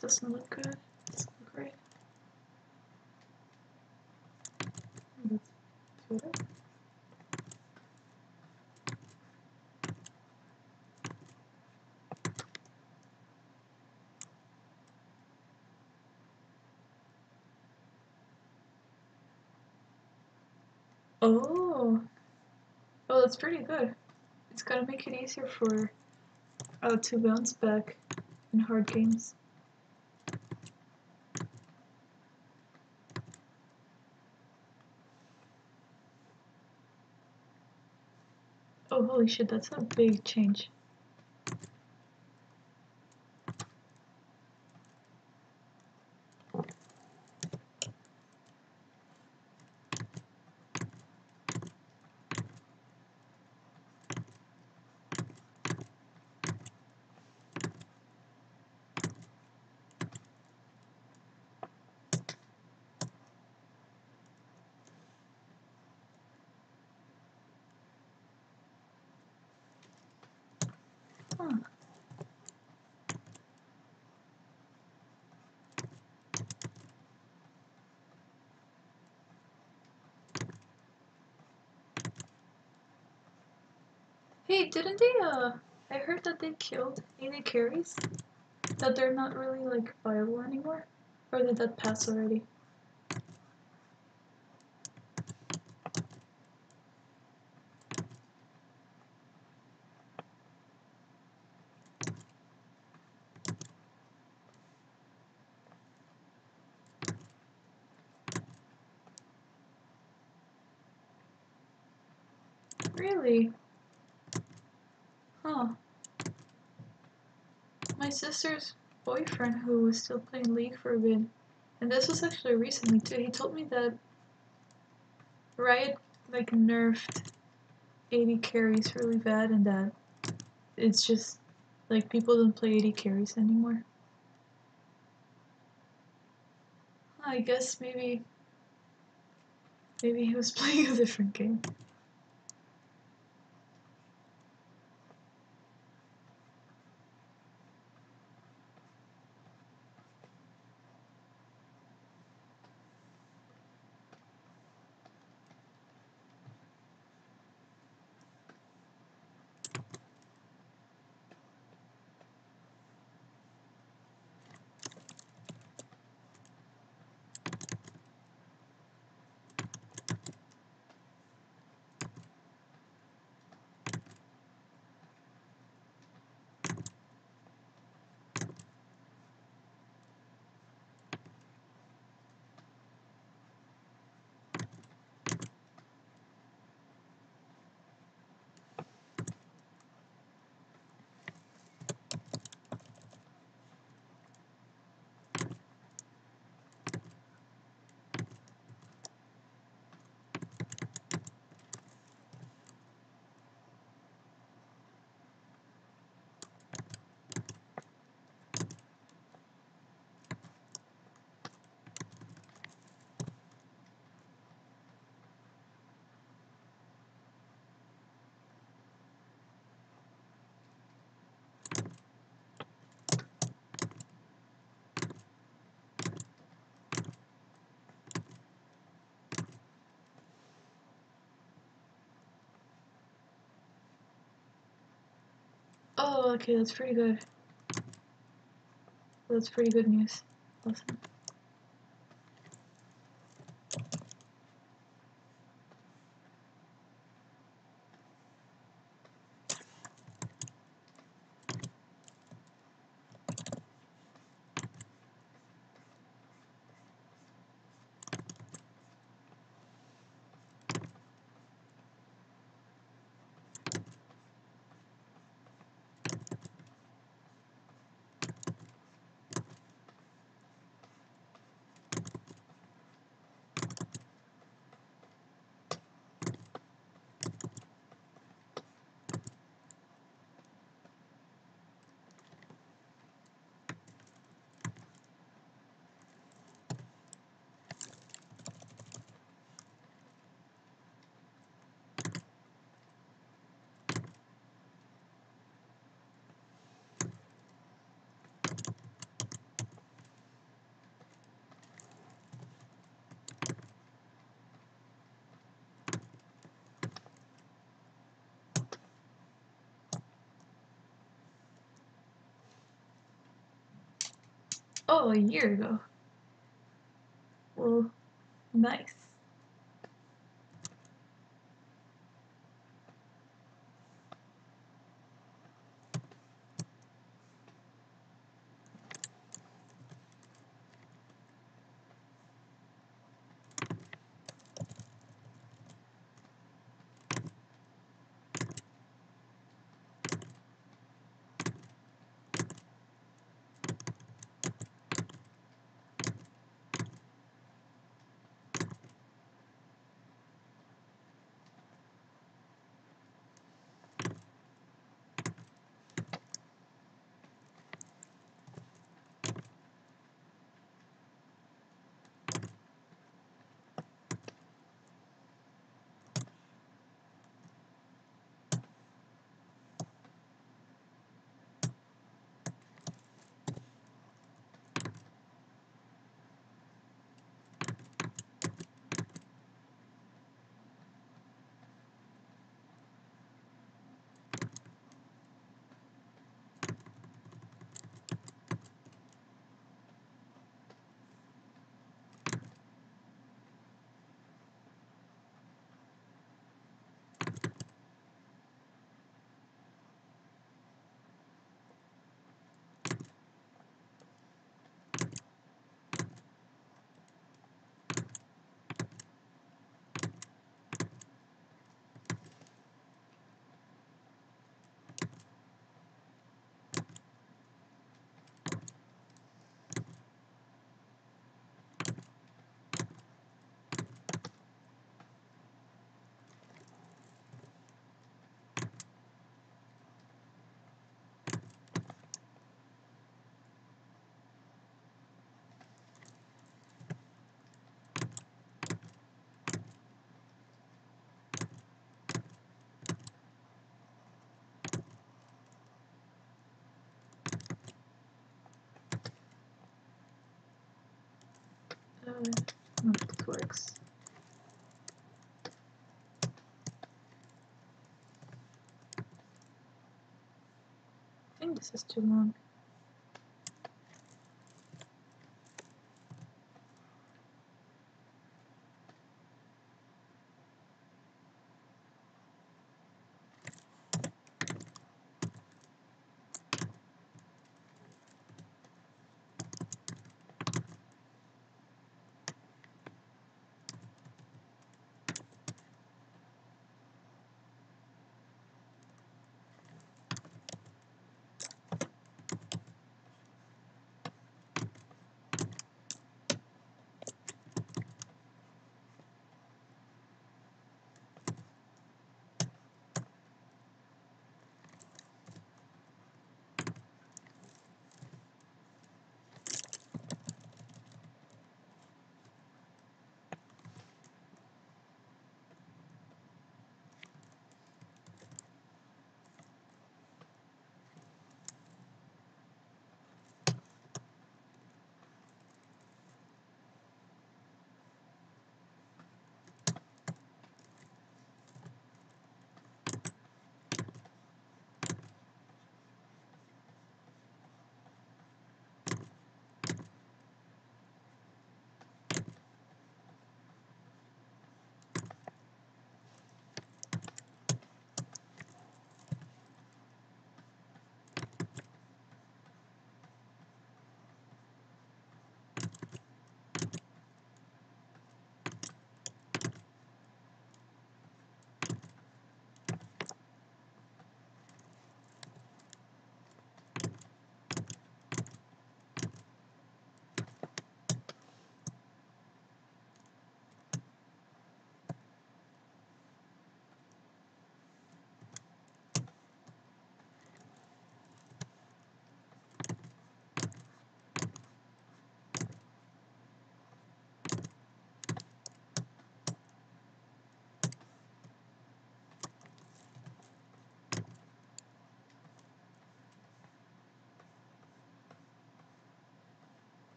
Doesn't look good. Doesn't look right. Let's do it. Oh, well, that's pretty good. It's gonna make it easier for to bounce back in hard games. Oh, holy shit, that's a big change. Huh. Hey, didn't they, I heard that they killed AD carries? That they're not really, like, viable anymore? Or did that pass already? Really? Huh. My sister's boyfriend, who was still playing League for a bit, and this was actually recently too, he told me that Riot, like, nerfed AD carries really bad and that it's just, like, people don't play AD carries anymore. I guess maybe he was playing a different game. Oh, okay, that's pretty good. That's pretty good news. Awesome. Oh, a year ago. Well, nice. I don't know if this works. I think this is too long.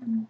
Mm.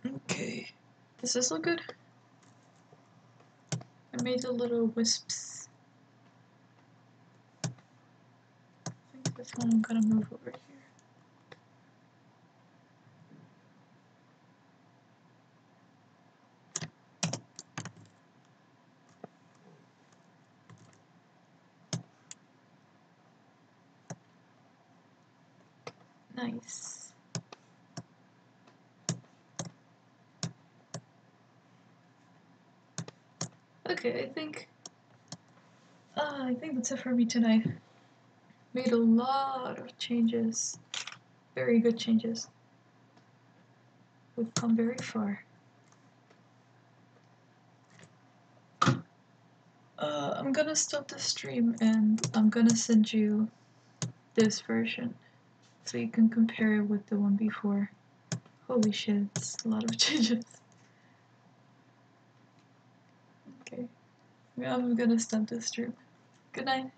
Okay. Does this look good? I made the little wisps. I think this one I'm gonna move over here. Nice. Okay, I think that's it for me tonight. Made a lot of changes. Very good changes. We've come very far. I'm gonna stop the stream and I'm gonna send you this version so you can compare it with the one before. Holy shit, it's a lot of changes. Okay, I'm gonna stop the stream. Good night.